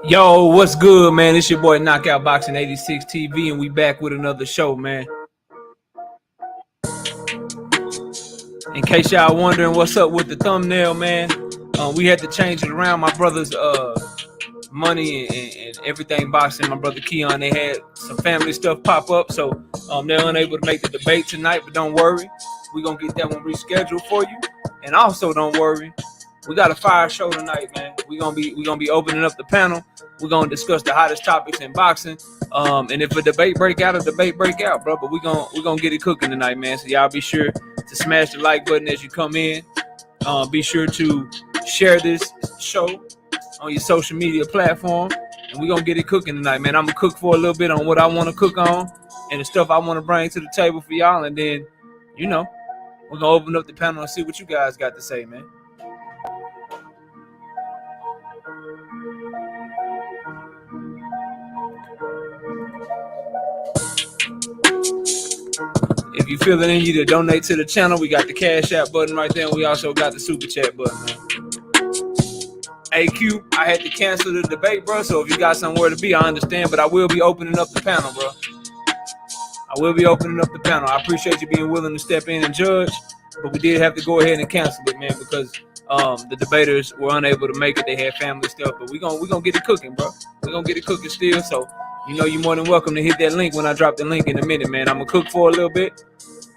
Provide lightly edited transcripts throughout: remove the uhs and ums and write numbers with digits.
Yo, what's good, man? It's your boy Knockout Boxing 86 TV, and we back with another show, man. In case y'all wondering what's up with the thumbnail, man, we had to change it around. My brother's money and everything boxing. My brother Keon, they had some family stuff pop up, so they're unable to make the debate tonight. But don't worry, we're gonna get that one rescheduled for you. And also, don't worry, we got a fire show tonight, man. We're gonna be opening up the panel. We're gonna discuss the hottest topics in boxing. And if a debate break out, bro. But we're gonna get it cooking tonight, man. So y'all be sure to smash the like button as you come in. Be sure to share this show on your social media platform, and we're gonna get it cooking tonight, man. I'm gonna cook for a little bit on what I want to cook on and the stuff I want to bring to the table for y'all, and then, we're gonna open up the panel and see what you guys got to say, man. If you feel it in you to donate to the channel, we got the CashApp button right there, and we also got the Super Chat button, man. AQ, I had to cancel the debate, bro, so if you got somewhere to be, I understand, but I will be opening up the panel, bro. I will be opening up the panel. I appreciate you being willing to step in and judge, but we did have to go ahead and cancel it, man, because the debaters were unable to make it. They had family stuff, but we're gonna get it cooking, bro. We're gonna get it cooking still, so you're more than welcome to hit that link when I drop the link in a minute, man. I'm gonna cook for a little bit,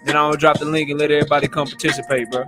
then I'm gonna drop the link and let everybody come participate, bro.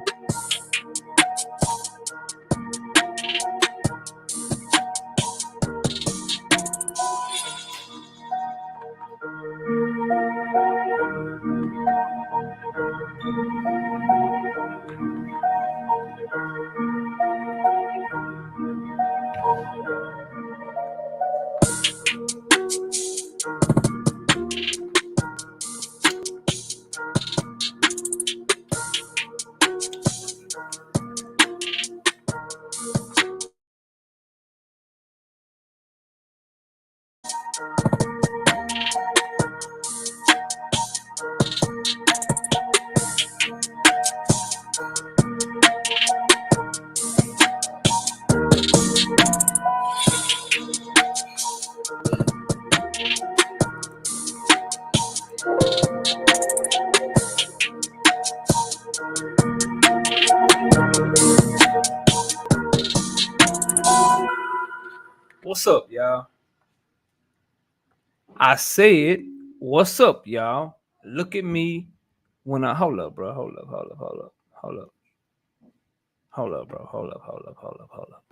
What's up, y'all? I said, what's up, y'all? Look at me when I hold up, bro. Hold up, bro. Hold up.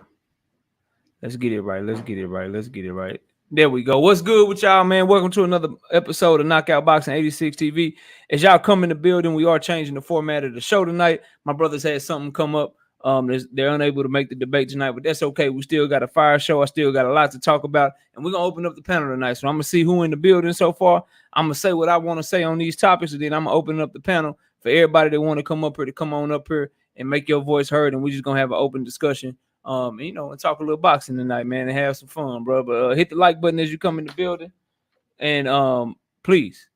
Let's get it right. There we go. What's good with y'all, man? Welcome to another episode of Knockout Boxing 86 TV. As y'all come in the building, we are changing the format of the show tonight. My brothers had something come up. They're unable to make the debate tonight, but that's okay. We still got a fire show. I still got a lot to talk about, and we're gonna open up the panel tonight. So I'm gonna see who in the building so far. I'm gonna say what I want to say on these topics, and then I'm gonna open up the panel for everybody that want to come up here to come on up here and make your voice heard. And we're just gonna have an open discussion. And talk a little boxing tonight, man, and have some fun, bro. But hit the like button as you come in the building, and please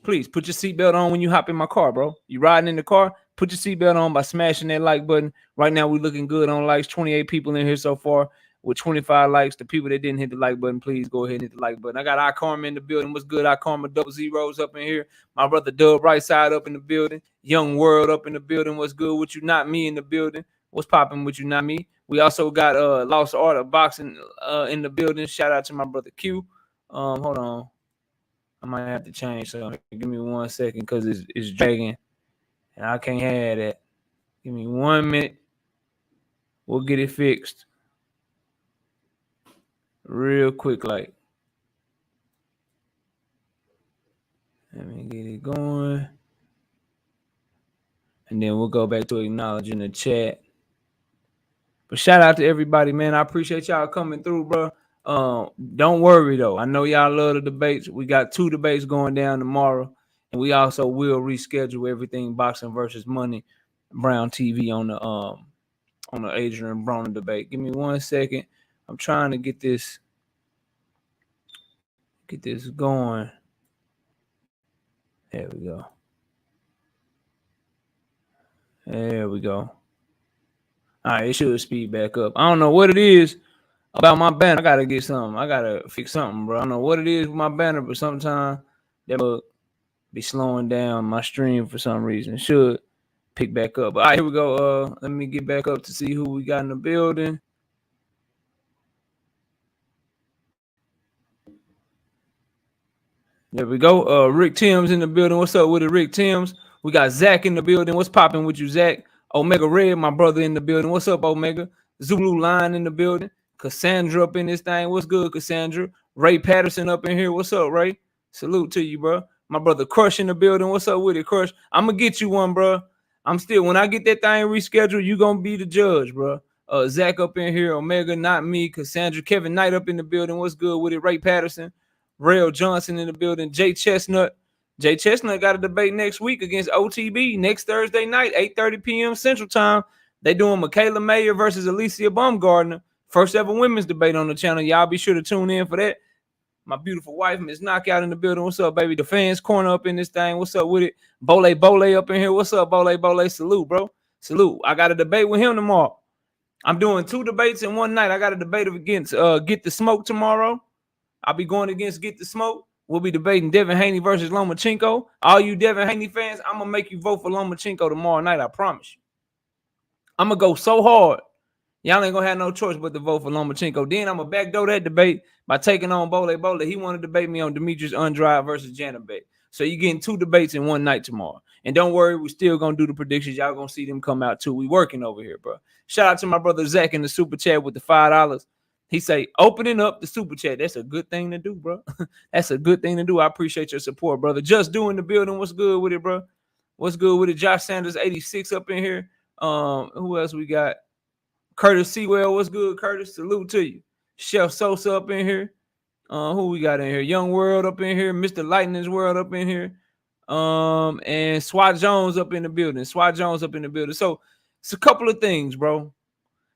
put your seatbelt on when you hop in my car, bro. You riding in the car, put your seatbelt on by smashing that like button. Right now, we're looking good on likes. 28 people in here so far with 25 likes. The people that didn't hit the like button, please go ahead and hit the like button. I got iKarma in the building. What's good? iKarma double zeros up in here. My brother Dub right side up in the building. Young World up in the building. What's good with you? Not me in the building. What's popping with you? Not me. We also got Lost Art of Boxing in the building. Shout out to my brother Q. Hold on. I might have to change something. Give me 1 second because it's dragging. And I can't have that. Give me 1 minute. We'll get it fixed. Real quick, like. Let me get it going. And then we'll go back to acknowledging the chat. But shout out to everybody, man. I appreciate y'all coming through, bro. Don't worry, though. I know y'all love the debates. We got 2 debates going down tomorrow. And we also will reschedule everything boxing versus money Brown TV on the Adrian Broner debate. Give me 1 second. I'm trying to get this going. There we go. There we go. All right, it should speed back up. I don't know what it is. About my banner, I gotta get something. I gotta fix something, bro. I don't know what it is with my banner, but sometimes that will be slowing down my stream for some reason. It should pick back up. But all right, here we go. Let me get back up to see who we got in the building. There we go. Rick Timms in the building. What's up with it, Rick Timms? We got Zach in the building. What's popping with you, Zach? Omega Red, my brother in the building. What's up, Omega? Zulu Line in the building. Cassandra up in this thing. What's good, Cassandra? Ray Patterson up in here. What's up, Ray? Salute to you, bro. My brother Crush in the building. What's up with it, Crush? I'm gonna get you one, bro. I'm still, when I get that thing rescheduled, you gonna be the judge, bro. Zach up in here. Omega, not me. Cassandra. Kevin Knight up in the building. What's good with it? Ray Patterson. Rail Johnson in the building. Jay Chestnut. Jay Chestnut got a debate next week against OTB next Thursday night, 8:30 p.m. Central Time. They doing Michaela Mayer versus Alicia Baumgardner. First ever women's debate on the channel. Y'all be sure to tune in for that. My beautiful wife, Miss Knockout in the building. What's up, baby? The fans corner up in this thing. What's up with it? Bole up in here. What's up, Bole? Salute, bro. Salute. I got a debate with him tomorrow. I'm doing 2 debates in one night. I got a debate against Get the Smoke tomorrow. I'll be going against Get the Smoke. We'll be debating Devin Haney versus Lomachenko. All you Devin Haney fans, I'm going to make you vote for Lomachenko tomorrow night. I promise you. I'm going to go so hard. Y'all ain't going to have no choice but to vote for Lomachenko. Then I'm going to backdoor that debate by taking on Bole. He want to debate me on Demetrius Andrade versus Janabek. So you're getting 2 debates in one night tomorrow. And don't worry, we're still going to do the predictions. Y'all going to see them come out too. We working over here, bro. Shout out to my brother Zach in the super chat with the $5. He say, opening up the super chat. That's a good thing to do, bro. That's a good thing to do. I appreciate your support, brother. Just doing the building. What's good with it, bro? What's good with it? Josh Sanders, 86 up in here. Who else we got? Curtis Sewell. What's good, Curtis? Salute to you. Chef Sosa up in here. Who we got in here? Young World up in here. Mr. Lightning's World up in here. And Swat Jones up in the building. So it's a couple of things, bro.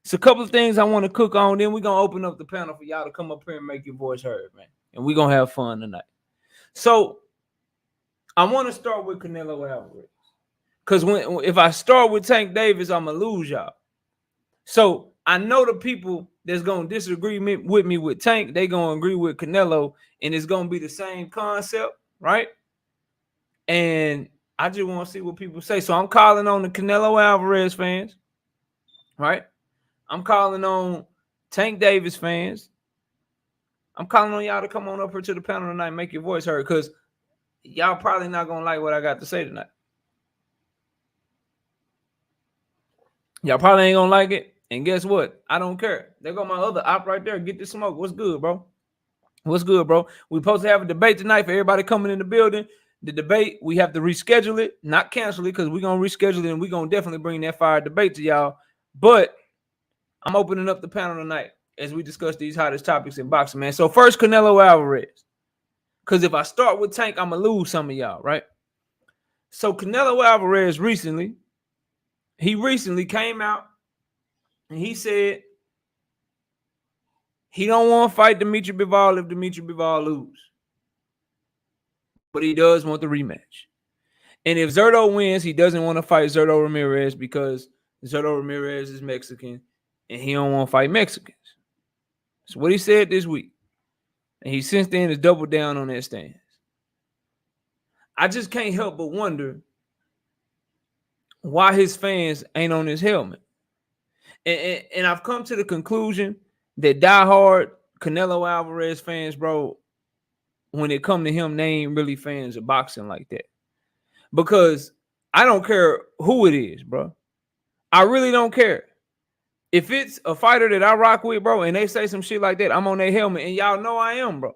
It's a couple of things I want to cook on. Then we're going to open up the panel for y'all to come up here and make your voice heard, man. And we're going to have fun tonight. So I want to start with Canelo Alvarez. Because if I start with Tank Davis, I'm going to lose y'all. So I know the people that's going to disagree with me with Tank, they going to agree with Canelo. And it's going to be the same concept, right? And I just want to see what people say. So I'm calling on the Canelo Alvarez fans, right? I'm calling on Tank Davis fans. I'm calling on y'all to come on up here to the panel tonight and make your voice heard, because y'all probably not going to like what I got to say tonight. Y'all probably ain't going to like it. And guess what? I don't care. There go my other op right there. Get the smoke. What's good, bro? What's good, bro? We supposed to have a debate tonight for everybody coming in the building. The debate, we have to reschedule it, not cancel it, because we're going to reschedule it, and we're going to definitely bring that fire debate to y'all. But I'm opening up the panel tonight as we discuss these hottest topics in boxing, man. So first, Canelo Alvarez. Because if I start with Tank, I'm going to lose some of y'all, right? So Canelo Alvarez recently came out and he said he don't want to fight Dimitri Bivol if Dimitri Bivol lose. But he does want the rematch. And if Zurdo wins, he doesn't want to fight Zurdo Ramirez because Zurdo Ramirez is Mexican and he don't want to fight Mexicans. That's what he said this week. And he since then has doubled down on that stance. I just can't help but wonder why his fans ain't on his helmet. And I've come to the conclusion that diehard Canelo Alvarez fans, bro, when it come to him, they ain't really fans of boxing like that. Because I don't care who it is, bro. I really don't care. If it's a fighter that I rock with, bro, and they say some shit like that, I'm on their helmet, and y'all know I am, bro.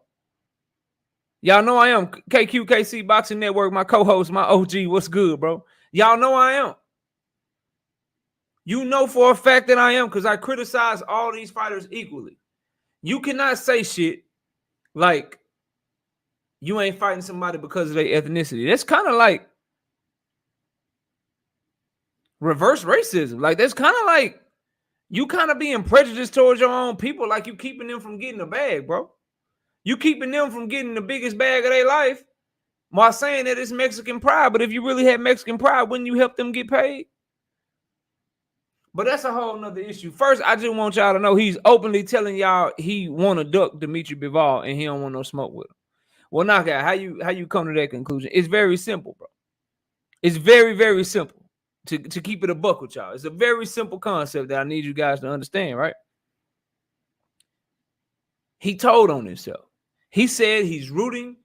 Y'all know I am. KQKC Boxing Network, my co-host, my OG, what's good, bro? Y'all know I am. You know for a fact that I am, because I criticize all these fighters equally. You cannot say shit like you ain't fighting somebody because of their ethnicity. That's kind of like reverse racism. Like, that's kind of like you kind of being prejudiced towards your own people, like you keeping them from getting a bag, bro. You keeping them from getting the biggest bag of their life while saying that it's Mexican pride. But if you really had Mexican pride, wouldn't you help them get paid? But that's a whole nother issue. First, I just want y'all to know he's openly telling y'all he want to duck Dimitri Bivol and he don't want no smoke with him. Well, knockout, how you come to that conclusion? It's very simple, bro. It's very, very simple to keep it a buck with y'all. It's a very simple concept that I need you guys to understand, right? He told on himself. He said he's rooting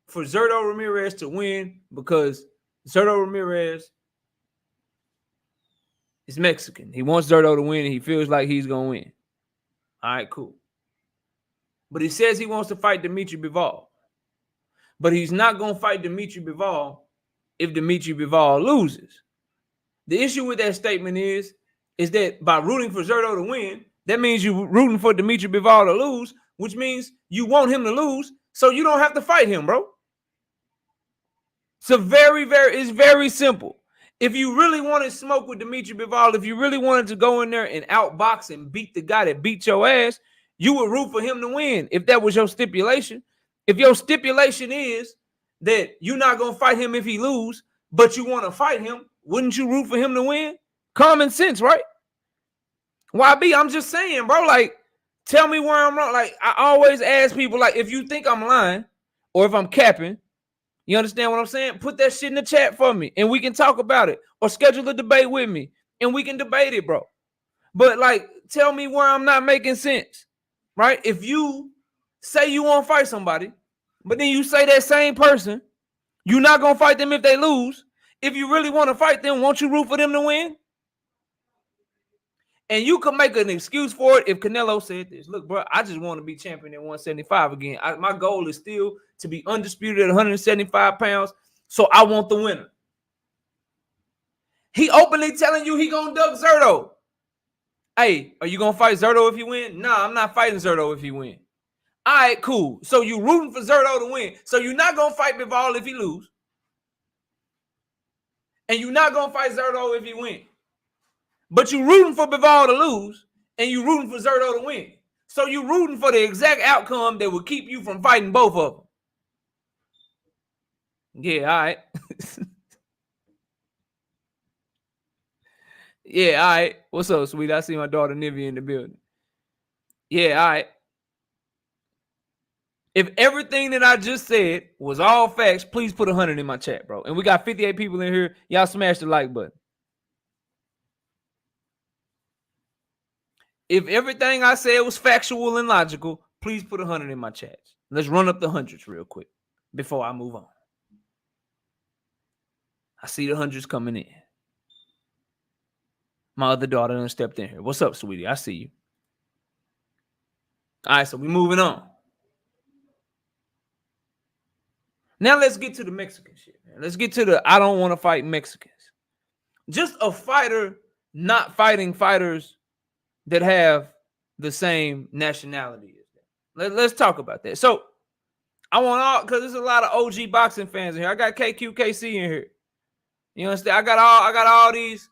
for Zurdo Ramirez to win because Zurdo Ramirez is Mexican. He wants Zurdo to win and he feels like he's going to win. All right, cool. But he says he wants to fight Dimitri Bivol. But he's not going to fight Dimitri Bivol if Dimitri Bivol loses. The issue with that statement is that by rooting for Zurdo to win, that means you're rooting for Dimitri Bivol to lose, which means you want him to lose, so you don't have to fight him, bro. It's very simple. If you really wanted smoke with Dimitri Bivol, if you really wanted to go in there and outbox and beat the guy that beat your ass, you would root for him to win if that was your stipulation. If your stipulation is that you're not going to fight him if he lose, but you want to fight him, wouldn't you root for him to win? Common sense, right? YB, I'm just saying, bro, like, tell me where I'm wrong. Like, I always ask people, like, if you think I'm lying or if I'm capping, you understand what I'm saying? Put that shit in the chat for me and we can talk about it, or schedule a debate with me and we can debate it, bro. But, like, tell me where I'm not making sense, right? If you say you want to fight somebody, but then you say that same person, you're not going to fight them if they lose. If you really want to fight them, won't you root for them to win? And you can make an excuse for it if Canelo said this. Look, bro, I just want to be champion at 175 again. My goal is still to be undisputed at 175 pounds, so I want the winner. He openly telling you he going to duck Zurdo. Hey, are you going to fight Zurdo if you win? Nah, I'm not fighting Zurdo if he win. All right, cool. So you rooting for Zurdo to win. So you're not going to fight Bivol if he lose. And you're not going to fight Zurdo if he win. But you rooting for Bivol to lose, and you rooting for Zurdo to win. So you rooting for the exact outcome that will keep you from fighting both of them. Yeah, all right. Yeah, all right. What's up, sweet? I see my daughter Nivea in the building. Yeah, all right. If everything that I just said was all facts, please put 100 in my chat, bro. And we got 58 people in here. Y'all smash the like button. If everything I said was factual and logical, please put 100 in my chats. Let's run up the hundreds real quick before I move on. I see the hundreds coming in. My other daughter done stepped in here. What's up, sweetie? I see you. All right, so we moving on. Now let's get to the Mexican shit, man. Let's get to the I don't want to fight Mexicans. Just a fighter not fighting fighters that have the same nationality as them. Let's talk about that. So I want all, because there's a lot of OG boxing fans in here. I got KQKC in here. You understand? I got all these.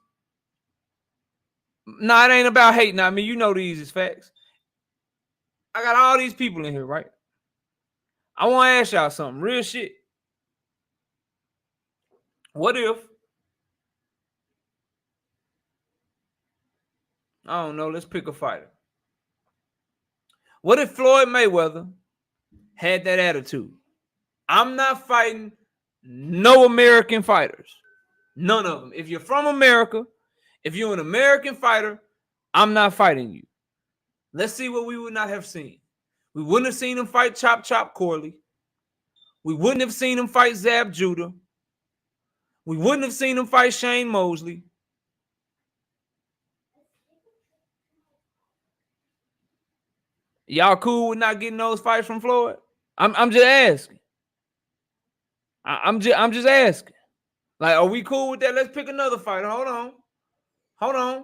Nah, it ain't about hating. I mean, you know these is facts. I got all these people in here, right? I want to ask y'all something. Real shit. What if, I don't know, let's pick a fighter. What if Floyd Mayweather had that attitude? I'm not fighting no American fighters. None of them. If you're from America, if you're an American fighter, I'm not fighting you. Let's see what we would not have seen. We wouldn't have seen him fight Chop Chop Corley. We wouldn't have seen him fight Zab Judah. We wouldn't have seen him fight Shane Mosley. Y'all cool with not getting those fights from Floyd? I'm just asking. I'm just asking. Like, are we cool with that? Let's pick another fighter. Hold on.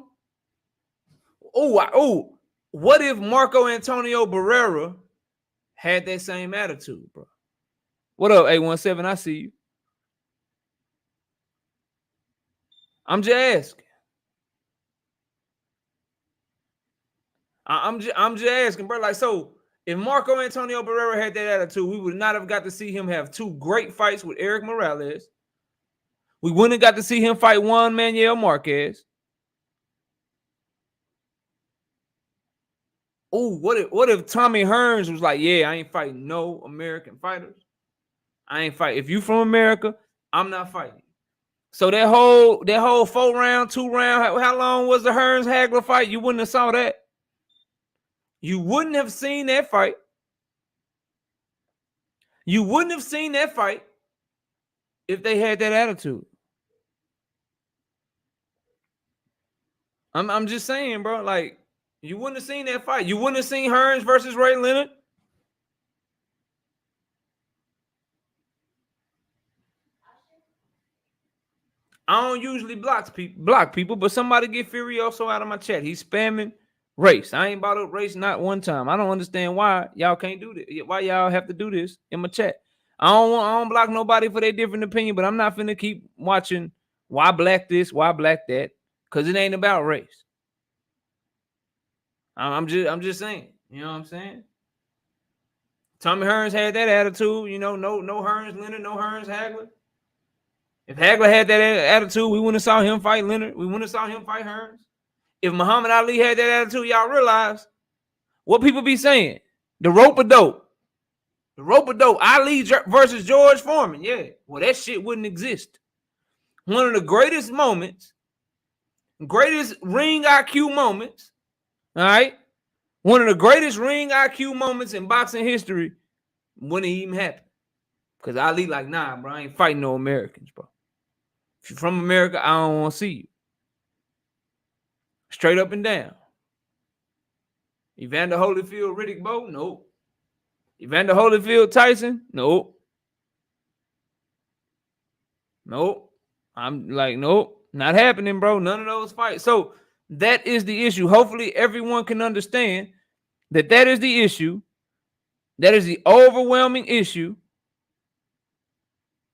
Oh, what if Marco Antonio Barrera had that same attitude, bro? What up, 817? I see you. I'm just asking. I'm just asking, bro. Like, so if Marco Antonio Barrera had that attitude, we would not have got to see him have two great fights with Eric Morales. We wouldn't have got to see him fight Juan Manuel Marquez. Oh, what if Tommy Hearns was like, yeah, I ain't fighting no American fighters. I ain't fighting. If you from America, I'm not fighting. So that whole 4-round, 2-round, how long was the Hearns Hagler fight? You wouldn't have saw that. You wouldn't have seen that fight. You wouldn't have seen that fight if they had that attitude. I'm just saying, bro. Like, you wouldn't have seen that fight. You wouldn't have seen Hearns versus Ray Leonard. I don't usually block people, but somebody get Furioso out of my chat. He's spamming race. I ain't brought up race not one time. I don't understand why y'all can't do this. Why y'all have to do this in my chat? I don't block nobody for their different opinion, but I'm not finna keep watching why black this, why black that, because it ain't about race. I'm just saying. You know what I'm saying? Tommy Hearns had that attitude. You know, no Hearns Leonard, no Hearns Hagler. If Hagler had that attitude, we wouldn't have saw him fight Leonard. We wouldn't have saw him fight Hearns. If Muhammad Ali had that attitude, y'all realize what people be saying. The rope-a-dope. The rope-a-dope. Ali versus George Foreman. Yeah. Well, that shit wouldn't exist. One of the greatest moments, greatest ring IQ moments, all right? One of the greatest ring IQ moments in boxing history wouldn't even happen. Because Ali like, nah, bro, I ain't fighting no Americans, bro. If you're from America, I don't want to see you. Straight up and down. Evander Holyfield, Riddick Bowe? Nope. Evander Holyfield, Tyson? Nope. Nope. I'm like, nope. Not happening, bro. None of those fights. So that is the issue. Hopefully everyone can understand that is the issue. That is the overwhelming issue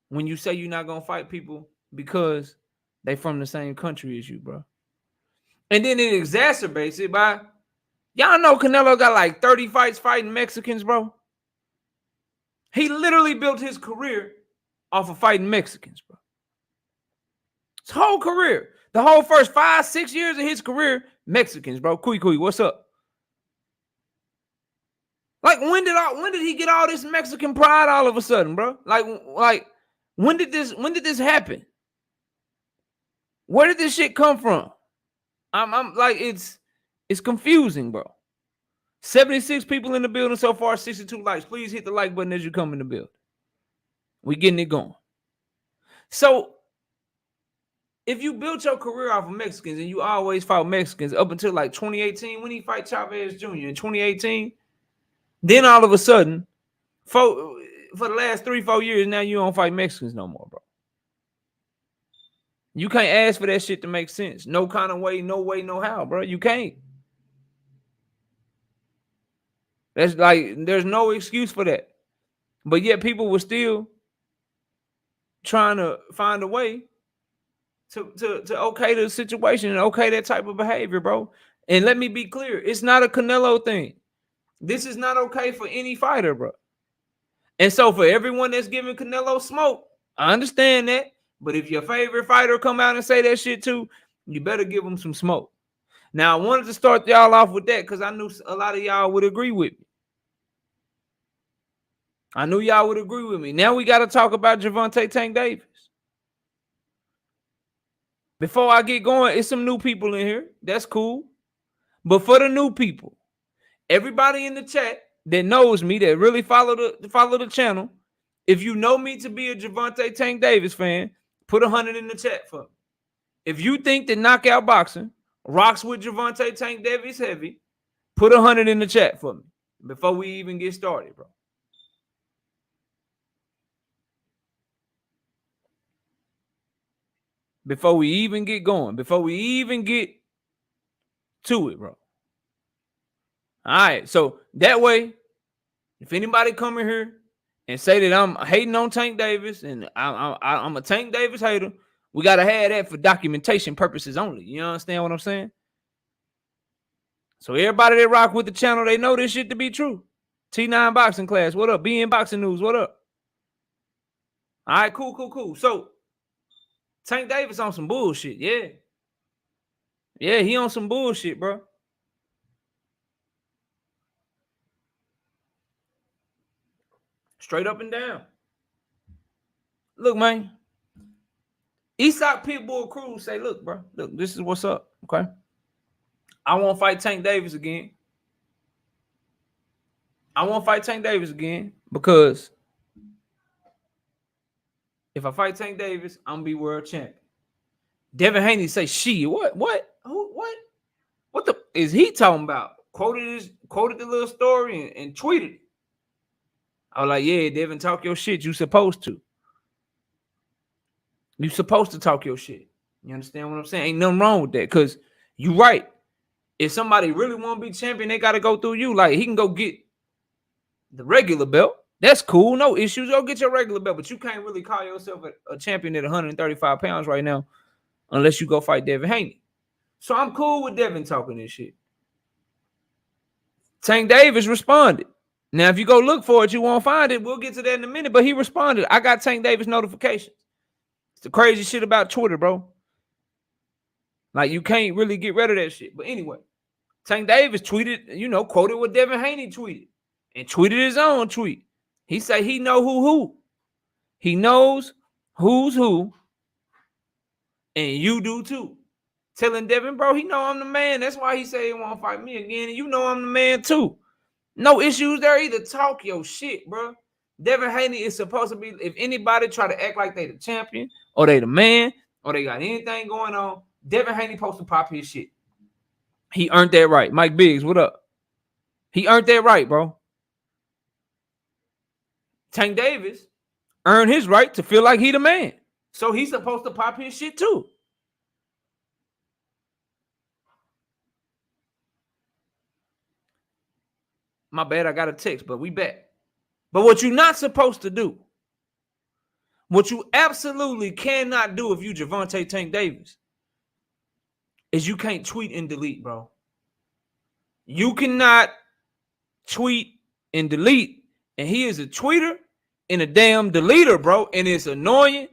when you say you're not going to fight people because they from the same country as you, bro. And then it exacerbates it by, y'all know Canelo got like 30 fights fighting Mexicans, bro. He literally built his career off of fighting Mexicans, bro. His whole career. The whole first 5-6 years of his career, Mexicans, bro. Kui, what's up? Like, when did he get all this Mexican pride all of a sudden, bro? Like when did this happen? Where did this shit come from? I'm like, it's confusing, bro. 76 people in the building so far, 62 likes. Please hit the like button as you come in the building. We getting it going. So, if you built your career off of Mexicans and you always fought Mexicans up until like 2018, when he fight Chavez Jr. in 2018, then all of a sudden, for the last 3-4 years, now you don't fight Mexicans no more, bro. You can't ask for that shit to make sense. No kind of way, no how, bro. You can't. That's like, there's no excuse for that. But yet people were still trying to find a way to okay the situation and okay that type of behavior, bro. And let me be clear, it's not a Canelo thing. This is not okay for any fighter, bro. And so for everyone that's giving Canelo smoke, I understand that. But if your favorite fighter come out and say that shit too, you better give them some smoke. Now, I wanted to start y'all off with that because I knew a lot of y'all would agree with me. I knew y'all would agree with me. Now we got to talk about Gervonta Tank Davis. Before I get going, it's some new people in here. That's cool. But for the new people, everybody in the chat that knows me, that really follow the channel, if you know me to be a Gervonta Tank Davis fan, put 100 in the chat for me. If you think that Knockout Boxing rocks with Gervonta Tank Davis heavy, put 100 in the chat for me before we even get started, bro. Before we even get going, before we even get to it, bro. All right, so that way, if anybody come in here and say that I'm hating on Tank Davis and I'm a Tank Davis hater, we got to have that for documentation purposes only. You understand what I'm saying? So everybody that rock with the channel, they know this shit to be true. T9 Boxing Class, what up? BN Boxing News, what up? All right, cool. So Tank Davis on some bullshit, yeah. Yeah, he on some bullshit, bro. Straight up and down. Look, man. Eastside Pitbull Cruz say, look, bro. Look, this is what's up. Okay. I won't fight Tank Davis again. Because if I fight Tank Davis, I'm gonna be world champion. Devin Haney say, shit, what? Who, what the is he talking about? Quoted the little story and tweeted it. I was like, yeah, Devin, talk your shit. You supposed to. You supposed to talk your shit. You understand what I'm saying? Ain't nothing wrong with that. Because you right. If somebody really want to be champion, they got to go through you. Like, he can go get the regular belt. That's cool. No issues. Go get your regular belt. But you can't really call yourself a champion at 135 pounds right now unless you go fight Devin Haney. So I'm cool with Devin talking this shit. Tank Davis responded. Now, if you go look for it, you won't find it. We'll get to that in a minute. But he responded. I got Tank Davis notifications. It's the crazy shit about Twitter, bro. Like, you can't really get rid of that shit. But anyway, Tank Davis tweeted, quoted what Devin Haney tweeted. And tweeted his own tweet. He said he know who. He knows who's who. And you do too. Telling Devin, bro, he know I'm the man. That's why he said he won't fight me again. And you know I'm the man too. No issues there either. Talk your shit, bro. Devin Haney is supposed to be, if anybody try to act like they the champion, or they the man, or they got anything going on, Devin Haney supposed to pop his shit. He earned that right. Mike Biggs, what up? He earned that right, bro. Tank Davis earned his right to feel like he the man. So he's supposed to pop his shit too. My bad, I got a text, but we back. But what you're not supposed to do, what you absolutely cannot do if you Gervonta Tank Davis, is you can't tweet and delete, bro. You cannot tweet and delete. And he is a tweeter and a damn deleter, bro. And it's annoying.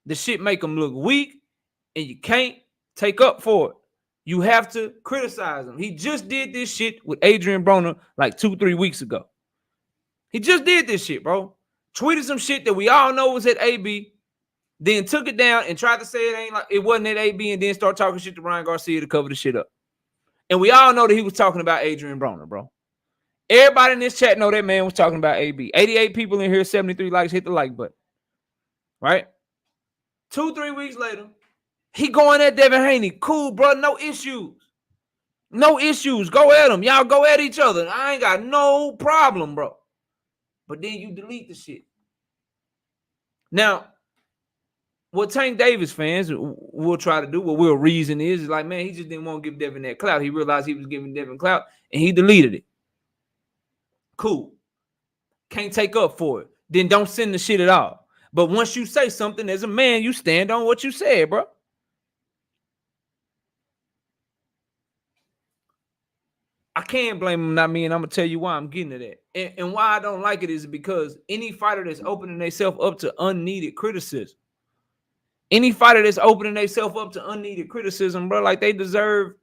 The shit make him look weak. And you can't take up for it. You have to criticize him. He just did this shit with Adrian Broner like 2-3 weeks ago. He just did this shit, bro. Tweeted some shit that we all know was at AB. Then took it down and tried to say it wasn't at AB, and then start talking shit to Ryan Garcia to cover the shit up. And we all know that he was talking about Adrian Broner, bro. Everybody in this chat know that man was talking about AB. 88 people in here, 73 likes. Hit the like button. Right? 2-3 weeks later, he going at Devin Haney. Cool, bro. No issues. No issues. Go at him. Y'all go at each other. I ain't got no problem, bro. But then you delete the shit. Now, what Tank Davis fans will try to do, what we'll reason is like, man, he just didn't want to give Devin that clout. He realized he was giving Devin clout, and he deleted it. Cool. Can't take up for it. Then don't send the shit at all. But once you say something as a man, you stand on what you said, bro. I can't blame him, not me, and I'm going to tell you why I'm getting to that. And why I don't like it is because any fighter that's opening themselves up to unneeded criticism, bro, like they deserve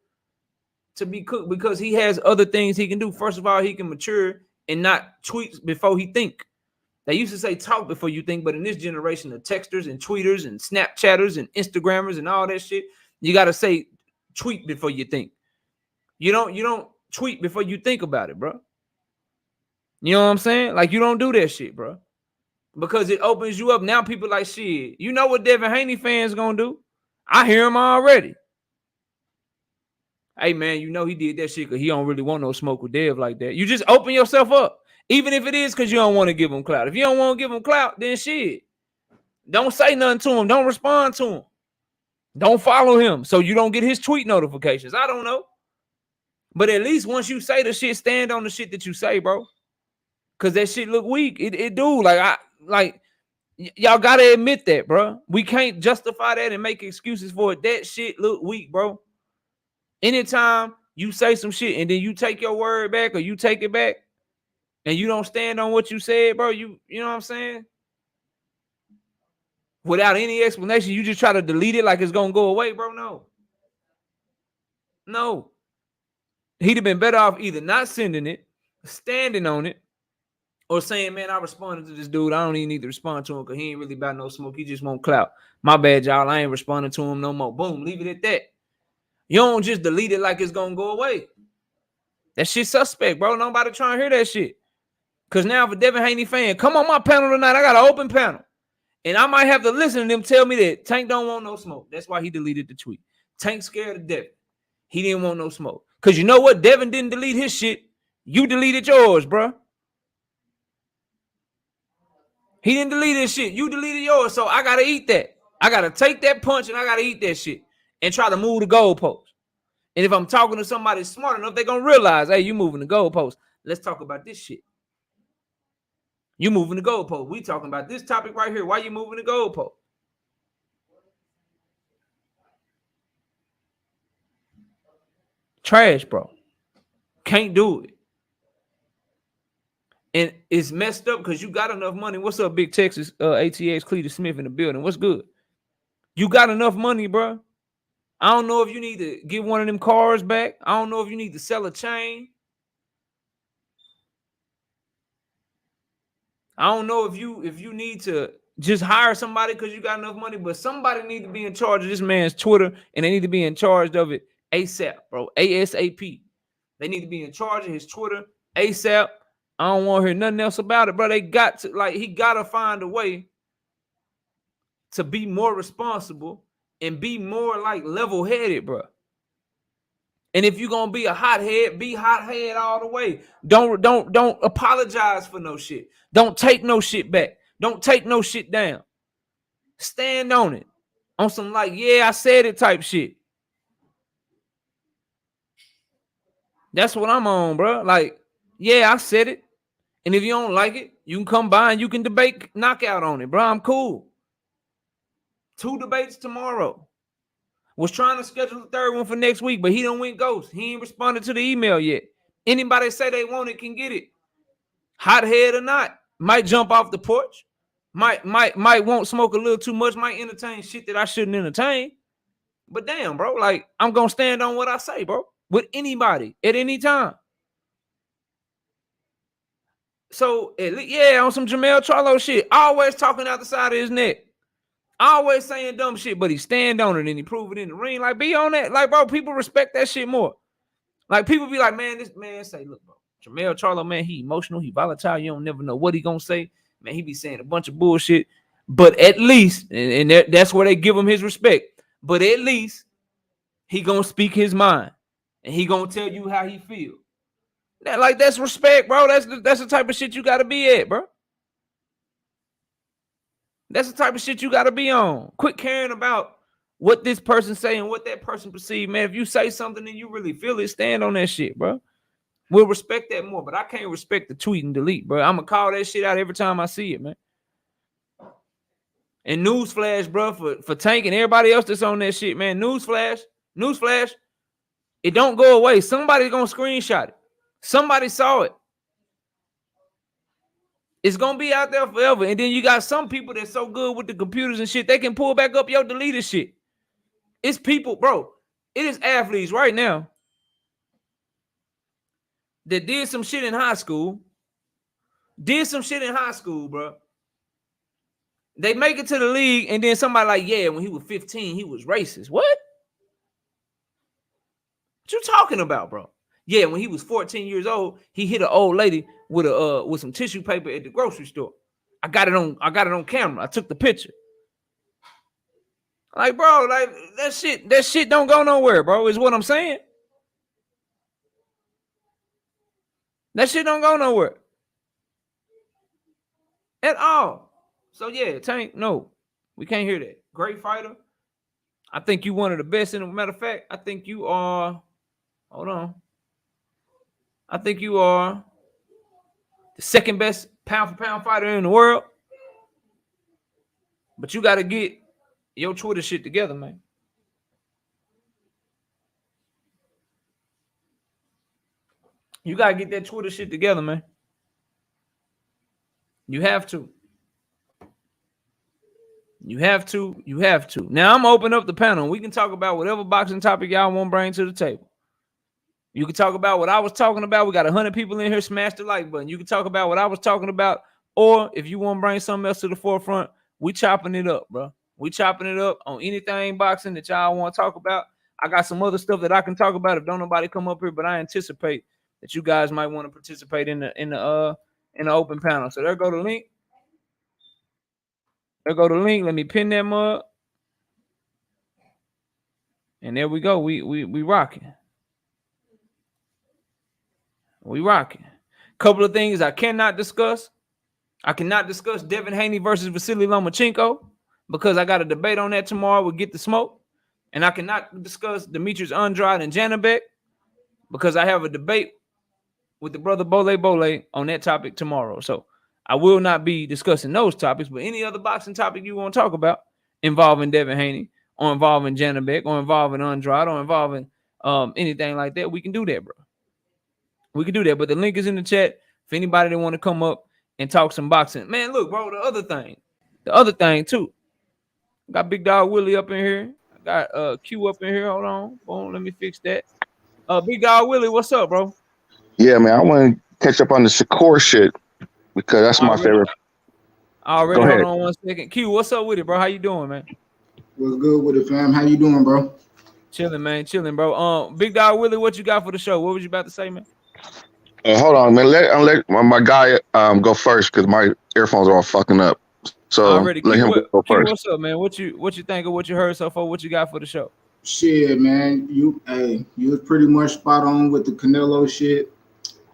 to be cooked because he has other things he can do. First of all, he can mature and not tweet before he think. They used to say talk before you think, but in this generation of texters and tweeters and Snapchatters and Instagrammers and all that shit, you got to say tweet before you think. You don't tweet before you think about it, bro. You know what I'm saying? Like, you don't do that shit, bro. Because it opens you up. Now people like, shit, you know what Devin Haney fans gonna do? I hear him already. Hey, man, you know he did that shit because he don't really want no smoke with Dev like that. You just open yourself up. Even if it is because you don't want to give him clout. If you don't want to give him clout, then shit. Don't say nothing to him. Don't respond to him. Don't follow him so you don't get his tweet notifications. I don't know. But at least once you say the shit, stand on the shit that you say, bro. Because that shit look weak. It do. Y'all got to admit that, bro. We can't justify that and make excuses for it. That shit look weak, bro. Anytime you say some shit and then you take your word back or you take it back and you don't stand on what you said, bro, you know what I'm saying? Without any explanation, you just try to delete it like it's going to go away, bro. No. He'd have been better off either not sending it, standing on it, Or saying, man, I responded to this dude. I don't even need to respond to him because he ain't really about no smoke. He just won't clout. My bad, y'all. I ain't responding to him no more. Boom, leave it at that. You don't just delete it like it's going to go away. That shit suspect, bro. Nobody trying to hear that shit. Because now if a Devin Haney fan, come on my panel tonight. I got an open panel. And I might have to listen to them tell me that Tank don't want no smoke. That's why he deleted the tweet. Tank scared of Devin. He didn't want no smoke. Because you know what? Devin didn't delete his shit. You deleted yours, bro. He didn't delete his shit. You deleted yours. So I got to eat that. I got to take that punch and I got to eat that shit and try to move the goalpost. And if I'm talking to somebody smart enough, they're going to realize, hey, you moving the goalpost. Let's talk about this shit. You moving the goalpost. We talking about this topic right here. Why you moving the goalpost? Trash, bro. Can't do it. And it's messed up because you got enough money. What's up, Big Texas? ATX Cletus Smith in the building. What's good? You got enough money, bro. I don't know if you need to get one of them cars back. I don't know if you need to sell a chain. I don't know if you need to just hire somebody because you got enough money, but somebody need to be in charge of this man's Twitter, and they need to be in charge of it ASAP, bro. ASAP. They need to be in charge of his Twitter ASAP. I don't want to hear nothing else about it, bro. They got to, like, he got to find a way to be more responsible and be more, like, level-headed, bro. And if you're gonna be a hothead, be hothead all the way. Don't apologize for no shit. Don't take no shit back. Don't take no shit down. Stand on it. On some like, yeah, I said it type shit. That's what I'm on, bro. Like, yeah, I said it. And if you don't like it, you can come by and you can debate knockout on it, bro. I'm cool. 2 debates tomorrow. Was trying to schedule the 3rd one for next week, but he don't went ghost. He ain't responded to the email yet. Anybody say they want it can get it. Hothead or not. Might jump off the porch. Might won't smoke a little too much. Might entertain shit that I shouldn't entertain. But damn, bro, like, I'm going to stand on what I say, bro. With anybody at any time. So, yeah, on some Jermall Charlo shit. Always talking out the side of his neck. Always saying dumb shit, but he stand on it and he prove it in the ring. Like, be on that. Like, bro, people respect that shit more. Like, people be like, man, this man say, look, bro, Jermall Charlo, man, he emotional, he volatile. You don't never know what he gonna say. Man, he be saying a bunch of bullshit. But at least, and that's where they give him his respect. But at least he gonna speak his mind. And he gonna tell you how he feel. That's respect, bro. That's the type of shit you gotta be at, bro. That's the type of shit you got to be on. Quit caring about what this person say and what that person perceive, man. If you say something and you really feel it, stand on that shit, bro. We'll respect that more, but I can't respect the tweet and delete, bro. I'm going to call that shit out every time I see it, man. And newsflash, bro, for Tank and everybody else that's on that shit, man. Newsflash, it don't go away. Somebody's going to screenshot it. Somebody saw it. It's going to be out there forever. And then you got some people that's so good with the computers and shit, they can pull back up your deleted shit. It's people, bro. It is athletes right now that did some shit in high school. Bro. They make it to the league, and then somebody like, yeah, when he was 15, he was racist. What you talking about, bro? Yeah, when he was 14 years old, he hit an old lady with some tissue paper at the grocery store. I got it on camera. I took the picture. Like, bro, like that shit don't go nowhere, bro, is what I'm saying. That shit don't go nowhere. At all. So yeah, Tank, no. We can't hear that. Great fighter. I think you one of the best. And as a matter of fact, I think you are, hold on. I think you are the second best pound for pound fighter in the world. But you got to get your Twitter shit together, man. You got to get that Twitter shit together, man. You have to. You have to. Now, I'm open up the panel. We can talk about whatever boxing topic y'all want to bring to the table. You can talk about what I was talking about. We got 100 people in here. Smash the like button. You can talk about what I was talking about, or if you want to bring something else to the forefront, we chopping it up, bro. We chopping it up on anything boxing that y'all want to talk about. I got some other stuff that I can talk about if don't nobody come up here, but I anticipate that you guys might want to participate in the open panel. So there go the link. There go the link. Let me pin that mug. And there we go. We rocking. We rocking. Couple of things I cannot discuss. I cannot discuss Devin Haney versus Vasily Lomachenko because I got a debate on that tomorrow with Get the Smoke. And I cannot discuss Demetrius Andrade and Janabek because I have a debate with the brother Bole on that topic tomorrow. So I will not be discussing those topics, but any other boxing topic you want to talk about involving Devin Haney or involving Janabek or involving Andrade or involving anything like that, we can do that, bro. We can do that. But the link is in the chat if anybody that want to come up and talk some boxing. Man, look, bro, the other thing too. Got Big Dog Willie up in here. I got Q up in here. Hold on. Boom, let me fix that. Big Dog Willie, what's up, bro? Yeah, man, I want to catch up on the Shakur shit because that's my favorite. Already, hold on 1 second. Q, what's up with it, bro? How you doing, man? What's good with it, fam? How you doing, bro? Chilling, man. Chilling, bro. Big Dog Willie, what you got for the show? What was you about to say, man? Hold on, man. Let my guy go first because my earphones are all fucking up. So Already. let him go first. Q, what's up, man? What you think of what you heard so far? What you got for the show? Shit, man. You was pretty much spot on with the Canelo shit.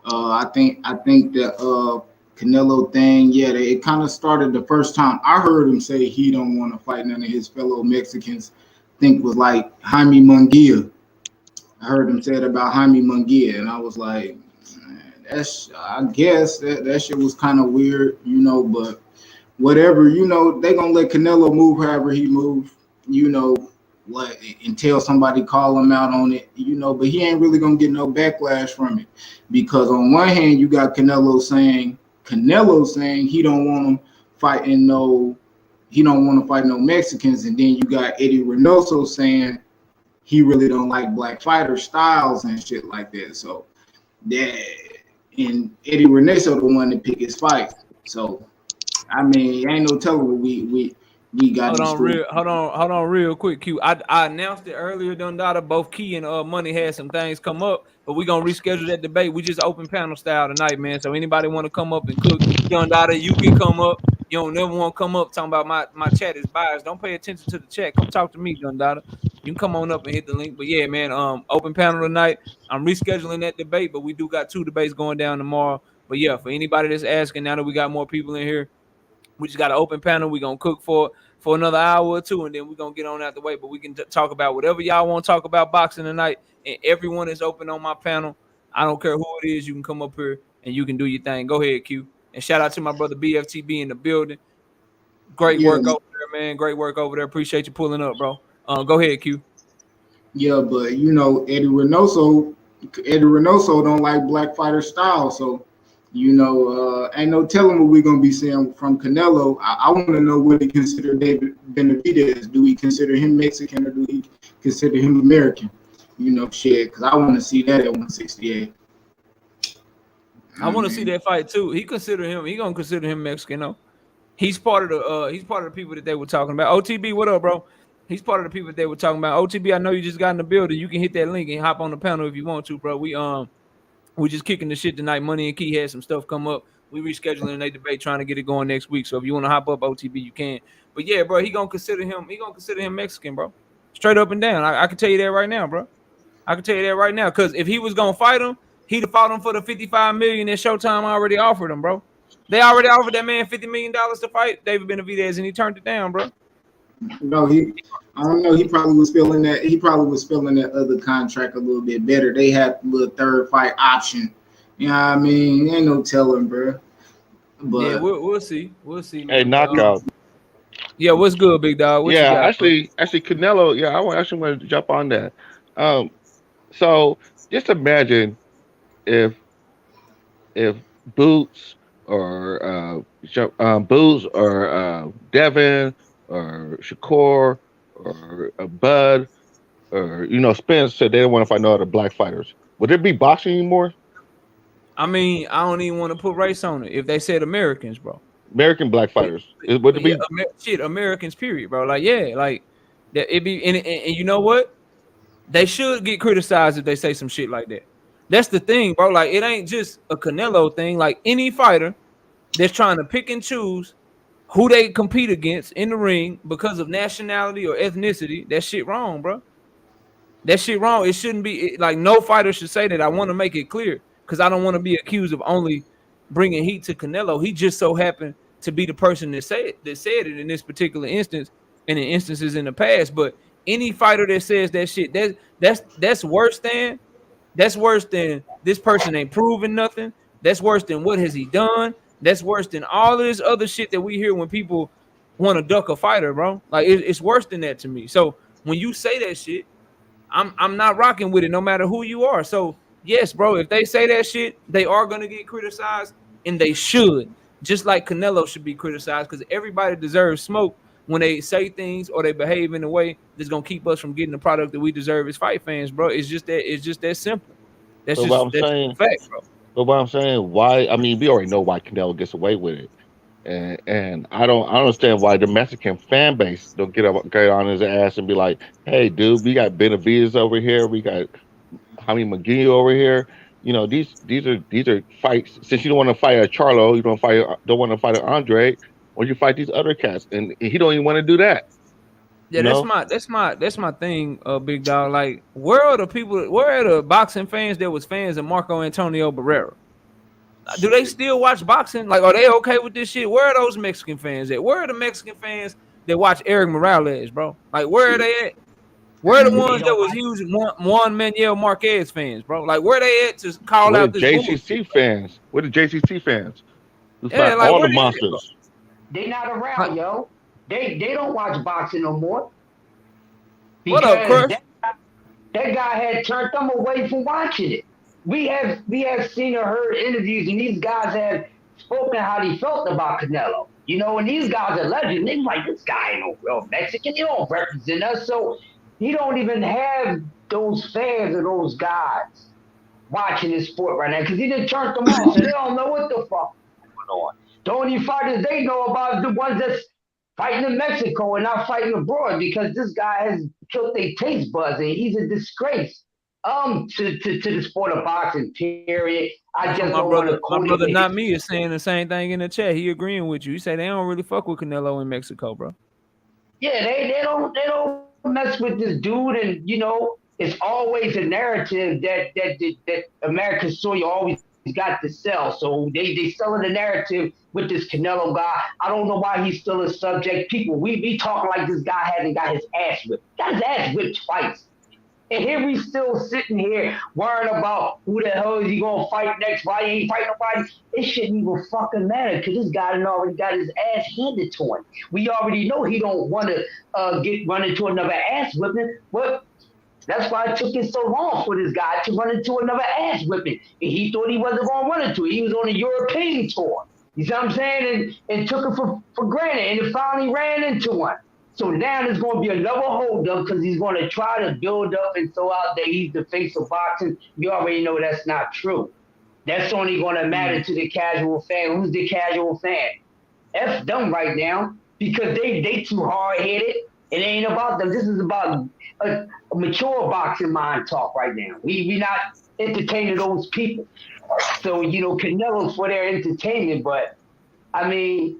I think that Canelo thing, yeah, it kind of started the first time I heard him say he don't want to fight none of his fellow Mexicans. I think was like Jaime Munguia. I heard him say it about Jaime Munguia, and I was like, I guess that shit was kind of weird, but whatever, they gonna let Canelo move however he move, until somebody call him out on it, but he ain't really gonna get no backlash from it because on one hand you got Canelo saying he don't want him fighting he don't want to fight no Mexicans, and then you got Eddie Reynoso saying he really don't like black fighter styles and shit like that. So that, and Eddie Reynoso the one to pick his fight. So I mean, ain't no telling what we got. Hold on, real quick, Q. I announced it earlier, Dundada. Both Key and Money had some things come up, but we gonna reschedule that debate. We just open panel style tonight, man. So anybody want to come up and cook, Dundada, you can come up. You don't never want to come up talking about my chat is biased. Don't pay attention to the chat. Come talk to me, Dundada. You can come on up and hit the link. But yeah, man, open panel tonight. I'm rescheduling that debate, but we do got 2 debates going down tomorrow. But yeah, for anybody that's asking, now that we got more people in here, we just got an open panel. We're going to cook for another hour or 2, and then we're going to get on out the way. But we can talk about whatever y'all want to talk about boxing tonight, and everyone is open on my panel. I don't care who it is. You can come up here, and you can do your thing. Go ahead, Q. And shout out to my brother BFTB in the building. Great work over there, man. Great work over there. Appreciate you pulling up, bro. Go ahead, Q. Yeah, but, Eddie Reynoso don't like black fighter style, so ain't no telling what we're gonna be seeing from Canelo. I want to know what he consider David Benavidez. Do we consider him Mexican or do we consider him American? Shit, because I want to see that at 168. I want to see that fight too. He gonna consider him Mexican, though. He's part of the people that they were talking about. OTB, what up, bro? He's part of the people that they were talking about. OTB, I know you just got in the building. You can hit that link and hop on the panel if you want to, bro. We just kicking the shit tonight. Money and Key had some stuff come up. We rescheduling a debate, trying to get it going next week. So if you want to hop up OTB, you can. But yeah, bro, he gonna consider him Mexican, bro. Straight up and down. I can tell you that right now, bro. I can tell you that right now. Because if he was gonna fight him, he'd have fought him for the $55 million that Showtime already offered him, bro. They already offered that man $50 million to fight David Benavidez, and he turned it down, bro. No, I don't know. He probably was feeling that. He probably was feeling that other contract a little bit better. They had a little third fight option. You know what I mean? Ain't no telling, bro. But yeah, we'll see. We'll see. Hey, knockout. Yeah, what's good, big dog? What you got, actually, Canelo. Yeah, I actually want to jump on that. So just imagine if Boots or Devin or Shakur or Bud or Spence said they didn't want to fight no other black fighters. Would it be boxing anymore? I mean, I don't even want to put race on it. If they said Americans, bro, American black fighters. Would it yeah, be? shit, Americans, period, bro. Like, yeah, like that. It be, and you know what? They should get criticized if they say some shit like that. That's the thing, bro. Like, it ain't just a Canelo thing. Like, any fighter that's trying to pick and choose who they compete against in the ring because of nationality or ethnicity, that shit wrong, bro. That shit wrong. It shouldn't be like no fighter should say that. I want to make it clear because I don't want to be accused of only bringing heat to Canelo. He just so happened to be the person that said it in this particular instance and in instances in the past. But any fighter that says that shit, that's worse than this person ain't proven nothing. That's worse than what has he done. That's worse than all of this other shit that we hear when people want to duck a fighter, bro. Like it's worse than that to me. So when you say that shit, I'm not rocking with it, no matter who you are. So yes, bro, if they say that shit, they are gonna get criticized, and they should. Just like Canelo should be criticized, because everybody deserves smoke when they say things or they behave in a way that's gonna keep us from getting the product that we deserve as fight fans, bro. It's just that simple. But what I'm That's saying, a fact, bro. but what I'm saying, why? I mean, we already know why Canelo gets away with it, and I don't understand why the Mexican fan base don't get on his ass and be like, hey, dude, we got Benavides over here, we got Jaime McGee over here. You know, these are fights. Since you don't want to fight a Charlo, you don't want to fight an Andre, or you fight these other cats, and he don't even want to do that. Yeah, You know, that's my thing, big dog. Like, where are the people? Where are the boxing fans that was fans of Marco Antonio Barrera? Do they still watch boxing? Like, are they okay with this shit? Where are those Mexican fans at? Where are the Mexican fans that watch Eric Morales, bro? Like, where are they at? Where are the ones that was huge Juan Manuel Marquez fans, bro? Like, where they at to call where out the this bullshit? JCC fans? Where the JCC fans? We Yeah, fight like, all the where they at, bro? monsters. They not around, Like, yo. They don't watch boxing no more what up, because Crush? that guy had turned them away from watching it. We have seen or heard interviews, and these guys have spoken how they felt about Canelo. You know, and these guys are legends. They like, this guy ain't no real Mexican. He don't represent us. So he don't even have those fans or those guys watching this sport right now because he done turned them off. So they don't know what the fuck is going on. The only fighters they know about is the ones that's fighting in Mexico and not fighting abroad because this guy has killed their taste buds and he's a disgrace to the sport of boxing, period. I That's just what don't want to my quote brother, it. not me, is saying the same thing in the chat. He agreeing with you. He say they don't really fuck with Canelo in Mexico, bro. Yeah, they don't mess with this dude, and you know it's always a narrative that American soil always got to sell. So they selling the narrative with this Canelo guy. I don't know why he's still a subject. People we be talking like this guy hasn't got his ass whipped. Got his ass whipped twice. And here we still sitting here worrying about who the hell is he gonna fight next? Why he ain't fighting nobody? It shouldn't even fucking matter because this guy done already got his ass handed to him. We already know he don't want to get run into another ass whipping, but that's why it took it so long for this guy to run into another ass whipping. And he thought he wasn't gonna run into it. He was on a European tour. You see what I'm saying? And took it for granted, and it finally ran into one. So now there's going to be another holdup because he's going to try to build up and throw out that he's the face of boxing. You already know that's not true. That's only going to matter to the casual fan. Who's the casual fan? F them right now because they too hard-headed. It ain't about them. This is about a mature boxing mind talk right now. We not entertaining those people. So, you know, Canelo's for their entertainment, but, I mean,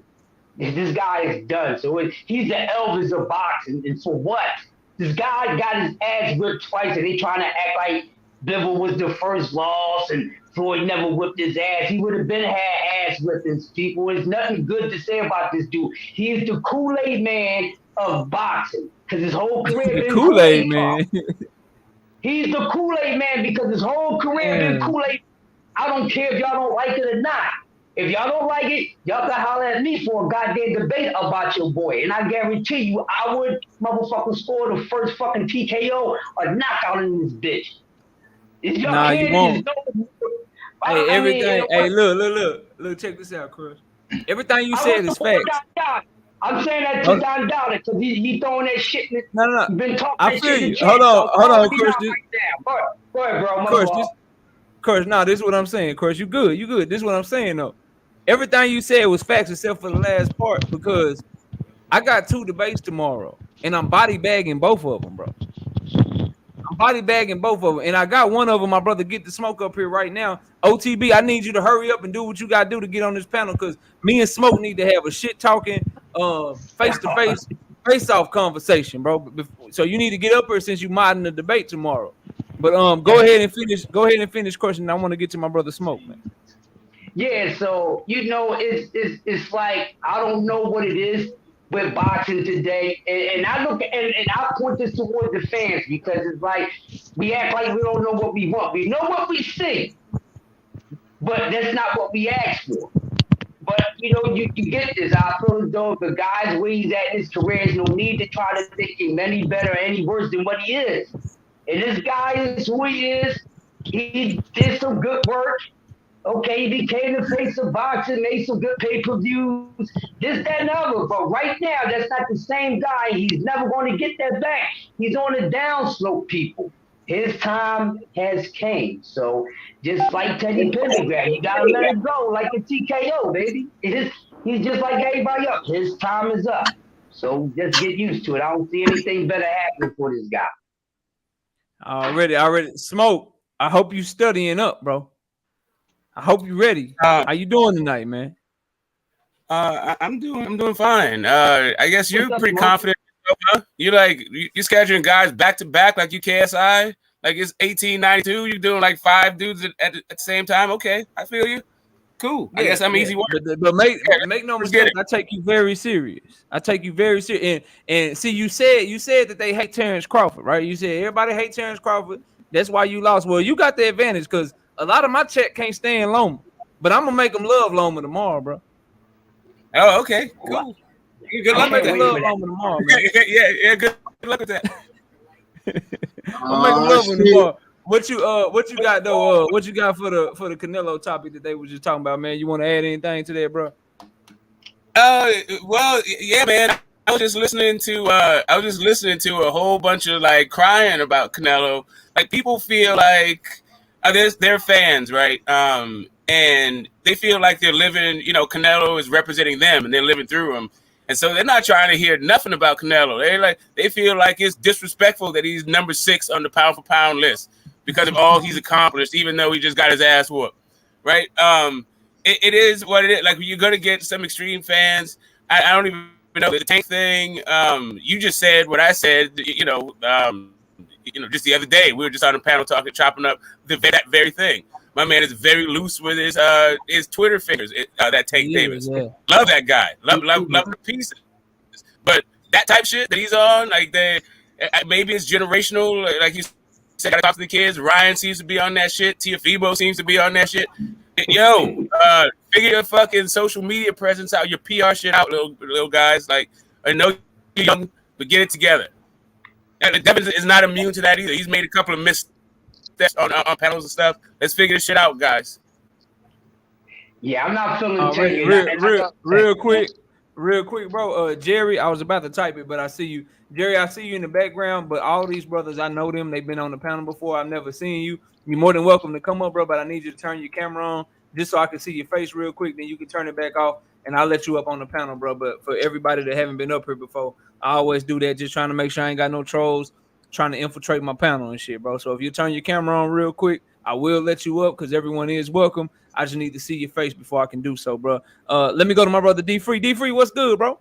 this guy is done. So he's the Elvis of boxing. And for what? This guy got his ass whipped twice, and they trying to act like Bivol was the first loss, and Floyd never whipped his ass. He would have been had ass whippings, people. There's nothing good to say about this dude. He is the Kool-Aid man of boxing because his whole career The been Kool-Aid Kool-Aid man. He's the Kool-Aid man because his whole career been Kool-Aid. I don't care if y'all don't like it or not. If y'all don't like it, y'all can holler at me for a goddamn debate about your boy. And I guarantee you, I would motherfucking score the first fucking TKO or knockout in this bitch. If y'all Nah, you won't. Hey, everything. Hey, look. Check this out, Chris. Everything you said is facts. I'm saying that to Don Dowd because he throwing that shit. No. Been talking I that feel shit you. Hold on, Chris. Go ahead, bro. Chris, Curse, no, this is what I'm saying. Curse, you good. You good. This is what I'm saying, though. Everything you said was facts except for the last part because I got 2 debates tomorrow and I'm body bagging both of them, bro. I'm body bagging both of them. And I got one of them, my brother, get the smoke up here right now. OTB, I need you to hurry up and do what you got to do to get on this panel because me and Smoke need to have a shit talking, face-to-face, face-off conversation, bro. So you need to get up here since you modding the debate tomorrow. But go ahead and finish. Go ahead and finish question. I want to get to my brother Smoke, man. Yeah, so it's like I don't know what it is with boxing today, and I look and I point this towards the fans because it's like we act like we don't know what we want. We know what we see, but that's not what we asked for. But you get this. I feel as though the guy's where he's at in his career is no need to try to think him any better or any worse than what he is. And this guy is who he is. He did some good work. Okay, he became the face of boxing, made some good pay-per-views, this, that, and other. But right now, that's not the same guy. He's never going to get that back. He's on the downslope, people. His time has came. So just like Teddy Pendergrass, you got to let it go like a TKO, baby. He's just like everybody else. His time is up. So just get used to it. I don't see anything better happening for this guy. Already. Smoke, I hope you studying up, bro. I hope you're ready. How you doing tonight, man? I'm doing fine. I guess you're pretty confident. Huh? You're scheduling guys back to back like you KSI. Like it's 1892. You're doing like 5 dudes at the same time. Okay, I feel you. Cool. I guess I'm easy work. But make no mistake, I take you very serious. And see, you said that they hate Terence Crawford, right? You said everybody hate Terence Crawford. That's why you lost. Well, you got the advantage because a lot of my chat can't stand Loma, but I'm gonna make them love Loma tomorrow, bro. Oh, okay, cool. Good luck with that. Love Loma tomorrow, man. Yeah. Good luck with that. I'll make them love him tomorrow. What you got though? What you got for the Canelo topic that they were just talking about, man? You want to add anything to that, bro? Well, yeah, man. I was just listening to a whole bunch of like crying about Canelo. Like people feel like they're fans, right? And they feel like they're living, Canelo is representing them and they're living through him. And so they're not trying to hear nothing about Canelo. They feel like it's disrespectful that he's number 6 on the pound for pound list because of all he's accomplished, even though he just got his ass whooped, right? It is what it is. Like you're going to get some extreme fans. I don't even know the Tank thing. You just said what I said, just the other day, we were just on a panel chopping up that very thing. My man is very loose with his Twitter fingers. That Tank Davis, love that guy, love the pieces. But that type shit that he's on, like maybe it's generational. Like you said, gotta talk to the kids. Ryan seems to be on that shit. Tiafibo seems to be on that shit. Yo, figure your fucking social media presence out, your PR shit out, little guys. Like I know you're young, but get it together. And Devin is not immune to that either. He's made a couple of missteps on panels and stuff. Let's figure this shit out, guys. Yeah, I'm not feeling real quick, bro. Jerry, I was about to type it, but I see you. Jerry, I see you in the background, but all these brothers, I know them. They've been on the panel before. I've never seen you. You're more than welcome to come up, bro, but I need you to turn your camera on just so I can see your face real quick. Then you can turn it back off, and I'll let you up on the panel, bro. But for everybody that haven't been up here before, I always do that, just trying to make sure I ain't got no trolls trying to infiltrate my panel and shit, bro. So if you turn your camera on real quick, I will let you up because everyone is welcome. I just need to see your face before I can do so, bro. Let me go to my brother D Free. D Free, what's good, bro?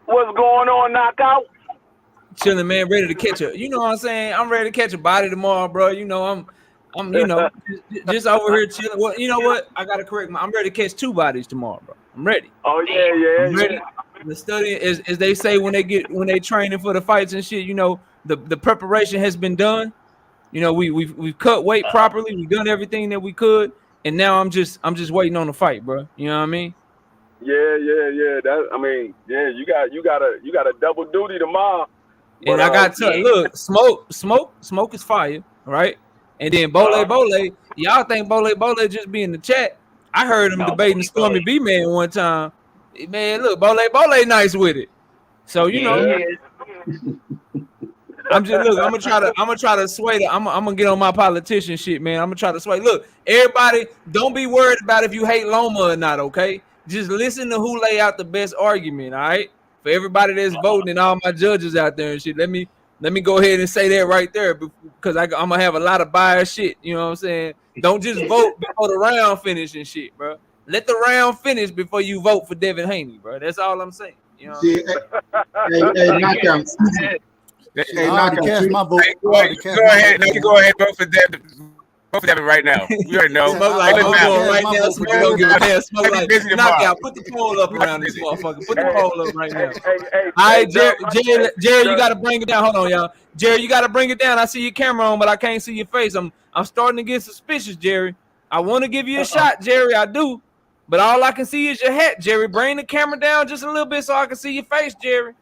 What's going on, Knockout? Chilling, man. Ready to catch a. You know what I'm saying? I'm ready to catch a body tomorrow, bro. I'm just over here chilling. Well, you know what? I gotta correct I'm ready to catch 2 bodies tomorrow, bro. I'm ready. Oh yeah. I'm ready. The study is, as they say when they training for the fights and shit. The preparation has been done. We've cut weight properly. We've done everything that we could, and now I'm just waiting on the fight, bro. You know what I mean? Yeah. You got a double duty tomorrow. And but, I got to look, smoke is fire, right? And then Bole, y'all think Bole just be in the chat? I heard him debating Stormy B Man one time. Man, look, Bole nice with it. So I'm gonna try to sway I'm gonna get on my politician shit, man. I'm gonna try to sway. Look, everybody, don't be worried about if you hate Loma or not, okay? Just listen to who lay out the best argument, all right? For everybody that's voting and all my judges out there and shit. Let me go ahead and say that right there because I'm gonna have a lot of biased shit. You know what I'm saying? Don't just vote before the round finish and shit, bro. Let the round finish before you vote for Devin Haney, bro. That's all I'm saying. You know what hey, knockout. I already cast my vote. Go ahead, vote for Devin. Vote for Devin right now. You already know. Smoke like I'm going right now. Smoke like busy knockout. Put the poll up around this motherfucker. Put the poll up right now. Hey, All right, Jerry, you gotta bring it down. Hold on, y'all. Jerry, you gotta bring it down. I see your camera on, but I can't see your face. I'm starting to get suspicious, Jerry. I want to give you a shot, Jerry. I do, but all I can see is your hat, Jerry. Bring the camera down just a little bit so I can see your face, Jerry.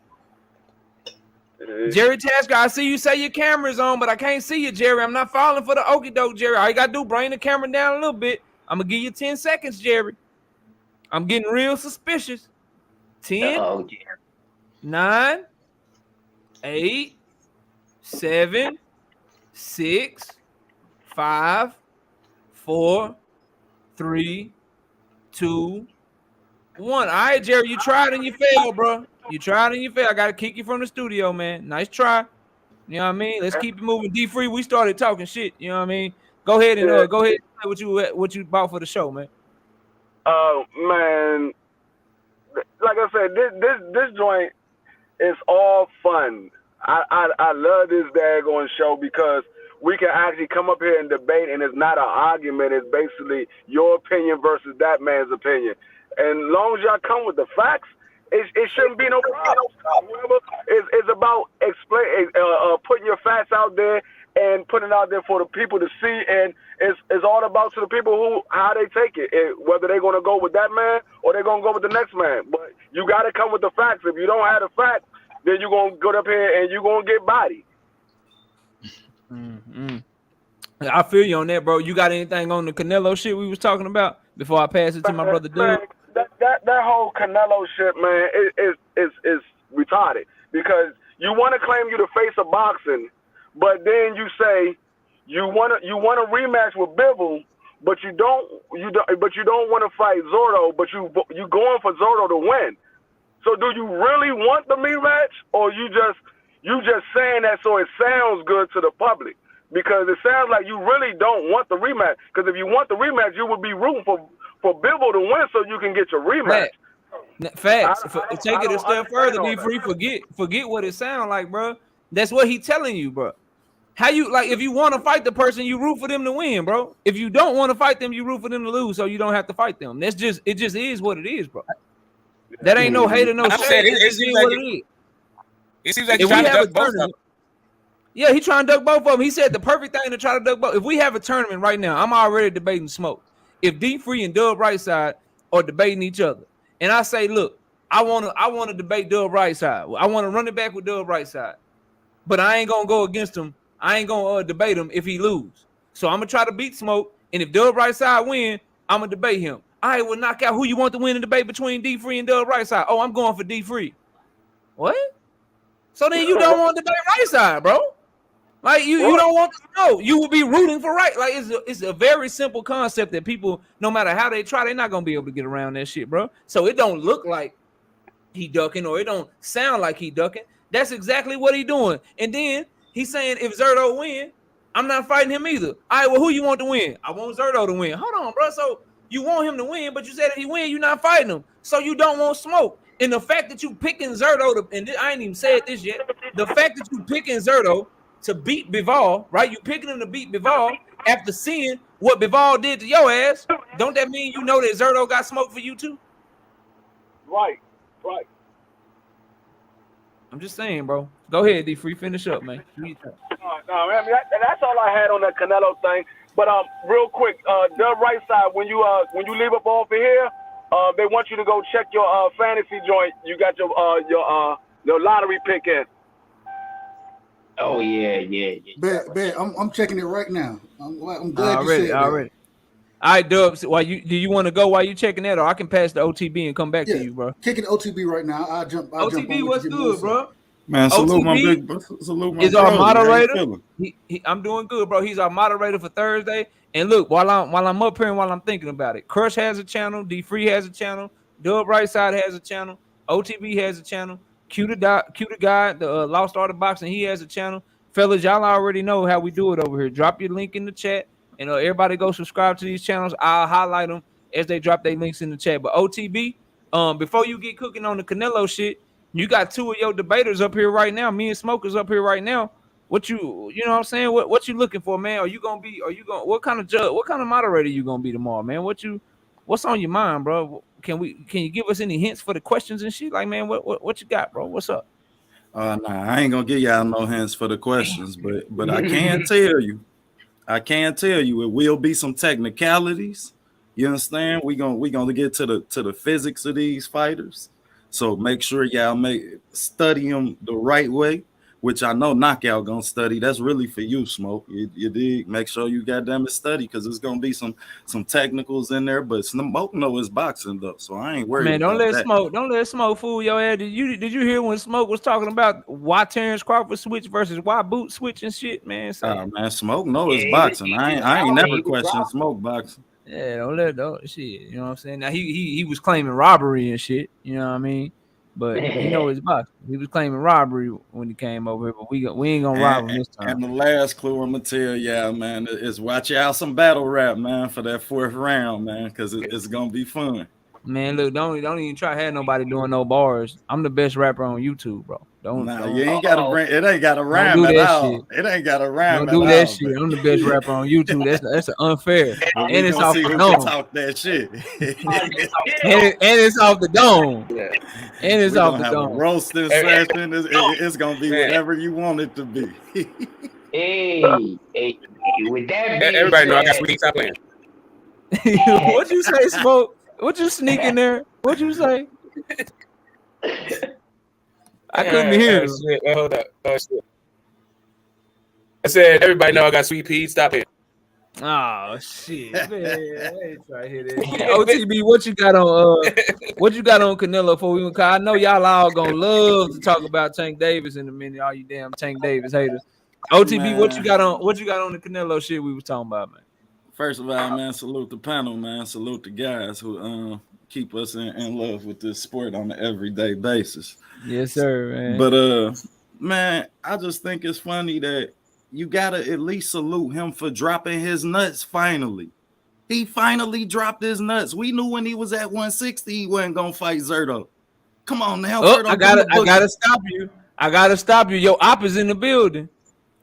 Jerry Tasker, I see you say your camera's on, but I can't see you, Jerry. I'm not falling for the okie doke, Jerry. All you gotta do, bring the camera down a little bit. I'm gonna give you 10 seconds, Jerry. I'm getting real suspicious. 10, 9, 8, 7, 6, 5, 4, 3, 2, 1. All right, Jerry, you tried and you failed, bro. You tried and you failed. I gotta kick you from the studio, man. Nice try. You know what I mean? Let's keep it moving. D-Free, we started talking shit. You know what I mean? Go ahead and say what you bought for the show, man. Man, like I said, this joint is all fun. I love this daggone show because we can actually come up here and debate, and it's not an argument. It's basically your opinion versus that man's opinion. And as long as y'all come with the facts, it shouldn't be no problem. It's about putting your facts out there and putting it out there for the people to see, and it's all about to the people how they take it, whether they're gonna go with that man or they're gonna go with the next man. But you gotta come with the facts. If you don't have the facts, then you're gonna go up here and you're gonna get bodied. Mm-hmm. I feel you on that, bro. You got anything on the Canelo shit we was talking about before I pass it to my brother Doug? That whole Canelo shit, man, is retarded because you want to claim you the face of boxing, but then you say you want a rematch with Bivol, but you don't want to fight Zorro, but you going for Zorro to win. So do you really want the rematch, or you just saying that so it sounds good to the public? Because it sounds like you really don't want the rematch. Because if you want the rematch, you would be rooting for Bivol to win so you can get your rematch. Facts. Take it a step further, D-Free. Forget what it sounds like, bro. That's what he telling you, bro. How you like if you want to fight the person, you root for them to win, bro. If you don't want to fight them, you root for them to lose, so you don't have to fight them. It just is what it is, bro. That ain't no hate or no shade. It seems like it is. It seems like he's trying to duck both of them. Yeah, he's trying to duck both of them. He said the perfect thing to try to duck both. If we have a tournament right now, I'm already debating Smoke. If D-Free and Dub Rightside are debating each other, and I say, look, I want to debate Dub Rightside. I want to run it back with Dub Rightside, but I ain't gonna go against him. I ain't gonna debate him if he lose. So I'm gonna try to beat Smoke, and if Dub Rightside win, I'm gonna debate him. I will knock out who you want to win the debate between D-Free and Dub Rightside. Oh, I'm going for D-Free. What? So then you don't want to debate Rightside, bro. Like you don't want to know. You will be rooting for right. Like it's a very simple concept that people, no matter how they try, they're not gonna be able to get around that shit, bro. So it don't look like he ducking, or it don't sound like he ducking. That's exactly what he doing. And then he's saying if Zerto win, I'm not fighting him either. All right, well, who you want to win? I want Zerto to win. Hold on, bro. So you want him to win, but you said if he win, you're not fighting him. So you don't want Smoke. And the fact that you picking Zerto and I ain't even said this yet. The fact that you picking Zerto to beat Bivol, right? You picking him to beat Bivol after seeing what Bivol did to your ass. Don't that mean you know that Zerto got Smoke for you too? Right. I'm just saying, bro. Go ahead, D-Free. Finish up, man. No, man, that's all I had on that Canelo thing. But real quick, Dub Rightside, when you leave up off of here, they want you to go check your fantasy joint. You got your lottery pick in. Oh yeah. Bet. I'm checking it right now. I'm glad you said that. Already. All right, Dubs. Do you want to go while you checking that, or I can pass the OTB and come back to you, bro? Kicking OTB right now. I'll jump. OTB, what's good, bro? Man, salute my OTB big, salute my is our brother. How you moderator. feeling? I'm doing good, bro. He's our moderator for Thursday. And look, while I'm up here and while I'm thinking about it, Crush has a channel, D Free has a channel, Dub Right Side has a channel, OTB has a channel, Q the guy, the Lost Art of Boxing, he has a channel. Fellas, y'all already know how we do it over here. Drop your link in the chat, and everybody go subscribe to these channels. I'll highlight them as they drop their links in the chat. But OTB, before you get cooking on the Canelo shit, you got two of your debaters up here right now. Me and Smokers up here right now. What you know what I'm saying? What you looking for, man? What kind of moderator you gonna be tomorrow, man? What's on your mind, bro? Can you give us any hints for the questions and shit? Like, man, what you got, bro? What's up? Nah, I ain't gonna give y'all no hints for the questions, but I can tell you, it will be some technicalities. You understand? We gonna get to the physics of these fighters. So make sure y'all study them the right way, which I know Knockout gonna study. That's really for you, Smoke. You dig? Make sure you goddamn it study, because there's gonna be some technicals in there. But Smoke know his boxing though, so I ain't worried. Man, don't let Smoke fool your ass. Did you hear when Smoke was talking about why Terence Crawford switch versus why Boot switch and shit, man? Man, Smoke know his boxing. I ain't never questioned Smoke boxing. Yeah, don't shit. You know what I'm saying? Now he was claiming robbery and shit. You know what I mean? But he know his boxing. He was claiming robbery when he came over here. But we ain't gonna rob him this time. And the last clue I'm gonna tell y'all, man, is watch out some battle rap, man, for that fourth round, man, because it's gonna be fun. Man, look, don't even try to have nobody doing no bars. I'm the best rapper on YouTube, bro. You ain't gotta bring it. Ain't gotta rhyme at all. It ain't gotta rhyme. Don't do that shit. I'm the best rapper on YouTube. That's unfair. And it's off the dome. Talk that shit. and it's off the dome. And it's off the dome. Roasting session. It's gonna be whatever you want it to be. Hey, with that being everybody know I got sweet. Stop playing. What'd you say, Smoke? What you sneak in there? What'd you say? I couldn't hear him. Hold up. Oh, shit. I said, everybody know I got sweet peas. Stop it. Oh shit, man! I ain't trying to hear that. OTB, what you got on? What you got on Canelo for we? Cause I know y'all all gonna love to talk about Tank Davis in a minute. All you damn Tank Davis haters. OTB, man. What you got on? What you got on the Canelo shit we was talking about, man? First of all, man, salute the panel, man. Salute the guys who keep us in love with this sport on an everyday basis. Yes, sir, man. But man, I just think it's funny that you gotta at least salute him for dropping his nuts finally. He finally dropped his nuts. We knew when he was at 160 he wasn't gonna fight Zerto. Come on now. I gotta stop you. I gotta stop you. Your op is in the building.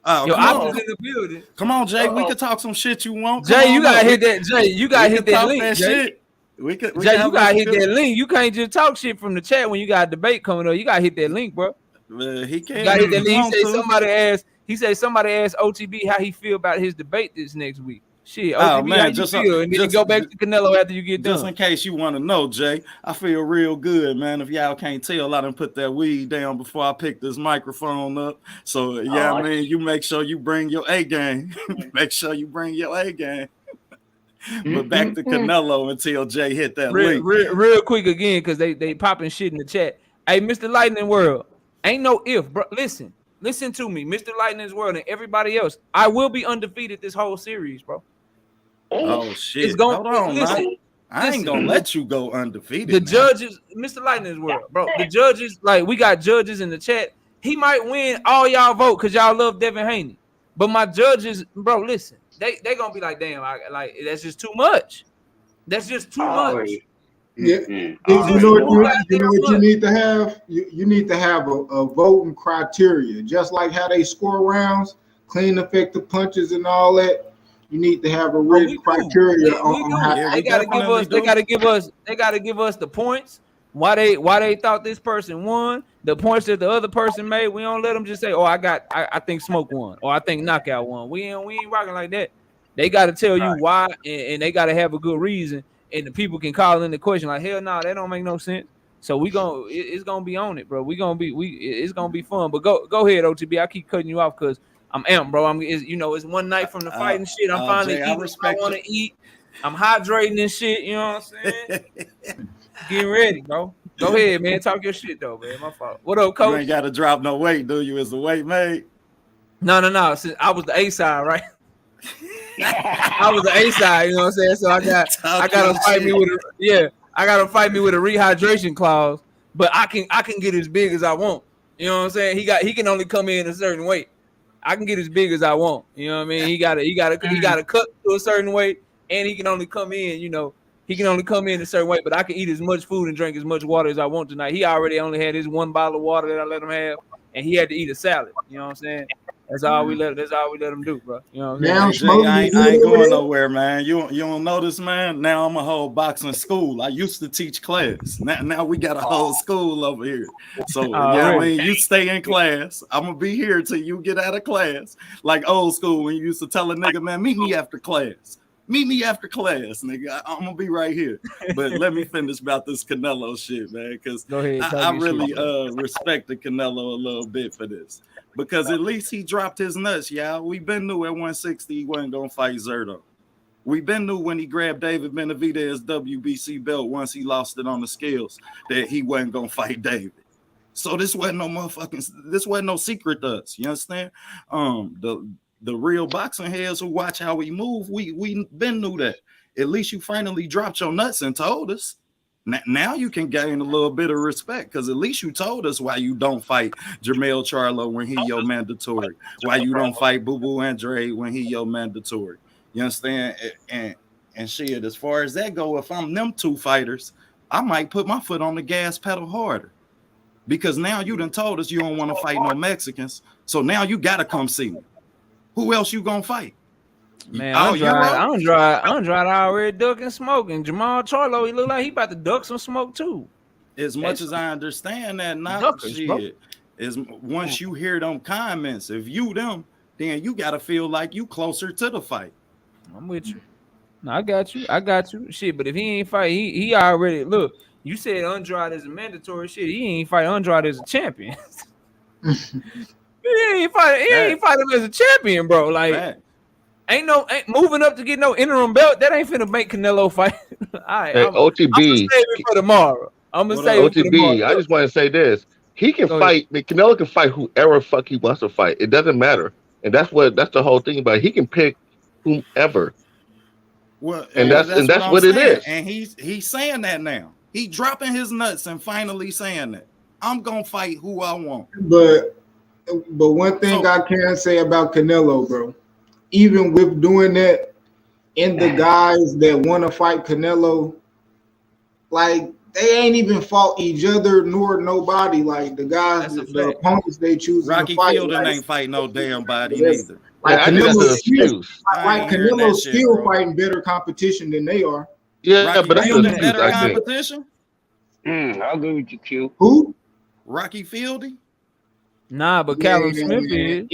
Oh, your op is in the building. Come on, Jay. We can talk some shit you want. Jay, you gotta hit that. Jay, you gotta hit that link. That Jay. Shit. Jay, you gotta hit that link. You can't just talk shit from the chat when you got a debate coming up. You gotta hit that link, bro. He can't. You gotta hit that link. He said somebody asked OTB how he feel about his debate this next week. Shit, OTB, how you feel? And then you go back to Canelo after you get done. Just in case you want to know, Jay, I feel real good, man. If y'all can't tell, I done put that weed down before I picked this microphone up. So, I mean, you make sure you bring your A game. Make sure you bring your A game. But back to Canelo until Jay hit that link. Real quick again, because they popping shit in the chat. Hey, Mr. Lightning World, ain't no if, bro. Listen to me, Mr. Lightning's World and everybody else. I will be undefeated this whole series, bro. Oh shit! Hold on, I ain't gonna let you go undefeated. The judges, Mr. Lightning's World, bro. The judges, like we got judges in the chat. He might win all y'all vote because y'all love Devin Haney. But my judges, bro, listen, they gonna be like, damn, like that's just too much. That's just too much. Yeah, you know what you need to have. You need to have a voting criteria, just like how they score rounds, clean effective punches, and all that. You need to have a written criteria on how they gotta give us. They gotta give us the points. Why they thought this person won, the points that the other person made. We don't let them just say, "Oh, I think Smoke won," or "I think Knockout won." We ain't rocking like that. They got to tell you why, and they got to have a good reason. And the people can call in the question like, hell no, that don't make no sense. So it's gonna be on it, bro. It's gonna be fun. But go ahead, OTB. I keep cutting you off because I'm amped, bro. It's one night from the fight and shit. I'm finally eating what I want to eat. I'm hydrating and shit. You know what I'm saying? Getting ready, bro. Go ahead, man. Talk your shit though, man. My fault. What up, You coach? ain't got to drop no weight, do you? Is the weight made? No. Since I was the A side, right? I was the A side, you know what I'm saying? So I got to fight me with I got to fight me with a rehydration clause, but I can get as big as I want. You know what I'm saying? He can only come in a certain weight. I can get as big as I want. You know what I mean? He got to cut to a certain weight, and he can only come in, he can only come in a certain way, but I can eat as much food and drink as much water as I want tonight. He already only had his 1 bottle of water that I let him have, and he had to eat a salad. You know what I'm saying? That's all we let him do, bro. You know what I'm saying? Jay, I ain't going nowhere, man. You don't know this, man. Now I'm a whole boxing school. I used to teach class. Now we got a whole school over here. So I mean, you stay in class. I'm gonna be here till you get out of class. Like old school when you used to tell a nigga, man, meet me after class. Meet me after class, nigga. I'm gonna be right here. But let me finish about this Canelo shit, man, because I really respect the Canelo a little bit for this. Because at least he dropped his nuts, y'all. We been knew at 160 he wasn't gonna fight Zerto. We been knew when he grabbed David Benavidez's WBC belt once he lost it on the scales that he wasn't gonna fight David. So this wasn't no secret to us. You understand? The real boxing heads who watch how we move, we been knew that. At least you finally dropped your nuts and told us. Now you can gain a little bit of respect because at least you told us why you don't fight Jermall Charlo when he your mandatory. Why you don't fight Boo Boo Andre when he your mandatory. You understand? And shit, as far as that go, if I'm them two fighters, I might put my foot on the gas pedal harder. Because now you done told us you don't want to fight no Mexicans. So now you got to come see me. Who else you gonna fight? Man, Andrade already ducking smoking. Jermall Charlo, he look like he about to duck some smoke too. As much as I understand that, not shit. Is once you hear them comments, if you them, then you gotta feel like you closer to the fight. I'm with you. No, I got you. Shit, but if he ain't fight, he already look. You said Andrade is a mandatory shit. He ain't fight Andrade as a champion. He ain't fight him as a champion, bro. Like, ain't moving up to get no interim belt. That ain't finna make Canelo fight. All right, hey, OTB. I'm gonna save it for tomorrow. OTB. I just want to say this: he can fight. Canelo can fight whoever fuck he wants to fight. It doesn't matter, and that's the whole thing about it. He can pick whomever. Well, and that's what it is. And he's saying that now. He dropping his nuts and finally saying that I'm gonna fight who I want. But one thing I can say about Canelo, bro, even with doing that, and the guys that want to fight Canelo, like they ain't even fought each other nor nobody. Like the guys, the opponents they choose. Rocky to fight, Fielding ain't fighting no damn body neither. Like Canelo's Canelo's still fighting better competition than they are. Yeah, Rocky but that's Fielding better competition. I'll agree with you, Q. Who? Rocky Fielding. Nah, but Callum Smith is.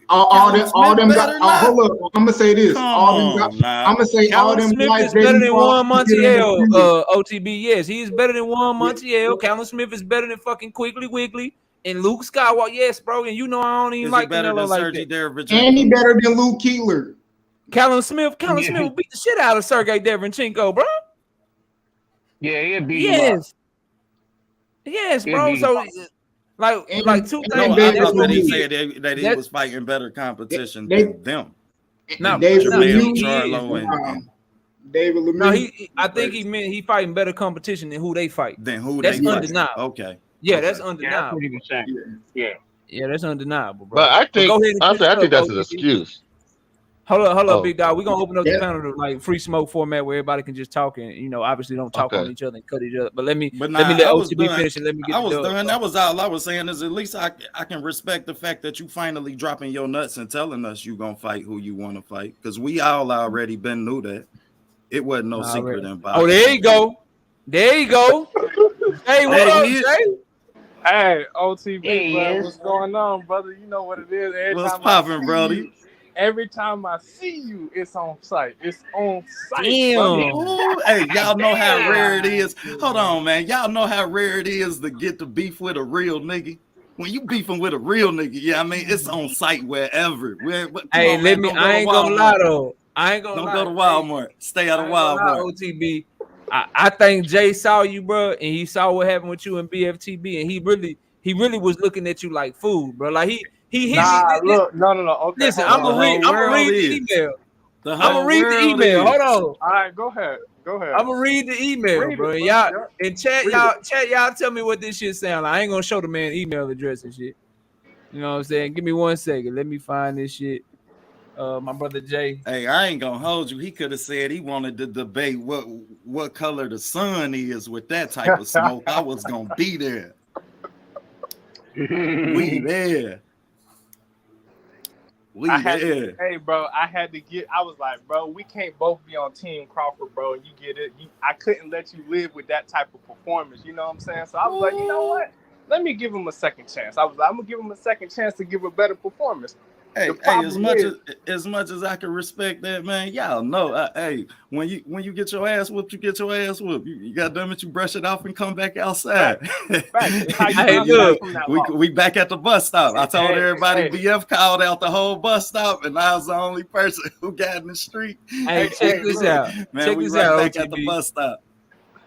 All them guys. Hold up, I'm gonna say this. I'm gonna say Callum all them Smith guys is better than Juan Montiel. OTB, yes, he is better than Juan Montiel. Callum Smith is better than fucking Quigley Wiggly and Luke Skywalker. Yes, bro, and you know I don't even like Canelo like that. And he better than Luke Keeler. Callum Smith will beat the shit out of Sergey Deverenchenko, bro. Yeah, he'll beat him up. Yes, bro. So. Like two things. No, I thought that he said that he was fighting better competition than them. No, Jermall Charlo and David Lemieux. No, I think he meant he fighting better competition than who they fight. That's undeniable. Okay. Yeah, that's undeniable. Yeah, that's undeniable, bro. But I think I think that's an excuse. Hold up, big dog. We're gonna open up the panel to like free smoke format where everybody can just talk and obviously don't talk on each other and cut each other. But let me let OTB finish and let me get I was done. That was all I was saying is at least I can respect the fact that you finally dropping your nuts and telling us you gonna fight who you want to fight. Because we all already been knew that. It wasn't no secret in boxing. Oh, there you go. Hey, what up, Jay? Hey, OTB, brother, what's going on, brother? You know what it is. What's popping, brody? Every time I see you, it's on site. It's on site. Ooh, hey, y'all know how rare it is. Hold on, man. Y'all know how rare it is to get to beef with a real nigga. When you beefing with a real nigga, I mean, it's on site wherever. I ain't gonna lie though. I ain't gonna go to Walmart. Stay out of Walmart. OTB. I think Jay saw you, bro, and he saw what happened with you in BFTB, and he really was looking at you like food, bro. Like he hit me. Nah, look, no. Okay, Listen, hold I'm on. The gonna read. whole I'm gonna world read the is. email. The I'm gonna whole read the world email. is. Hold on. All right, go ahead. I'm gonna read the email, Read bro. it, And bro. y'all Yeah. in chat, Read y'all tell me what this shit sound like. I ain't gonna show the man email address and shit. You know what I'm saying? Give me 1 second. Let me find this shit. My brother Jay. Hey, I ain't gonna hold you. He could have said he wanted to debate what color the sun is with that type of smoke. I was gonna be there. We there. Hey, bro, I had to get. I was like, bro, we can't both be on Team Crawford, bro. And you get it. I couldn't let you live with that type of performance. You know what I'm saying? So I was like, you know what? Let me give him a second chance. I was like, I'm gonna give him a second chance to give a better performance. Hey, as much as I can respect that, man, y'all know. Hey, when you get your ass whooped, you get your ass whooped. You goddamn it, you brush it off and come back outside. Hey, look, we back at the bus stop. I told everybody BF called out the whole bus stop, and I was the only person who got in the street. Hey, check this out. Man, check we this right out, back OTB. at the bus stop.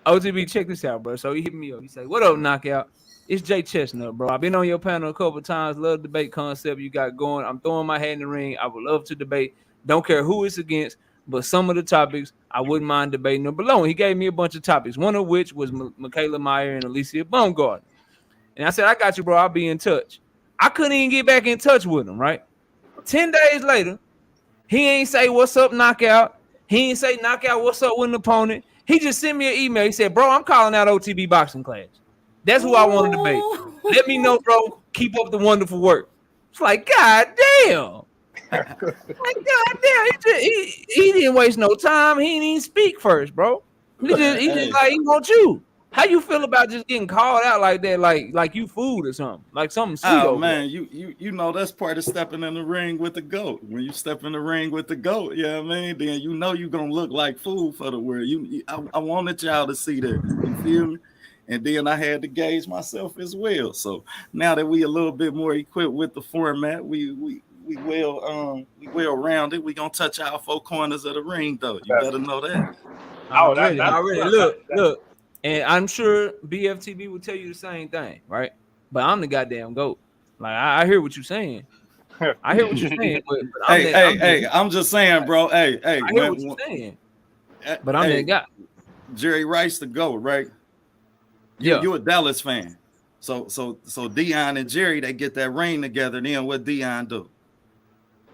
OTB, check this out, bro. So he hit me up. He said, "What up, Knockout? It's Jay Chestnut, bro. I've been on your panel a couple times. Love the debate concept you got going. I'm throwing my hat in the ring. I would love to debate. Don't care who it's against, but some of the topics I wouldn't mind debating them below." And he gave me a bunch of topics, one of which was Michaela Meyer and Alicia Baumgartner. And I said, "I got you, bro. I'll be in touch." I couldn't even get back in touch with him, right? 10 days later, he ain't say, "What's up, Knockout?" He ain't say, "Knockout, what's up with an opponent?" He just sent me an email. He said, "Bro, I'm calling out OTB boxing class. That's who I want to debate. Let me know, bro. Keep up the wonderful work." It's like, God damn. Like, God damn. He didn't waste no time. He didn't even speak first, bro. He just like, he wants you. How you feel about just getting called out like that, like you food or something, like something sweet over man, you know that's part of stepping in the ring with the GOAT. When you step in the ring with the GOAT, you know what I mean? Then you know you're gonna look like food for the world. I wanted y'all to see that. You feel me? And then I had to gauge myself as well. So now that we a little bit more equipped with the format, we well rounded. We gonna touch our four corners of the ring though. You better know that. Already. Look. And I'm sure BFTB will tell you the same thing, right? But I'm the goddamn GOAT. Like I hear what you're saying. I hear what you're saying, but I'm just saying, bro. Hey, I hear what you're saying. But I'm that guy. Jerry Rice the GOAT, right? You a Dallas fan. So Dion and Jerry, they get that ring together. Then what Dion do?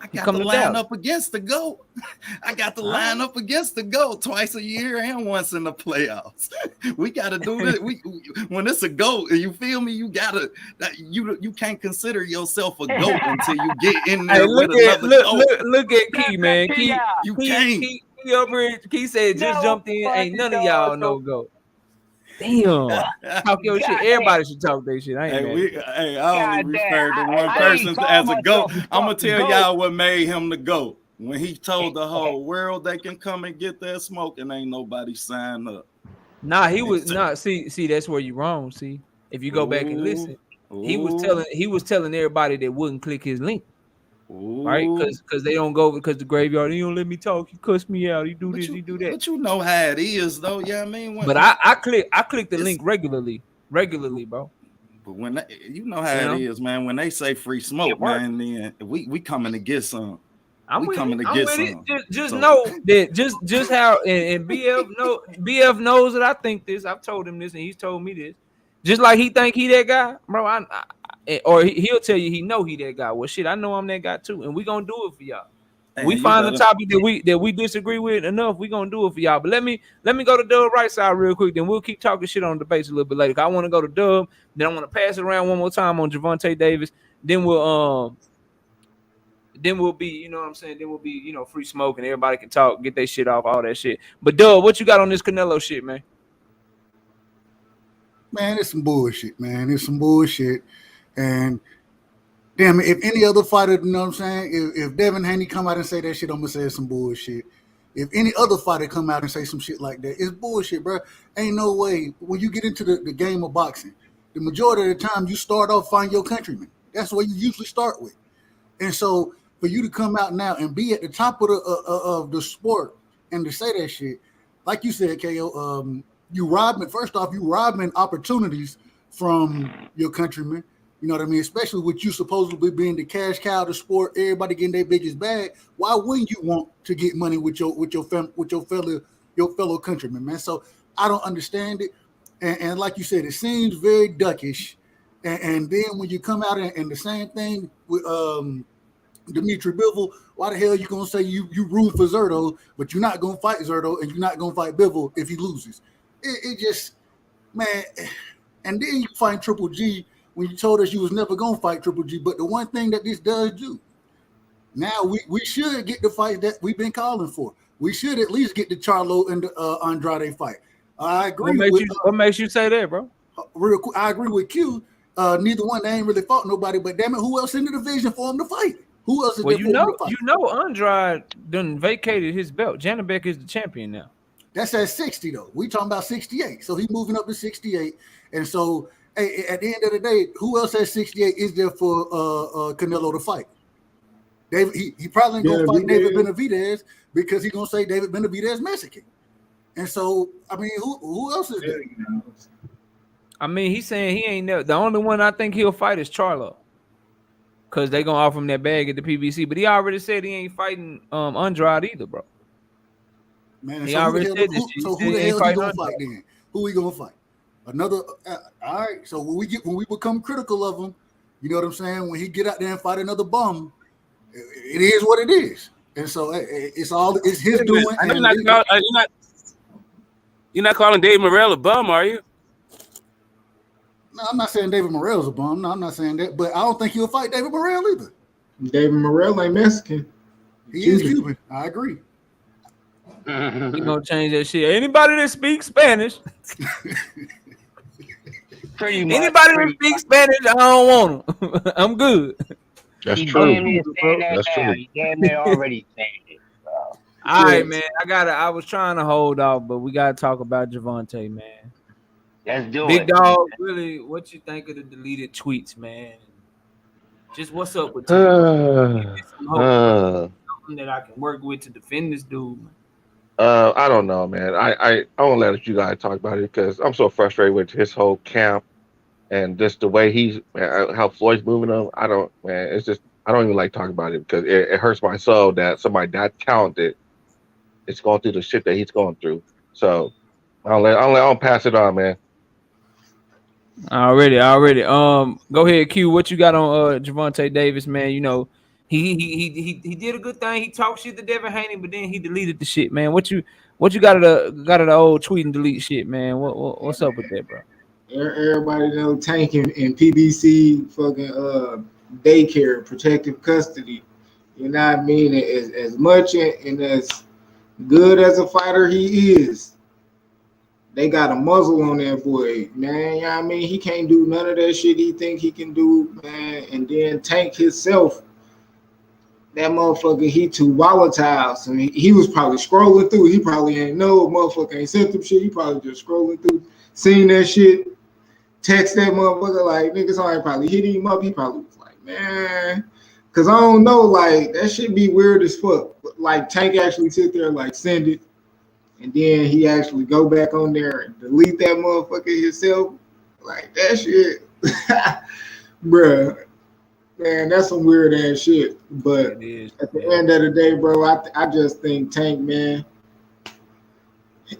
I got to line up against the GOAT. I got to line up against the GOAT twice a year and once in the playoffs. We got to do this. When it's a GOAT, you feel me? You gotta. You can't consider yourself a GOAT until you get in there with another GOAT. Look at Key, man. Key, you can't. Key over here. Key said just jumped in. Ain't none of y'all no GOAT. Damn. Talk your shit. Everybody should talk their shit. I only refer to one person as a GOAT. I'm gonna tell y'all what made him the GOAT. When he told the whole world they can come and get their smoke and ain't nobody sign up. Nah, he was not. See, that's where you wrong. See, if you go back and listen, he was telling everybody that wouldn't click his link. Right, because they don't go because the graveyard. He don't let me talk. He cuss me out. He do this. He do that. But you know how it is, though. Yeah, I mean. But I click the link regularly, bro. But when you know how it is, man. When they say free smoke, man, then we coming to get some. Just know that just how and BF knows that I think this. I've told him this and he's told me this. Just like he think he that guy, bro. Or he'll tell you he know he that guy. Well, shit, I know I'm that guy too, and we gonna do it for y'all. We find the topic that we disagree with enough. We gonna do it for y'all. But let me go to Dub right side real quick. Then we'll keep talking shit on debates a little bit later. I want to go to Dub. Then I want to pass it around one more time on Gervonta Davis. Then we'll be, you know what I'm saying? Then we'll be, you know, free smoke and everybody can talk, get their shit off, all that shit. But Dub, what you got on this Canelo shit, man? Man, it's some bullshit, man. It's some bullshit. And damn it, if any other fighter, you know what I'm saying? If Devin Haney come out and say that shit, I'm gonna say it's some bullshit. If any other fighter come out and say some shit like that, it's bullshit, bro. Ain't no way. When you get into the game of boxing, the majority of the time you start off fighting your countrymen. That's what you usually start with. And so for you to come out now and be at the top of the sport and to say that shit, like you said, KO, you robbing. First off, you robbing opportunities from your countrymen. You know what I mean? Especially with you supposedly being the cash cow of the sport, everybody getting their biggest bag. Why wouldn't you want to get money with your fellow countrymen, man? So I don't understand it. And like you said, it seems very duckish. And then when you come out and the same thing with Dimitri Bivol, why the hell you gonna say you root for Zerto, but you're not gonna fight Zerto and you're not gonna fight Bivol if he loses? It just, man. And then you fight Triple G when you told us you was never gonna fight Triple G. But the one thing that this does do, now we should get the fight that we've been calling for. We should at least get the Charlo and the Andrade fight. I agree. What makes you say that, bro? Real quick, I agree with Q. Neither one, they ain't really fought nobody, but damn it, who else in the division for him to fight? Who else is there for him to fight? You know Andrade done vacated his belt. Janabek is the champion now. That's at 60 though. We talking about 68. So he's moving up to 68. And so hey, at the end of the day, who else at 68 is there for Canelo to fight? David, he probably ain't gonna fight David Benavidez because he's gonna say David Benavidez Mexican. And so I mean, who else is there? I mean, he's saying he ain't the only one I think he'll fight is Charlo. Because they gonna offer him that bag at the PBC, but he already said he ain't fighting Andrade either, bro. Man, he so already said this. So who the hell he gonna fight then? Who he gonna fight? Another. All right. So when we become critical of him, you know what I'm saying? When he get out there and fight another bum, it is what it is. And so it's his doing. You're not calling Dave Morrell a bum, are you? No, I'm not saying David Morrell's a bum. No, I'm not saying that. But I don't think he'll fight David Morrell either. David Morrell ain't Mexican. He is Cuban. I agree. We gonna change that shit. Anybody that speaks Spanish, anybody that speaks Spanish, I don't want them. I'm good. That's true. That's true. You damn near already saying it, bro. All right, man. I was trying to hold off, but we gotta talk about Gervonta, man. Let's do Big it. dog, really, what you think of the deleted tweets, man? Just what's up with something that I can work with to defend this dude, man. I don't know, man. I won't let you guys talk about it because I'm so frustrated with his whole camp and just the way how Floyd's moving him. It's just I don't even like talking about it because it hurts my soul that somebody that talented is going through the shit that he's going through. So I'll pass it on, man. Already. Go ahead, Q. What you got on Gervonta Davis, man? You know, he did a good thing. He talked shit to Devin Haney, but then he deleted the shit, man. What you got of the old tweet and delete shit, man? What's up with that, bro? Everybody know Tank and PBC fucking daycare, protective custody. You know what I mean? As much and as good as a fighter he is, they got a muzzle on that boy, man. You know what I mean? He can't do none of that shit he think he can do, man. And then Tank himself, that motherfucker, he too volatile. So he was probably scrolling through. He probably ain't know motherfucker ain't sent him shit. He probably just scrolling through, seen that shit, text that motherfucker like, niggas already probably hit him up. He probably was like, man, because I don't know, like, that shit be weird as fuck. Like, Tank actually sit there, like, send it. And then he actually go back on there and delete that motherfucker himself. Like, that shit. Bruh. Man, that's some weird ass shit. But at the end of the day, bro, I just think Tank, man,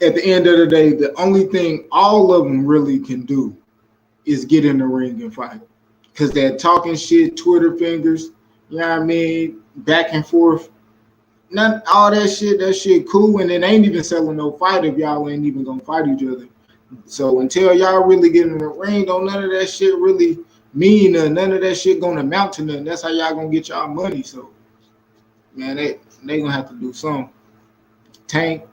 at the end of the day, the only thing all of them really can do is get in the ring and fight. Because that talking shit, Twitter fingers, you know what I mean, back and forth, all that shit cool, and it ain't even selling no fight if y'all ain't even gonna fight each other. So until y'all really get in the ring, don't none of that shit really mean nothing. None of that shit gonna amount to nothing. That's how y'all gonna get y'all money. So, man, they gonna have to do something. Tank,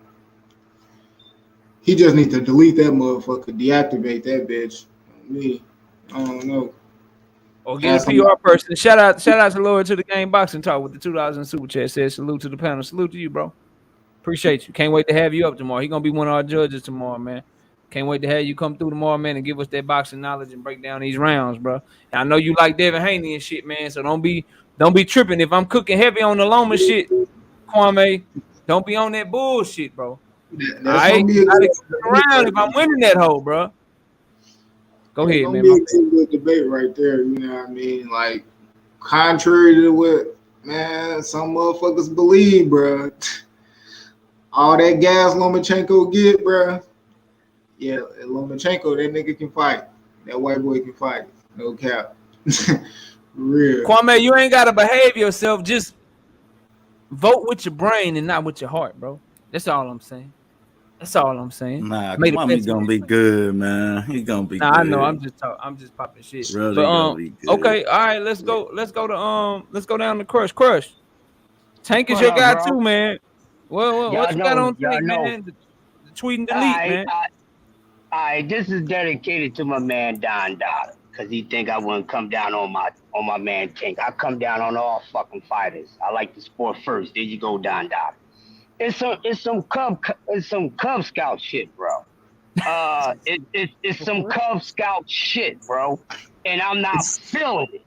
he just need to delete that motherfucker, deactivate that bitch. Me, I don't know. Or get a PR person. Shout out to Lloyd to the Game Boxing Talk with the $2 super chat. Says salute to the panel. Salute to you, bro. Appreciate you. Can't wait to have you up tomorrow. He gonna be one of our judges tomorrow, man. Can't wait to have you come through tomorrow, man, and give us that boxing knowledge and break down these rounds, bro. And I know you like Devin Haney and shit, man. So don't be tripping if I'm cooking heavy on the Loma shit, Kwame. Don't be on that bullshit, bro. That's gonna be a gotta good keep it around if I'm winning that hole, bro. Go ahead, gonna man. be a good debate right there. You know what I mean? Like, contrary to what some motherfuckers believe, bro. All that gas Lomachenko get, bro. Yeah, Lomachenko, that nigga can fight. That white boy can fight. No cap. Real. Kwame, you ain't gotta behave yourself. Just vote with your brain and not with your heart, bro. That's all I'm saying. That's all I'm saying. Nah, May the Kwame best gonna man be win. good, man. He gonna be Nah, good. I know. I'm just popping shit. Really But gonna be good. okay, all right. Let's go down to Crush. Crush. Tank is What your up, guy bro? too, man. What Y'all you got know, on Tank, man? The tweet and delete, man. Alright, this is dedicated to my man Don Dollar, cause he think I wouldn't come down on my man Tank. I come down on all fucking fighters. I like the sport first. There you go, Don Dollar. It's some Cub Scout shit, bro. It's some Cub Scout shit, bro. And I'm not feeling it.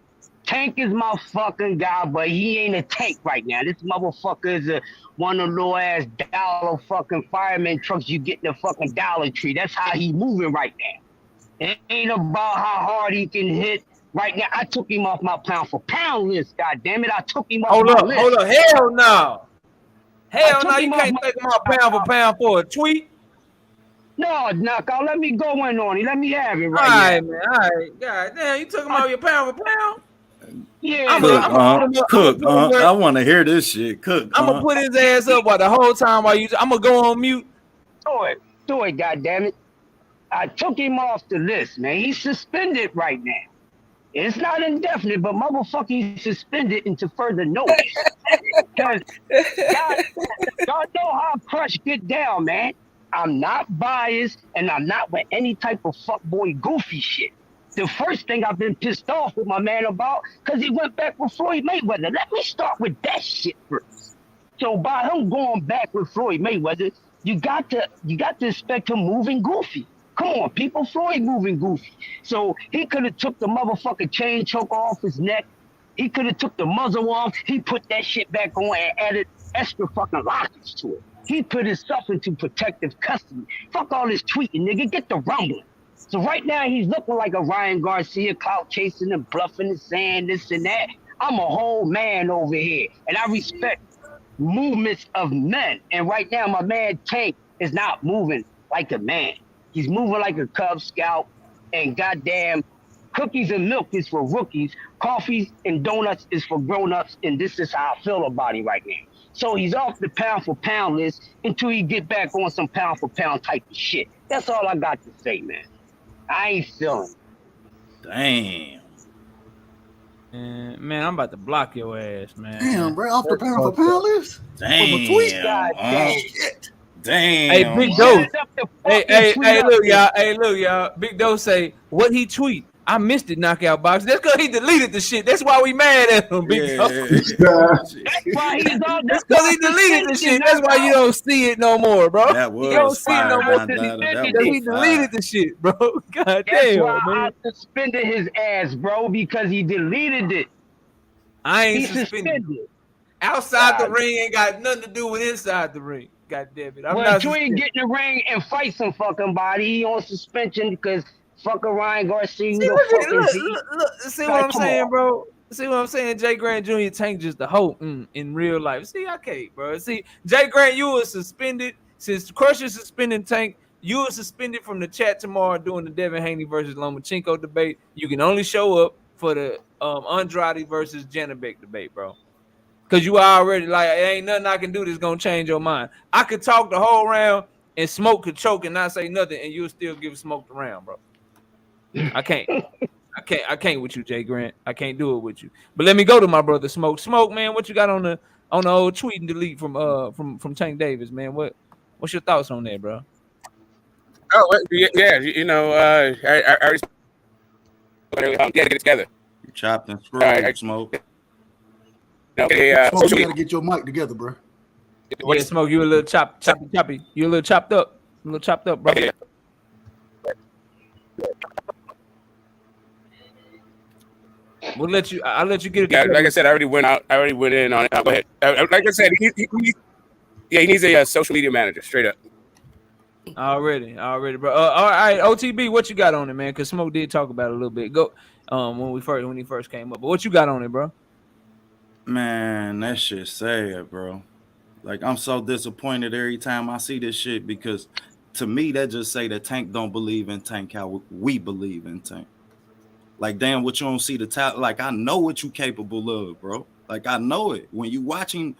Tank is my fucking guy, but he ain't a tank right now. This motherfucker is one of the little ass dollar fucking fireman trucks you get in the fucking Dollar Tree. That's how he moving right now. It ain't about how hard he can hit. Right now, I took him off my pound for pound list. God damn it, I took him off my list. Hold up. Hell no. Hell took no. You him can't off take him out pound for pound for a tweet. No, knockout. Let me go in on it. Let me have it All right right, now. man. All right. God damn, you took him out your pound for pound. Yeah, Cook, I want to hear this shit. Cook, I'm gonna put his ass up while the whole time while I'm gonna go on mute. Do it, goddammit. I took him off the list, man. He's suspended right now. It's not indefinite, but motherfucker, he's suspended into further notice. Because y'all know how Crush get down, man. I'm not biased, and I'm not with any type of fuckboy goofy shit. The first thing I've been pissed off with my man about, because he went back with Floyd Mayweather. Let me start with that shit first. So by him going back with Floyd Mayweather, you got to expect him moving goofy. Come on, people, Floyd moving goofy. So he could have took the motherfucking chain choker off his neck. He could have took the muzzle off. He put that shit back on and added extra fucking lockets to it. He put himself into protective custody. Fuck all this tweeting, nigga. Get the rumbling. So right now he's looking like a Ryan Garcia, clout chasing and bluffing and saying this and that. I'm a whole man over here, and I respect movements of men. And right now my man Tank is not moving like a man. He's moving like a Cub Scout, and goddamn, cookies and milk is for rookies. Coffee and donuts is for grown-ups, and this is how I feel about him right now. So he's off the pound for pound list until he get back on some pound for pound type of shit. That's all I got to say, man. I ain't feeling it. Damn. Man, I'm about to block your ass, man. Damn, bro, off the pound for pound list? Damn. Shit. Damn. Hey, Big Dose. Hey, look, y'all. Big Dose say, what he tweet? I missed it, knockout box. That's because he deleted the shit. That's why we mad at him, Big Dose. That's why he's on. That's because he deleted the shit. That's why you don't see it no more, bro. That was you don't see it no more. That He deleted the shit, bro. God That's damn, why man. I suspended his ass, bro, because he deleted it. I ain't He suspended. Outside the ring ain't got nothing to do with inside the ring. God damn it. I'm well, not until he get in the ring and fight some fucking body, he on suspension because fucking Ryan Garcia. See what I'm saying, bro? See what I'm saying? Jay Grant Jr. Tank just the hoe in real life. See, I can't, bro. See, Jay Grant, you were suspended since Crusher suspending Tank. You were suspended from the chat tomorrow doing the Devin Haney versus Lomachenko debate. You can only show up for the Andrade versus Janabek debate, bro. Because you already like, ain't nothing I can do that's gonna change your mind. I could talk the whole round and Smoke could choke and not say nothing, and you'll still give Smoke the round, bro. I can't. I can't with you, Jay Grant. I can't do it with you. But let me go to my brother Smoke. Smoke, man, what you got on the old tweet and delete from Tank Davis, man? What's your thoughts on that, bro? Oh yeah, you know, I get it together. You chopped and screwed, Smoke. Okay, Smoke, you gotta get your mic together, bro. Yeah, Smoke, you a little choppy. You a little chopped up. Bro. Yeah. I'll let you get it. Yeah, like I said, I already went in on it. Go ahead. Like I said, he needs a social media manager, straight up. Already, bro. All right, OTB, what you got on it, man? Because Smoke did talk about it a little bit. Go, when he first came up. But what you got on it, bro? Man, that shit sad, bro. Like, I'm so disappointed every time I see this shit because to me, that just say that Tank don't believe in Tank how we believe in Tank. Like, damn, what you don't see the talent. Like, I know what you capable of, bro. Like, I know it. When you watching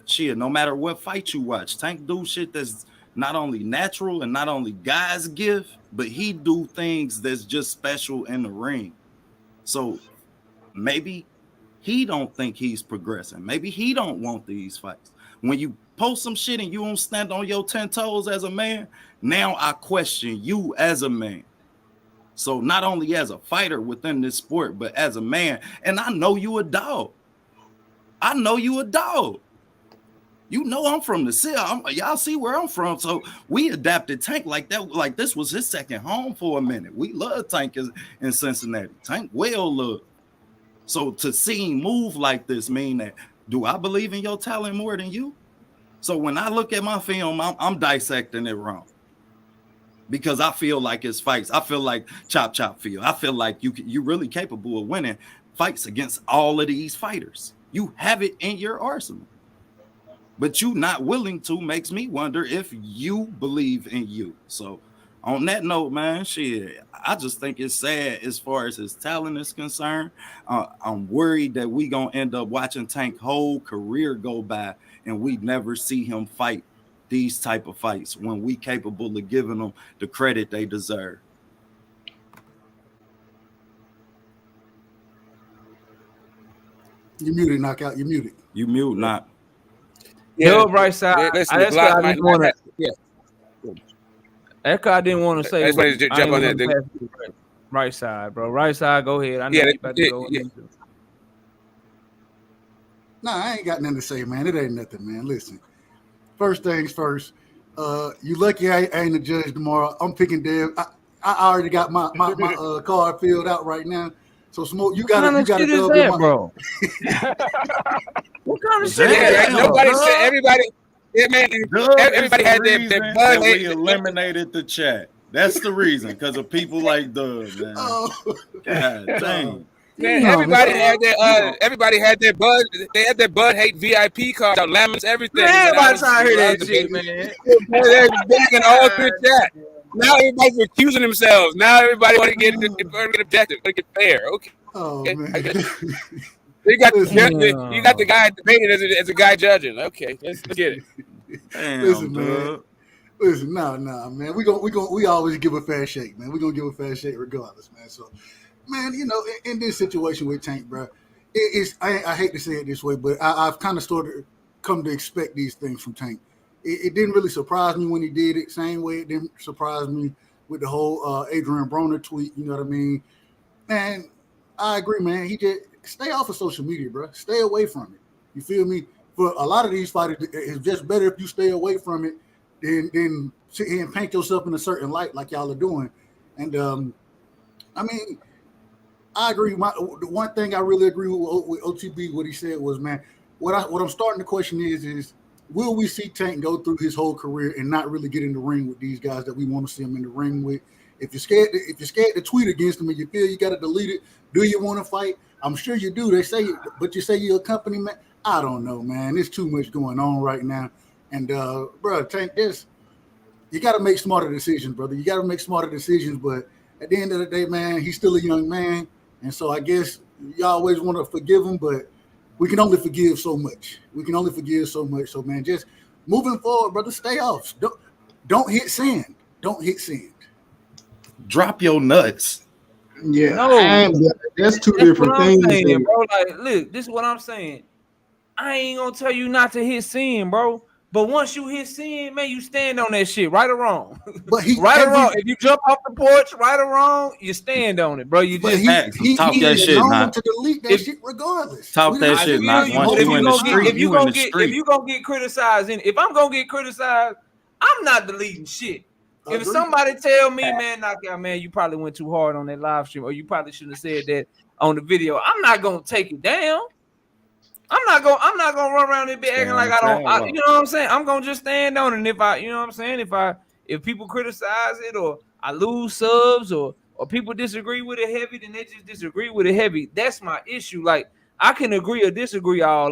shit, no matter what fight you watch, Tank do shit that's not only natural and not only God's gift, but he do things that's just special in the ring. So maybe he don't think he's progressing. Maybe he don't want these fights. When you post some shit and you don't stand on your 10 toes as a man, now I question you as a man. So not only as a fighter within this sport, but as a man. And I know you a dog. I know you a dog. You know I'm from the city. Y'all see where I'm from. So we adapted Tank like that. Like this was his second home for a minute. We love Tank in Cincinnati. Tank well loved. So to see him move like this mean that, do I believe in your talent more than you? So when I look at my film, I'm dissecting it wrong. Because I feel like it's fights. I feel like Chop feel. I feel like you're really capable of winning fights against all of these fighters. You have it in your arsenal. But you not willing to makes me wonder if you believe in you. So on that note, man, shit, I just think it's sad as far as his talent is concerned. I'm worried that we gonna end up watching Tank's whole career go by and we never see him fight these type of fights when we capable of giving them the credit they deserve. You muted, Knockout. You muted. You mute, not. Yeah, right side. Listen, That's why I didn't want to. yeah. That's why I didn't want to say. That's why I jump on that. Right side, bro. Right side. Go ahead. I know Yeah, you about to go. yeah. Nah, I ain't got nothing to say, man. It ain't nothing, man. Listen, first things first. You lucky I ain't a judge tomorrow. I'm picking Dev. I already got my card filled out right now. So Smoke, you got to is that, bro? What kind of shit is that? Nobody said everybody. Yeah, man. Everybody had their bud. We eliminated the chat. That's the reason, because of people like Doug, man. Oh. God dang. Man, everybody had their bud. They had their bud hate VIP cards, laments, everything. Man, everybody trying to hear that shit, man. They're begging all through chat. Now everybody's accusing themselves. Now everybody want to get objective, want to get fair. Okay. Oh man. You got the guy debating as a guy judging. Okay, let's get it. Damn, Listen, dude. man. Listen, nah, man. We always give a fair shake, man. We're gonna give a fair shake regardless, man. So, man, you know, in this situation with Tank, bro, I hate to say it this way, but I've kind of started come to expect these things from Tank. It didn't really surprise me when he did it. Same way it didn't surprise me with the whole Adrian Broner tweet. You know what I mean? And I agree, man. He just stay off of social media, bro. Stay away from it. You feel me? For a lot of these fighters, it's just better if you stay away from it than sit here and paint yourself in a certain light like y'all are doing. And I mean, I agree. The one thing I really agree with OTB, what he said was, man, what I'm starting to question is will we see Tank go through his whole career and not really get in the ring with these guys that we want to see him in the ring with? If you're scared to tweet against them and you feel you got to delete it, do you want to fight? I'm sure you do. They say, but you say you're a company man. I don't know, man. There's too much going on right now. And bro, Tank, you got to make smarter decisions, brother. You got to make smarter decisions. But at the end of the day, man, he's still a young man, and so I guess you always want to forgive him, but we can only forgive so much. So, man, just moving forward, brother, stay off. Don't hit sand. Don't hit sand. Drop your nuts. Yeah, No, that's two different things, saying, bro. Like, look, this is what I'm saying. I ain't gonna tell you not to hit sin, bro. But once you hit sin, man, you stand on that shit, right or wrong. But right or wrong, if you jump off the porch, right or wrong, you stand on it, bro. You just talk that shit, not to delete that shit regardless. Talk that shit, not once you in the street. If you gonna get criticized, if I'm gonna get criticized, I'm not deleting shit. If somebody tell me, man, Knockout, man, you probably went too hard on that live stream, or you probably shouldn't have said that on the video, I'm not gonna take it down. I'm not gonna run around and be acting like I don't. You know what I'm saying? I'm gonna just stand on it. And if I, you know what I'm saying, if I if people criticize it or I lose subs or people disagree with it heavy, then they just disagree with it heavy. That's my issue. Like I can agree or disagree all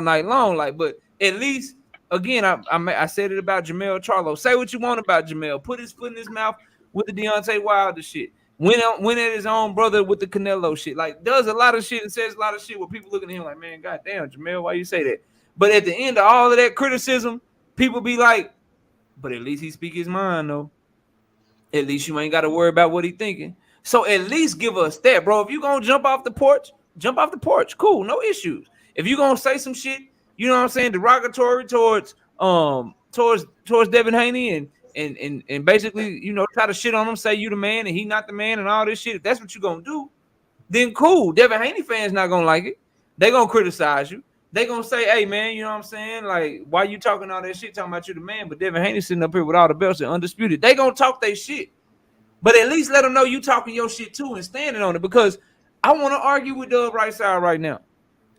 night long. Like, but at least again, I said it about Jermall Charlo. Say what you want about Jermall. Put his foot in his mouth with the Deontay Wilder shit. Went at his own brother with the Canelo shit. Like does a lot of shit and says a lot of shit where people looking at him like, man, goddamn, Jermall, why you say that? But at the end of all of that criticism, people be like, but at least he speak his mind though. At least you ain't got to worry about what he thinking. So at least give us that, bro. If you gonna jump off the porch, jump off the porch. Cool, no issues. If you gonna say some shit, you know what I'm saying, derogatory towards Devin Haney and basically, you know, try to shit on him, say you the man and he not the man and all this shit. If that's what you gonna do, then cool. Devin Haney fans not gonna like it. They gonna criticize you. They gonna say, hey man, you know what I'm saying? Like, why you talking all that shit, talking about you the man, but Devin Haney sitting up here with all the belts and undisputed. They gonna talk their shit. But at least let them know you talking your shit too and standing on it. Because I want to argue with Dub Right Side right now.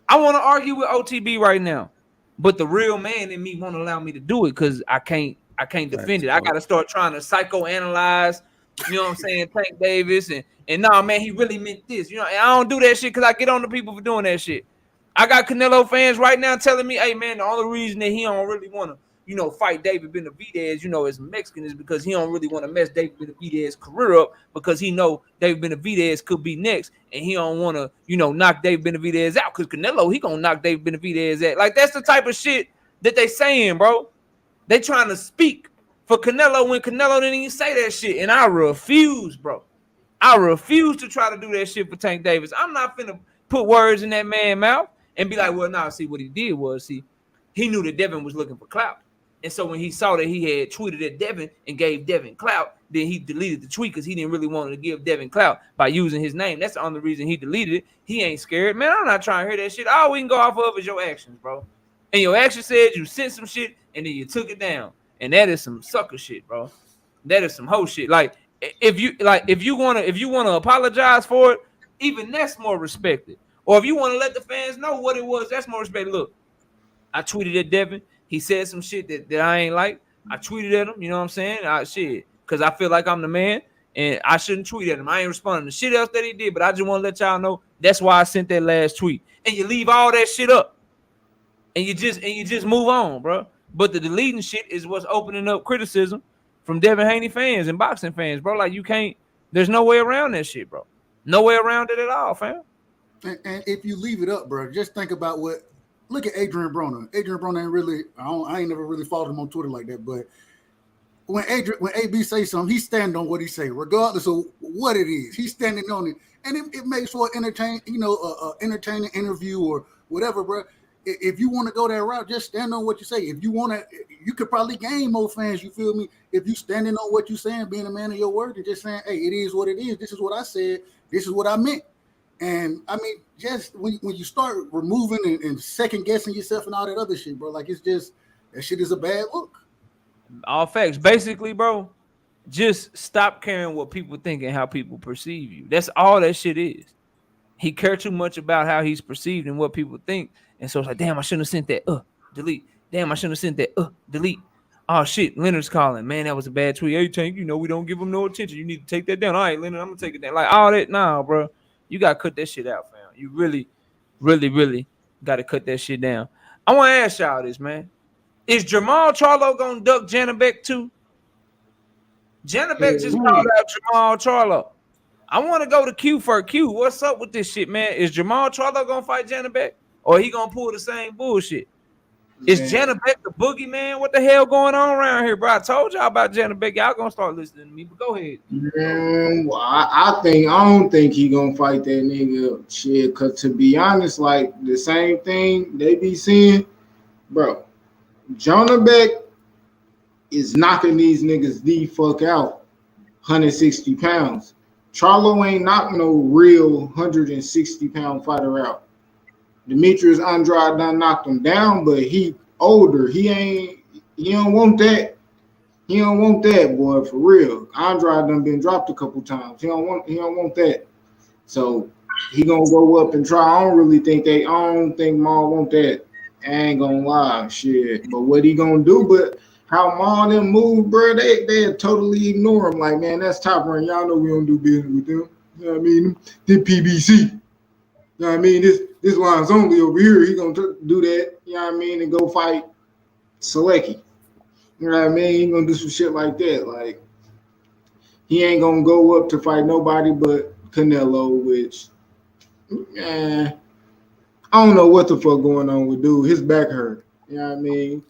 I want to argue with OTB right now. But the real man in me won't allow me to do it because I can't defend it. I gotta start trying to psychoanalyze, you know what I'm saying, Tank Davis and nah, man, he really meant this. You know, and I don't do that shit because I get on the people for doing that shit. I got Canelo fans right now telling me, hey man, the only reason that he don't really want to, you know, fight David Benavidez, you know, as a Mexican is because he don't really want to mess David Benavidez's career up because he know David Benavidez could be next and he don't want to, you know, knock David Benavidez out because Canelo, he gonna knock David Benavidez out. Like, that's the type of shit that they saying, bro. They trying to speak for Canelo when Canelo didn't even say that shit. And I refuse, bro. I refuse to try to do that shit for Tank Davis. I'm not finna put words in that man's mouth and be like, well, nah, see, what he did was, he knew that Devin was looking for clout. And so when he saw that he had tweeted at Devin and gave Devin clout, then he deleted the tweet because he didn't really want to give Devin clout by using his name. That's the only reason he deleted it. He ain't scared. Man, I'm not trying to hear that shit. All we can go off of is your actions, bro. And your action said you sent some shit and then you took it down. And that is some sucker shit, bro. That is some hoe shit. Like, if you wanna apologize for it, even that's more respected. Or if you want to let the fans know what it was, that's more respected. Look, I tweeted at Devin. He said some shit that I ain't like. I tweeted at him, you know what I'm saying? Because I feel like I'm the man, and I shouldn't tweet at him. I ain't responding to shit else that he did, but I just want to let y'all know that's why I sent that last tweet. And you leave all that shit up, and you just move on, bro. But the deleting shit is what's opening up criticism from Devin Haney fans and boxing fans, bro. Like, you can't. There's no way around that shit, bro. No way around it at all, fam. And if you leave it up, bro, just think about look at Adrian Broner. Adrian Broner ain't really, I ain't never really followed him on Twitter like that, but when AB say something, he stand on what he say, regardless of what it is. He's standing on it, and it makes for an entertaining interview or whatever, bro. If you want to go that route, just stand on what you say. If you want to, you could probably gain more fans. You feel me? If you standing on what you saying, being a man of your word, and just saying, hey, it is what it is. This is what I said. This is what I meant. And I mean, just when you start removing and second guessing yourself and all that other shit, bro, like, it's just, that shit is a bad look. All facts. Basically, bro, just stop caring what people think and how people perceive you. That's all that shit is. He cared too much about how he's perceived and what people think. And so it's like, damn, I shouldn't have sent that. Delete. Damn, I shouldn't have sent that. Delete. Oh shit, Leonard's calling. Man, that was a bad tweet. Hey, Tank, you know we don't give him no attention. You need to take that down. All right, Leonard, I'm gonna take it down. Like, all that, nah, bro. You gotta cut that shit out, fam. You really, really, really gotta cut that shit down. I want to ask y'all this, man. Is Jermall Charlo gonna duck Janabek too? Janabek just called out Jermall Charlo. I want to go to Q for Q. What's up with this shit, man? Is Jermall Charlo gonna fight Janabek, or he gonna pull the same bullshit? Is Janabek the boogeyman? What the hell going on around here, bro? I told y'all about Janabek. Y'all gonna start listening to me, but go ahead. Well, I don't think he gonna fight that nigga shit. Cause to be honest, like, the same thing they be seeing, bro. Janabek is knocking these niggas the fuck out, 160 pounds. Charlo ain't knocking no real 160-pound fighter out. Demetrius Andrade done knocked him down, but he older. He don't want that. He don't want that, boy, for real. Andrade done been dropped a couple times. He don't want that. So he gonna go up and try. I don't think Maul want that. I ain't gonna lie, shit. But what he gonna do? But how Maul them move, bro, they totally ignore him. Like, man, that's top rank. Y'all know we don't do business with them. You know what I mean? This PBC. You know what I mean? This line's only over here. He gonna do that. You know what I mean? And go fight Selecki. You know what I mean? He gonna do some shit like that. Like, he ain't gonna go up to fight nobody but Canelo, which, eh, I don't know what the fuck going on with dude. His back hurt. You know what I mean?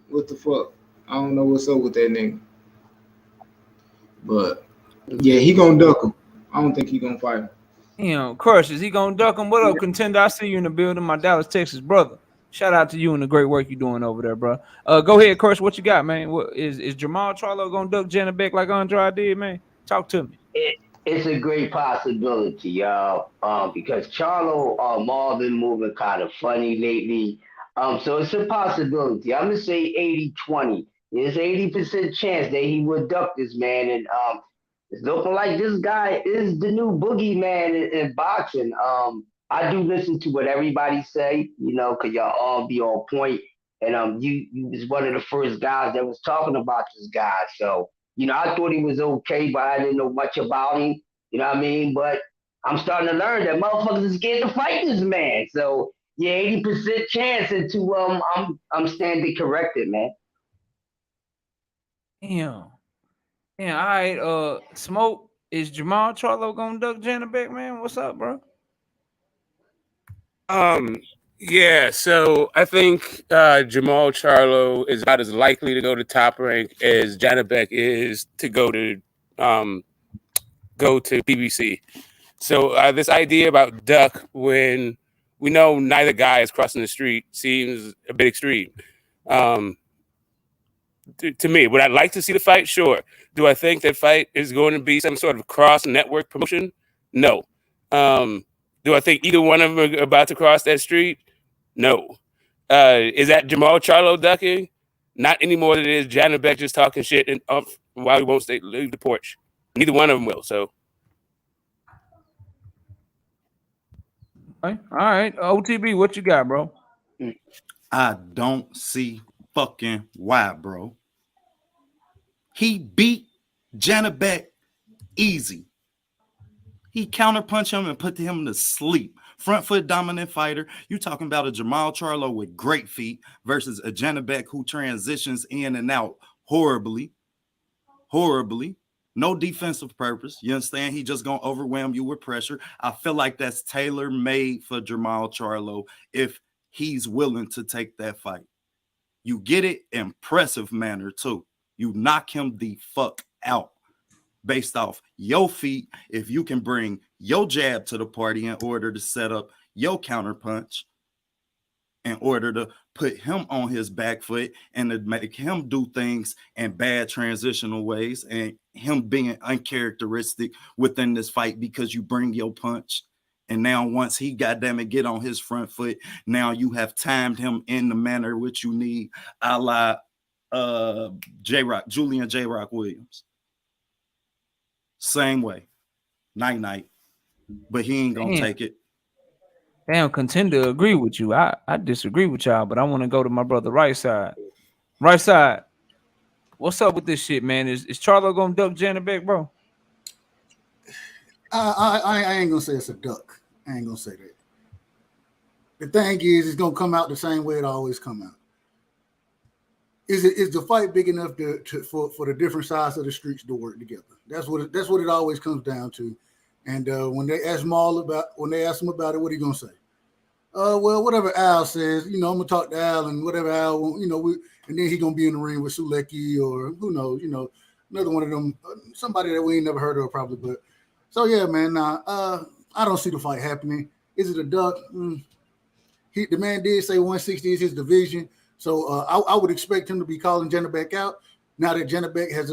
What the fuck? I don't know what's up with that nigga. But yeah, he gonna duck him. I don't think he gonna fight him. Crush, is he gonna duck him? What up, contender? I see you in the building, my Dallas, Texas brother. Shout out to you and the great work you're doing over there, bro. Go ahead, Crush. What you got, man? What is Jermall Charlo gonna duck Janabek like Andrade did, man? Talk to me. It's a great possibility, y'all. Because Charlo Maul been moving kind of funny lately. So it's a possibility. I'm gonna say 80-20. There's 80% chance that he would duck this man, and it's looking like this guy is the new boogeyman in boxing. I do listen to what everybody say, cause y'all all be on point. And you was one of the first guys that was talking about this guy. So, I thought he was okay, but I didn't know much about him. You know what I mean? But I'm starting to learn that motherfuckers is scared to fight this man. So yeah, 80% chance into I'm standing corrected, man. Damn. Yeah, all right. Smoke, is Jermall Charlo gonna duck Janabek, man? What's up, bro? Yeah, so I think Jermall Charlo is about as likely to go to Top Rank as Janabek is to go to PBC. So this idea about duck when we know neither guy is crossing the street seems a bit extreme. To me, would I like to see the fight? Sure. Do I think that fight is going to be some sort of cross-network promotion? No. Do I think either one of them are about to cross that street? No. Is that Jermall Charlo ducking? Not any more than it is Janabek just talking shit and while he won't leave the porch. Neither one of them will. So. All right. OTB, what you got, bro? I don't see fucking why, bro. He beat Janabek easy. He counterpunched him and put him to sleep. Front foot dominant fighter. You talking about a Jermall Charlo with great feet versus a Janabek who transitions in and out horribly. No defensive purpose. You understand? He just gonna overwhelm you with pressure. I feel like that's tailor-made for Jermall Charlo if he's willing to take that fight. You get it, impressive manner too. You knock him the fuck out based off your feet. If you can bring your jab to the party in order to set up your counterpunch, in order to put him on his back foot and to make him do things in bad transitional ways and him being uncharacteristic within this fight because you bring your punch. And now once he goddamn it get on his front foot, now you have timed him in the manner which you need, a la Julian J-Rock Williams. Same way. Night. But he ain't gonna take it. Damn, contender agree with you. I disagree with y'all, but I want to go to my brother right side. Right side. What's up with this shit, man? Is Charlo gonna duck Janabek, bro? I ain't gonna say it's a duck. I ain't gonna say that. The thing is, it's gonna come out the same way it always come out. Is the fight big enough for the different sides of the streets to work together? That's what it always comes down to. And when they ask him about it, what are you gonna say? Well, whatever Al says, I'm gonna talk to Al, and whatever Al wants, and then he gonna be in the ring with Sulecki or who knows, another one of them, somebody that we ain't never heard of probably. But so yeah, man, I don't see the fight happening. Is it a duck? The man did say 160 is his division, so I would expect him to be calling Janabek out now that Janabek has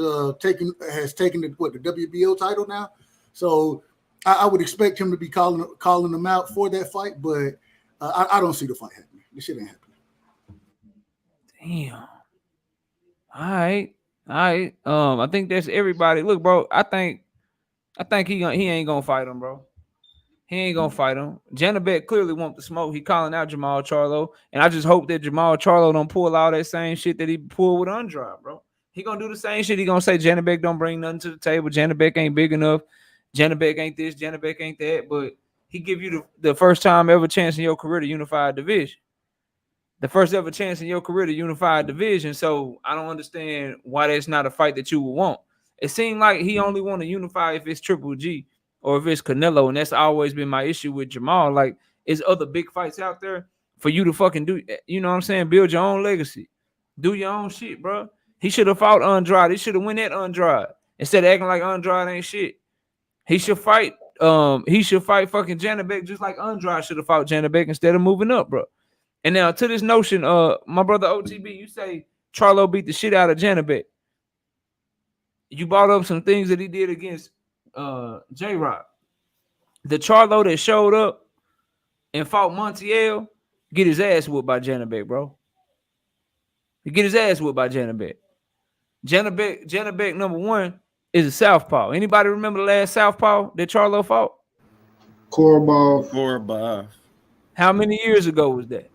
taken the WBO title now. So I would expect him to be calling them out for that fight, but I don't see the fight happening. This shit ain't happening. Damn. All right. I think that's everybody. Look, bro. I think he ain't gonna fight him, bro. He ain't gonna fight him. Janabek clearly want the smoke. He calling out Jermall Charlo, and I just hope that Jermall Charlo don't pull all that same shit that he pulled with Andrade, bro. He gonna do the same shit. He gonna say Janabek don't bring nothing to the table. Janabek ain't big enough. Janabek ain't this. Janabek ain't that. But he give you the first time ever chance in your career to unify a division. The first ever chance in your career to unify a division. So I don't understand why that's not a fight that you would want. It seemed like he only want to unify if it's Triple G or if it's Canelo, and that's always been my issue with Jermall. Like, is other big fights out there for you to fucking do? You know what I'm saying? Build your own legacy, do your own shit, bro. He should have fought Andrade. He should have won that Andrade instead of acting like Andrade ain't shit. He should fight. He should fight fucking Janabek just like Andrade should have fought Janabek instead of moving up, bro. And now to this notion, my brother OTB, you say Charlo beat the shit out of Janabek. You brought up some things that he did against J-Rock. The Charlo that showed up and fought Montiel get his ass whooped by Janabek, bro. He get his ass whooped by Janabek. Janabek number one is a southpaw. Anybody remember the last southpaw that Charlo fought? Korobov. How many years ago was that?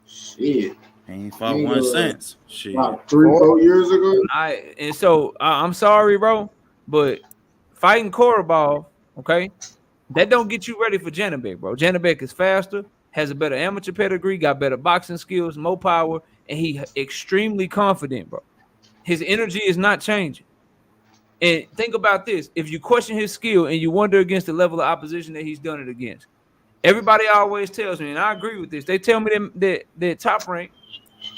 Shit. He ain't fought one since. Shit. About 3-4 years ago. I'm sorry, bro, but fighting Korobov, okay, that don't get you ready for Janabek, bro. Janabek is faster, has a better amateur pedigree, got better boxing skills, more power, and he extremely confident, bro. His energy is not changing. And think about this. If you question his skill and you wonder against the level of opposition that he's done it against, everybody always tells me, and I agree with this, they tell me that Top Rank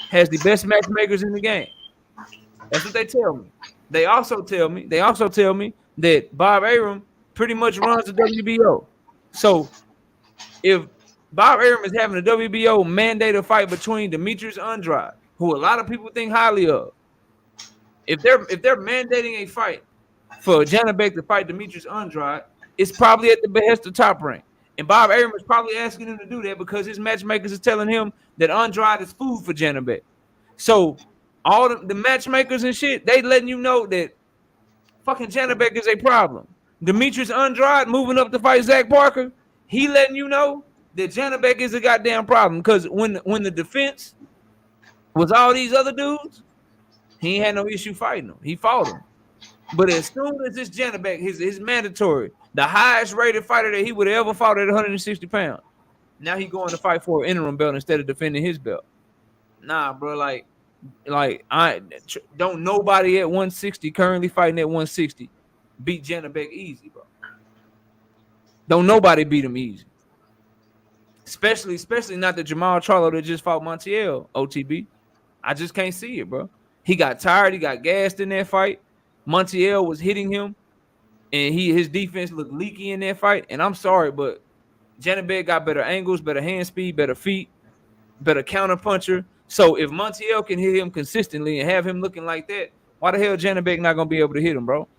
has the best matchmakers in the game. That's what they tell me. They also tell me that Bob Arum pretty much runs the WBO. So if Bob Arum is having a WBO mandated fight between Demetrius Andrade, who a lot of people think highly of, if they're mandating a fight for Janabek to fight Demetrius Andrade, it's probably at the behest of Top Rank. And Bob Arum is probably asking him to do that because his matchmakers is telling him that Andrade is food for Janabek. So all the matchmakers and shit, they letting you know that fucking Janabek is a problem. Demetrius Andrade moving up to fight Zach Parker, he letting you know that Janabek is a goddamn problem. Because when the defense was all these other dudes, he ain't had no issue fighting them. He fought them. But as soon as this Janabek, his mandatory, the highest rated fighter that he would have ever fought at 160 pounds, now he going to fight for an interim belt instead of defending his belt. Nah, bro, like I don't nobody at 160 currently fighting at 160 beat Janabek easy, bro. Don't nobody beat him easy. Especially not the Jermall Charlo that just fought Montiel, OTB. I just can't see it, bro. He got tired. He got gassed in that fight. Montiel was hitting him, and his defense looked leaky in that fight. And I'm sorry, but Janabek got better angles, better hand speed, better feet, better counter puncher. So if Montiel can hit him consistently and have him looking like that, why the hell Janabek not gonna be able to hit him, bro?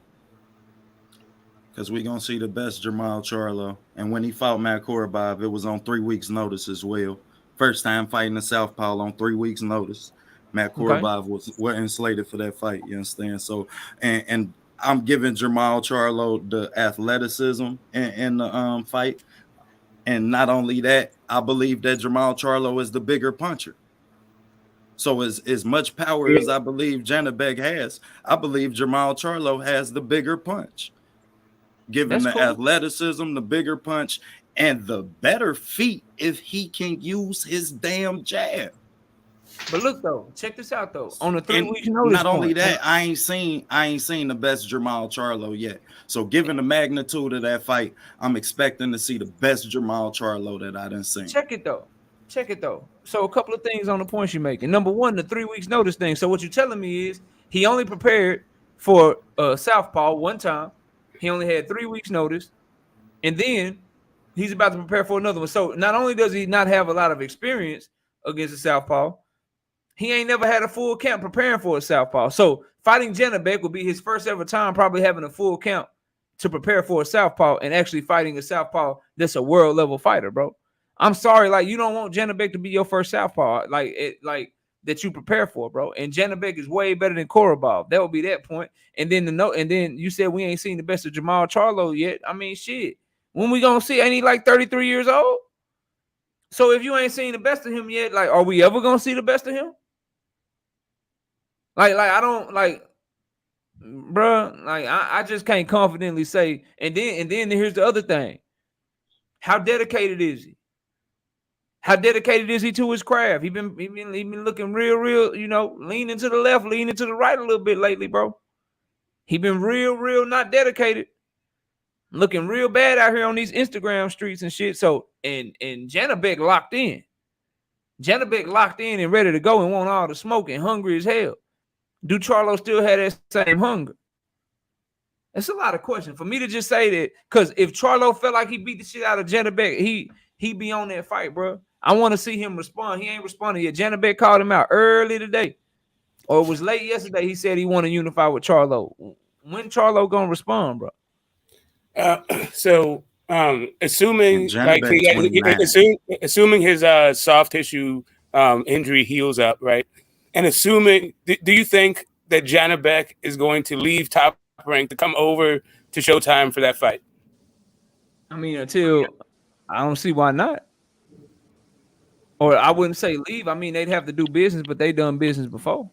Because we're going to see the best Jermall Charlo. And when he fought Matt Korobov, it was on 3 weeks' notice as well. First time fighting a southpaw on 3 weeks' notice. Matt Korobov wasn't slated for that fight, you understand? So, and I'm giving Jermall Charlo the athleticism in the fight. And not only that, I believe that Jermall Charlo is the bigger puncher. So as much power as I believe Janabek has, I believe Jermall Charlo has the bigger punch. Given the athleticism, the bigger punch, and the better feet if he can use his damn jab. But look though, check this out though. On the 3 weeks notice, not only that, I ain't seen the best Jermall Charlo yet. So given the magnitude of that fight, I'm expecting to see the best Jermall Charlo that I done seen. Check it though. So a couple of things on the points you're making. Number one, the 3 weeks notice thing. So what you're telling me is he only prepared for southpaw one time. He only had 3 weeks notice, and then he's about to prepare for another one. So not only does he not have a lot of experience against a southpaw, he ain't never had a full camp preparing for a southpaw. So fighting Janabek will be his first ever time probably having a full camp to prepare for a southpaw and actually fighting a southpaw that's a world level fighter, bro. I'm sorry, like you don't want Janabek to be your first southpaw, like that you prepare for, bro. And Janabek is way better than Korobov. That would be that point. And then you said we ain't seen the best of Jermall Charlo yet. I mean, shit. When we gonna see? Ain't he like 33 years old? So if you ain't seen the best of him yet, like, are we ever gonna see the best of him? Like I don't like, bruh. Like I just can't confidently say. And then here's the other thing. How dedicated is he? How dedicated is he to his craft? He been looking real, you know, leaning to the left, leaning to the right a little bit lately, bro. He been real not dedicated. Looking real bad out here on these Instagram streets and shit. So and Janabek locked in. Janabek locked in and ready to go and want all the smoke and hungry as hell. Do Charlo still have that same hunger? It's a lot of questions for me to just say that, because if Charlo felt like he beat the shit out of Janabek, he be on that fight, bro. I want to see him respond. He ain't responding yet. Janabek called him out early today, or it was late yesterday. He said he want to unify with Charlo. When Charlo gonna respond, bro? Assuming like assuming his soft tissue injury heals up, right? And assuming, do you think that Janabek is going to leave Top Rank to come over to Showtime for that fight? I mean, until I don't see why not. Or I wouldn't say leave. I mean, they'd have to do business, but they done business before.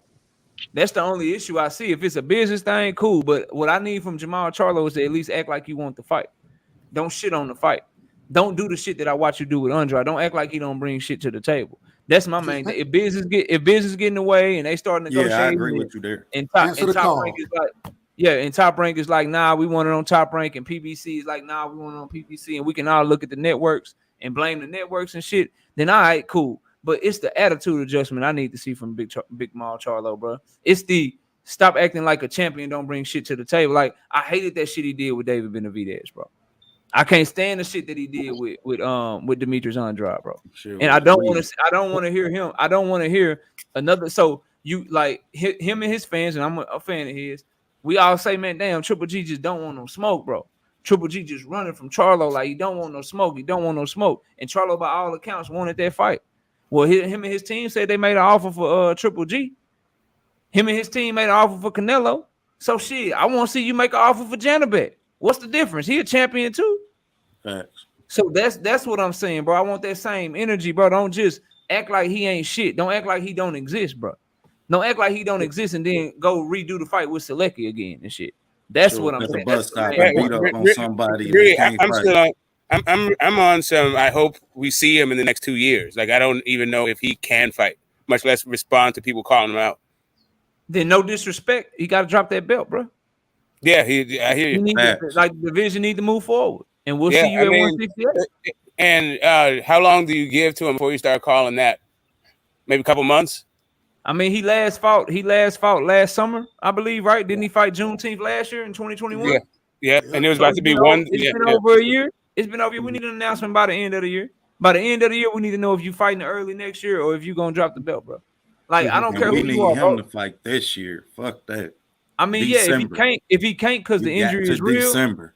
That's the only issue I see. If it's a business thing, cool. But what I need from Jermall Charlo is to at least act like you want the fight. Don't shit on the fight. Don't do the shit that I watch you do with Andre. Don't act like he don't bring shit to the table. That's my main thing. If business get in the way and they start negotiating, I agree with you there. And Top Rank is like, and Top Rank is like, nah, we want it on Top Rank, and PBC is like, nah, we want it on PBC, and we can all look at the networks and blame the networks and shit. Then all right, cool. But it's the attitude adjustment I need to see from Big Mal Charlo, bro. It's the stop acting like a champion, don't bring shit to the table. Like I hated that shit he did with David Benavidez, bro. I can't stand the shit that he did with Demetrius Andrade, bro. Sure, and I don't want to hear him. I don't want to hear another. So you like him and his fans, and I'm a fan of his. We all say, man, damn, Triple G just don't want no smoke, bro. Triple G just running from Charlo like he don't want no smoke. He don't want no smoke. And Charlo, by all accounts, wanted that fight. Well, him and his team said they made an offer for Triple G. Him and his team made an offer for Canelo. So shit, I want to see you make an offer for Janabek. What's the difference? He a champion too. Facts. So that's what I'm saying, bro. I want that same energy, bro. Don't just act like he ain't shit. Don't act like he don't exist, bro. Don't act like he don't exist and then go redo the fight with Selecki again and shit. That's what I'm saying. Bus stop and beat up on somebody. I'm on some. I hope we see him in the next 2 years. Like I don't even know if he can fight, much less respond to people calling him out. Then no disrespect, he got to drop that belt, bro. Yeah, I hear you. Like the division need to move forward, and we'll see you at 168. And how long do you give to him before you start calling that? Maybe a couple months. I mean, he last fought last summer, I believe, right? Didn't he fight Juneteenth last year in 2021? Yeah. And it was about to be one. It's been over a year. It's been over. We need an announcement by the end of the year. By the end of the year, we need to know if you fighting early next year or if you gonna drop the belt, bro. Like I don't care who you are, bro. We need him to fight this year. Fuck that. I mean, December. if he can't because the injury is real. December.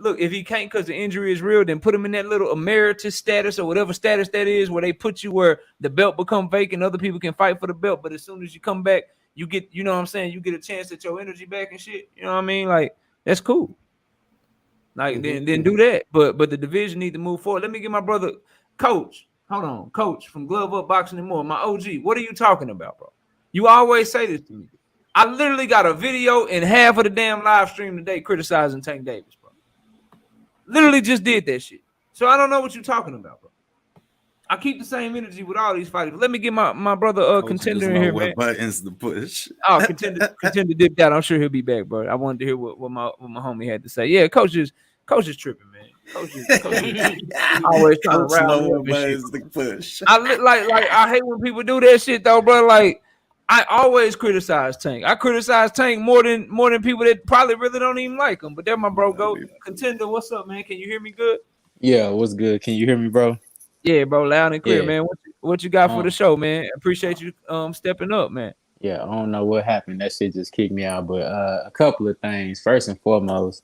Look, if he can't because the injury is real, then put him in that little emeritus status or whatever status that is, where they put you where the belt become vacant, other people can fight for the belt. But as soon as you come back, you get, you know what I'm saying, you get a chance at your energy back and shit. You know what I mean? Like that's cool. Like then do that. But the division need to move forward. Let me get my brother, Coach. Hold on, Coach from Glove Up Boxing and More. My OG. What are you talking about, bro? You always say this to me. I literally got a video and half of the damn live stream today criticizing Tank Davis, bro. Literally just did that shit. So I don't know what you're talking about, bro. I keep the same energy with all these fighters. Let me get my brother Contender in here, man. Buttons to push. Oh, contender dipped out. I'm sure he'll be back, bro. I wanted to hear what my homie had to say. Yeah, coach is tripping, man. Coach is always trying to round buttons to push. I hate when people do that shit though, bro. Like I always criticize Tank. I criticize Tank more than people that probably really don't even like him. But there my bro go. Contender, what's up, man? Can you hear me good? Yeah, what's good? Can you hear me, bro? Yeah, bro, loud and clear, man. What you got for the show, man? Appreciate you stepping up, man. Yeah, I don't know what happened. That shit just kicked me out. But a couple of things. First and foremost,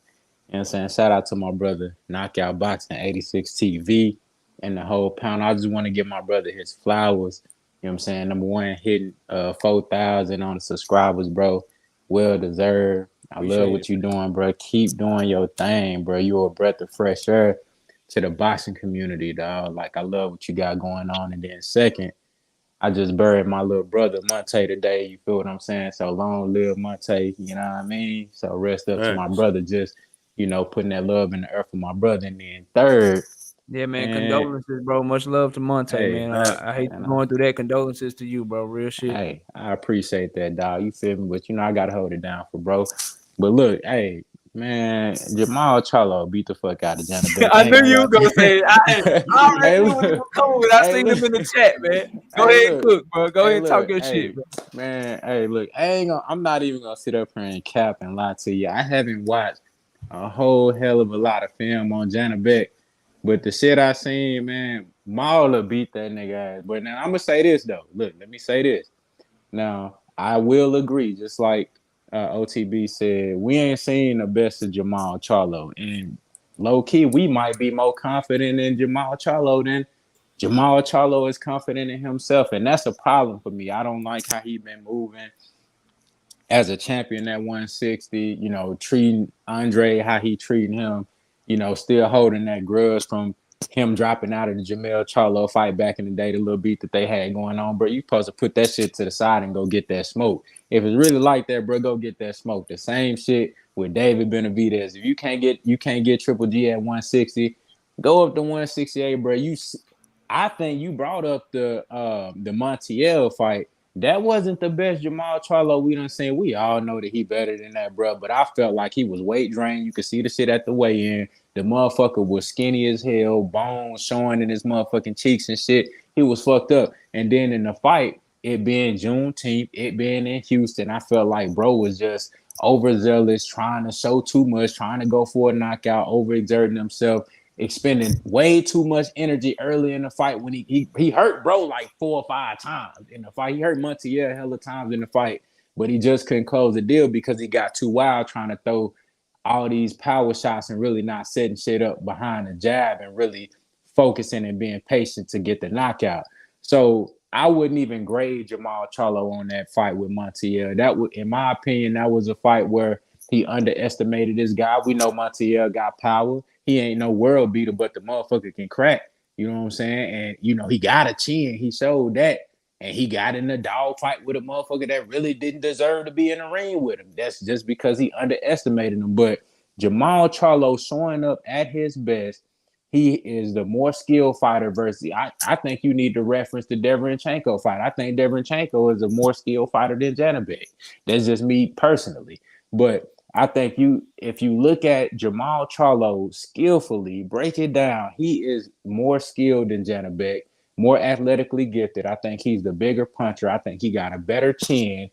you know what I'm saying? Shout out to my brother, Knockout Boxing 86 TV and the whole pound. I just want to give my brother his flowers. You know what I'm saying? Number one, hitting 4,000 on the subscribers, bro. Well deserved. I love what you're doing, bro. Keep doing your thing, bro. You're a breath of fresh air. to the boxing community, dog. Like I love what you got going on. And then second, I just buried my little brother Monte today. You feel what I'm saying? So long live Monte. You know what I mean? So rest up to my brother. Just putting that love in the earth for my brother. And then third, Yeah, man. and Condolences, bro. Much love to Monte, hey, man. I hate you going through that. Condolences to you, bro. Real shit. hey, I appreciate that, dog. You feel me? But I gotta hold it down for bro. But look, hey, man, Jermall Charlo beat the fuck out of Johnny. I knew you were gonna say it. I already Hey, knew what you were coming with. I seen them in the chat, man. Go hey, ahead and look, cook, bro. Go ahead and talk look, your hey, shit, bro. man, hey, look, I'm not even gonna sit up here and cap and lie to you. I haven't watched a whole hell of a lot of film on Johnny Beck, but the shit I seen, man, Mauler beat that nigga ass. But now I'm gonna say this though. Look, let me say this. Now I will agree, just like OTB said, we ain't seen the best of Jermall Charlo, and low key, we might be more confident in Jermall Charlo than Jermall Charlo is confident in himself, and that's a problem for me. I don't like how he been moving as a champion at 160, treating Andre how he treating him, still holding that grudge from him dropping out of the Jermall Charlo fight back in the day, the little beat that they had going on, bro. You supposed to put that shit to the side and go get that smoke. If it's really like that, bro, go get that smoke. The same shit with David Benavidez. If you can't get Triple G at 160, go up to 168, bro. I think you brought up the Montiel fight. That wasn't the best Jermall Charlo we done seen. We all know that he better than that, bro. But I felt like he was weight drained. You could see the shit at the weigh-in. The motherfucker was skinny as hell, bones showing in his motherfucking cheeks and shit. He was fucked up. And then in the fight, it being Juneteenth, it being in Houston, I felt like bro was just overzealous, trying to show too much, trying to go for a knockout, overexerting himself, expending way too much energy early in the fight when he hurt bro like 4 or 5 times in the fight. He hurt Montiel hella times in the fight, but he just couldn't close the deal because he got too wild trying to throw all these power shots and really not setting shit up behind the jab and really focusing and being patient to get the knockout. So I wouldn't even grade Jermall Charlo on that fight with Montiel. That would, in my opinion, that was a fight where he underestimated this guy. We know Montiel got power. He ain't no world beater, but the motherfucker can crack. You know what I'm saying? And, he got a chin. He showed that. And he got in a dog fight with a motherfucker that really didn't deserve to be in the ring with him. That's just because he underestimated him. But Jermall Charlo showing up at his best, he is the more skilled fighter versus I think you need to reference the Derevyanchenko fight. I think Derevyanchenko is a more skilled fighter than Janibek. That's just me personally. But I think if you look at Jermall Charlo skillfully, break it down, he is more skilled than Janibek, more athletically gifted. I think he's the bigger puncher. I think he got a better chin.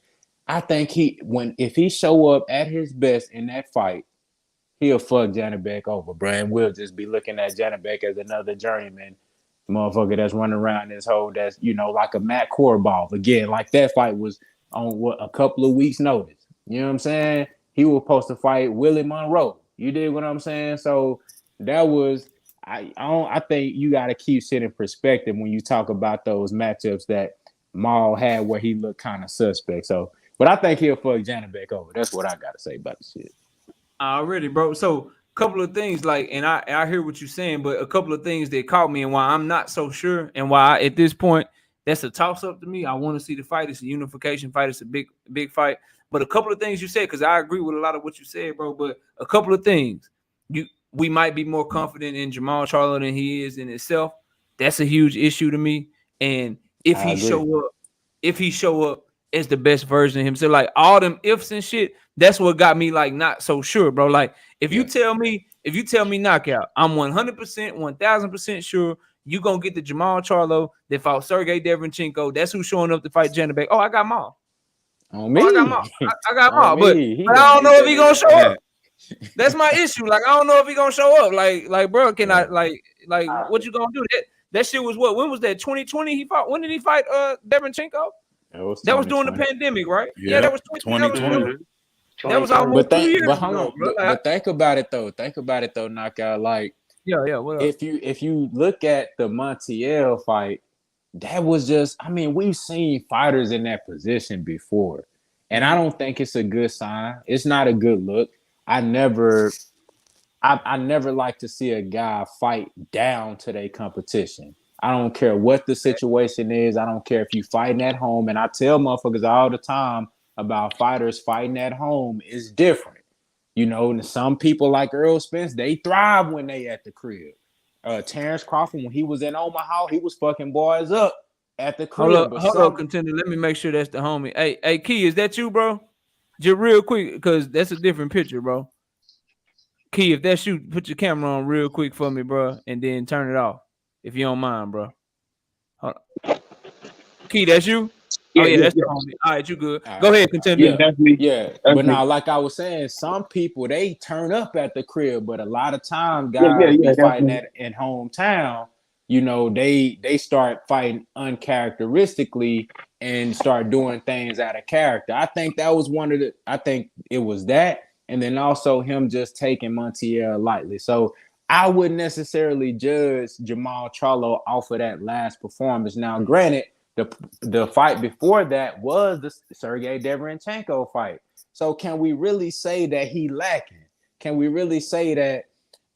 I think if he show up at his best in that fight, he'll fuck Janibek over, bro. And we'll just be looking at Janibek as another journeyman motherfucker that's running around this hole that's, like a Matt Korobov. Again, like that fight was on a couple of weeks' notice. You know what I'm saying? He was supposed to fight Willie Monroe. You dig what I'm saying? So that was I think you got to keep shit in perspective when you talk about those matchups that Maul had where he looked kind of suspect. So, but I think he'll fuck Janibek over. That's what I got to say about the shit. Already, bro. So a couple of things, and I hear what you're saying, but a couple of things that caught me and why I'm not so sure and why at this point that's a toss up to me. I want to see the fight. It's a unification fight. It's a big fight. But a couple of things you said, because I agree with a lot of what you said, bro. But a couple of things, we might be more confident in Jermall Charlo than he is in himself. That's a huge issue to me. And if he show up as the best version of himself, like all them ifs and shit, that's what got me like not so sure, bro. Like if you tell me knockout, I'm 100%, 1000% sure you gonna get the Jermall Charlo that fought Sergey Derevyanchenko. That's who's showing up to fight Janibek. Oh, I got Maul. On me. I got Maul. But I don't know if he gonna show up. That's my issue. Like I don't know if he gonna show up. Like bro, can I like what you gonna do? That shit was what? When was that? 2020 he fought. When did he fight Derevyanchenko? That was during the pandemic, right? Yeah, that was 2020. That was almost 2 years ago, bro. But think about it though, knockout. Like, what else? If you look at the Montiel fight, that was just, we've seen fighters in that position before, and I don't think it's a good sign. It's not a good look. I never I never like to see a guy fight down to their competition. I don't care what the situation is. I don't care if you fighting at home. And I tell motherfuckers all the time about fighters fighting at home is different. You know, and some people like Earl Spence, they thrive when they at the crib. Terence Crawford, when he was in Omaha, he was fucking boys up at the crib. Hold up, contender. Let me make sure that's the homie. Hey, Key, is that you, bro? Just real quick, because that's a different picture, bro. Key, if that's you, put your camera on real quick for me, bro, and then turn it off, if you don't mind, bro. Hold on. Key, that's you? Yeah, that's the homie. All right, you good. Go ahead, contender. Yeah, that's me. Yeah, but now, like I was saying, some people, they turn up at the crib, but a lot of times guys be fighting in hometown. You know, they start fighting uncharacteristically and start doing things out of character. I think that was I think it was that, and then also him just taking Montiel lightly. So I wouldn't necessarily judge Jermall Charlo off of that last performance. Now, granted, the fight before that was the Sergey Derevyanchenko fight. So can we really say that he lacking? Can we really say that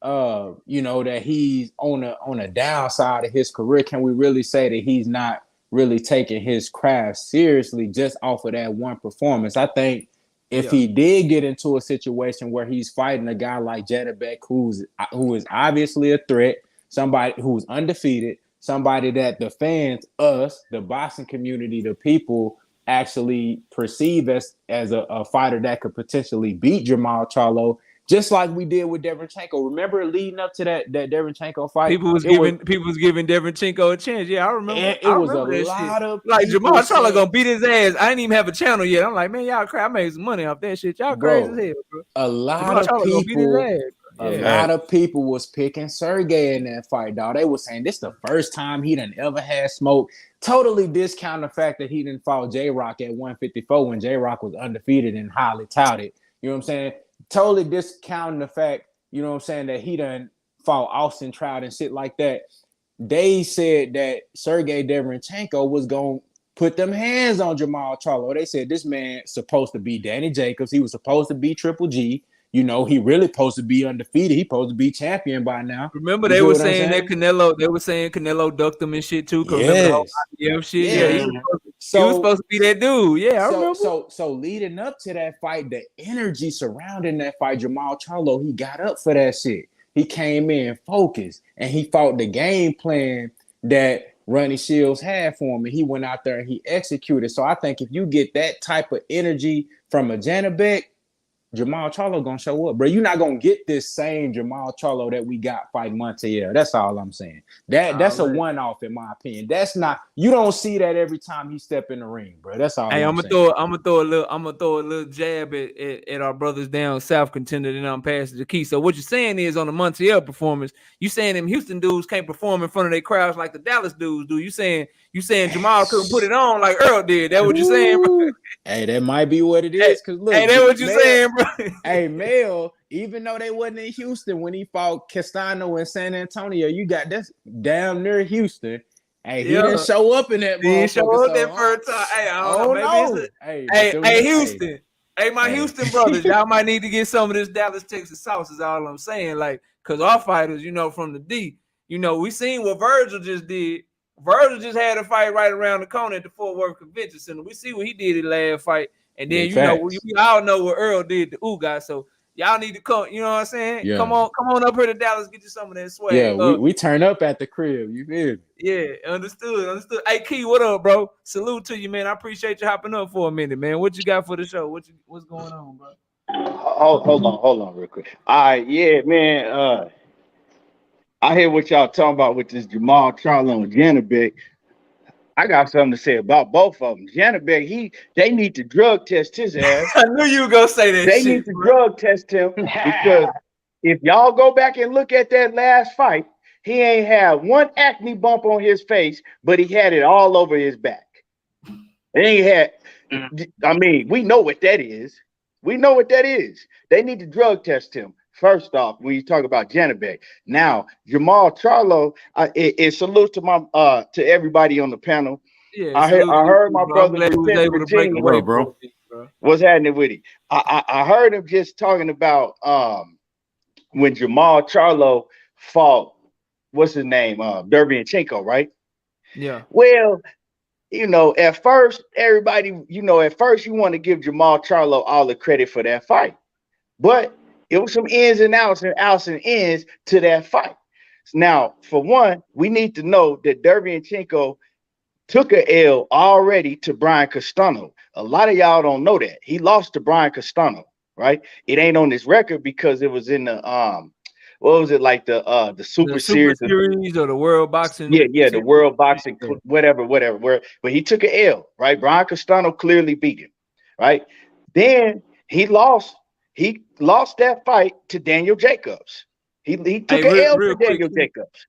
that he's on a downside of his career? Can we really say that he's not really taking his craft seriously just off of that one performance? I think if he did get into a situation where he's fighting a guy like Janibek, who is obviously a threat, somebody who's undefeated, somebody that the fans, us, the boxing community, the people actually perceive as a fighter that could potentially beat Jermall Charlo, just like we did with Derevyanchenko. Remember leading up to that Derevyanchenko fight? People was giving Derevyanchenko a chance. Yeah, I remember. It was a lot of like Jermall Charlo gonna beat his ass. I didn't even have a channel yet. I'm like, man, y'all crazy. I made some money off that shit. Y'all crazy as hell, bro. A lot of people was picking Sergey in that fight, dog. They were saying this the first time he done ever had smoke. Totally discount the fact that he didn't fought J-Rock at 154 when J-Rock was undefeated and highly touted. You know what I'm saying? Totally discounting the fact, you know what I'm saying, that he done fought Austin Trout and shit like that. They said that Sergey Derevyanchenko was going to put them hands on Jermall Charlo. They said this man supposed to be Danny Jacobs. He was supposed to be Triple G. You know, he really supposed to be undefeated. He supposed to be champion by now. Remember they were saying that Canelo ducked him and shit too. Yes. Shit. Yeah, he was supposed to be that dude. Yeah, I remember. So leading up to that fight, the energy surrounding that fight, Jermall Charlo, he got up for that shit. He came in focused and he fought the game plan that Ronnie Shields had for him, and he went out there and he executed. So I think if you get that type of energy from a Janibek, Jermall Charlo gonna show up, bro. You're not gonna get this same Jermall Charlo that we got fighting Montiel. That's all I'm saying. That's a one-off in my opinion. That's not, you don't see that every time he step in the ring, bro. That's all. Hey, I'm gonna throw a little jab at our brothers down south, contender, and I'm passing the key. So what you're saying is on the Montiel performance, you saying them Houston dudes can't perform in front of their crowds like the Dallas dudes do. You saying Jermall couldn't put it on like Earl did. That what you're saying, bro? Hey, that might be what it is. Cause look, hey, that's what you're saying, bro. Hey, Mel, even though they wasn't in Houston when he fought Castano in San Antonio, you got this damn near Houston. Hey, he didn't show up in that. He didn't show up that first time. Hey, I don't know. Hey, Houston. Hey, my Houston brothers, y'all might need to get some of this Dallas, Texas sauce. Is all I'm saying. Like, cause our fighters, from the D, we seen what Virgil just did. Virgil just had a fight right around the corner at the Fort Worth Convention Center. We see what he did in the last fight. And then, we all know what Earl did to Ugas. So y'all need to come, you know what I'm saying? Yeah. Come on up here to Dallas, get you some of that swag. Yeah, we turn up at the crib. You feel me? Yeah, understood. Hey, Key, what up, bro? Salute to you, man. I appreciate you hopping up for a minute, man. What you got for the show? What's going on, bro? Hold on real quick. All right, yeah, man. I hear what y'all talking about with this Jermall Charlo and Janibek. I got something to say about both of them. Janibek, they need to drug test his ass. I knew you were gonna say that. They need to drug test him because if y'all go back and look at that last fight, he ain't had one acne bump on his face, but he had it all over his back. He had. I mean, we know what that is. They need to drug test him. First off, when you talk about Janibek, now Jermall Charlo, it salutes to to everybody on the panel. Yeah, I heard my brother was able to break away, bro. What's happening with him? I heard him just talking about when Jermall Charlo fought, what's his name? Dervianchenko, right? Yeah. Well, at first, everybody, at first you want to give Jermall Charlo all the credit for that fight. But it was some ins and outs and ins to that fight. Now, for one, we need to know that Dervianchenko took a L already to Brian Castano. A lot of y'all don't know that. He lost to Brian Castano, right? It ain't on this record because it was in the what was it, like the Super Series or the World Boxing? Yeah, the World Boxing, whatever. But he took an L, right? Brian Castano clearly beat him, right? Then he lost that fight to Daniel Jacobs. He took an L to Daniel Jacobs.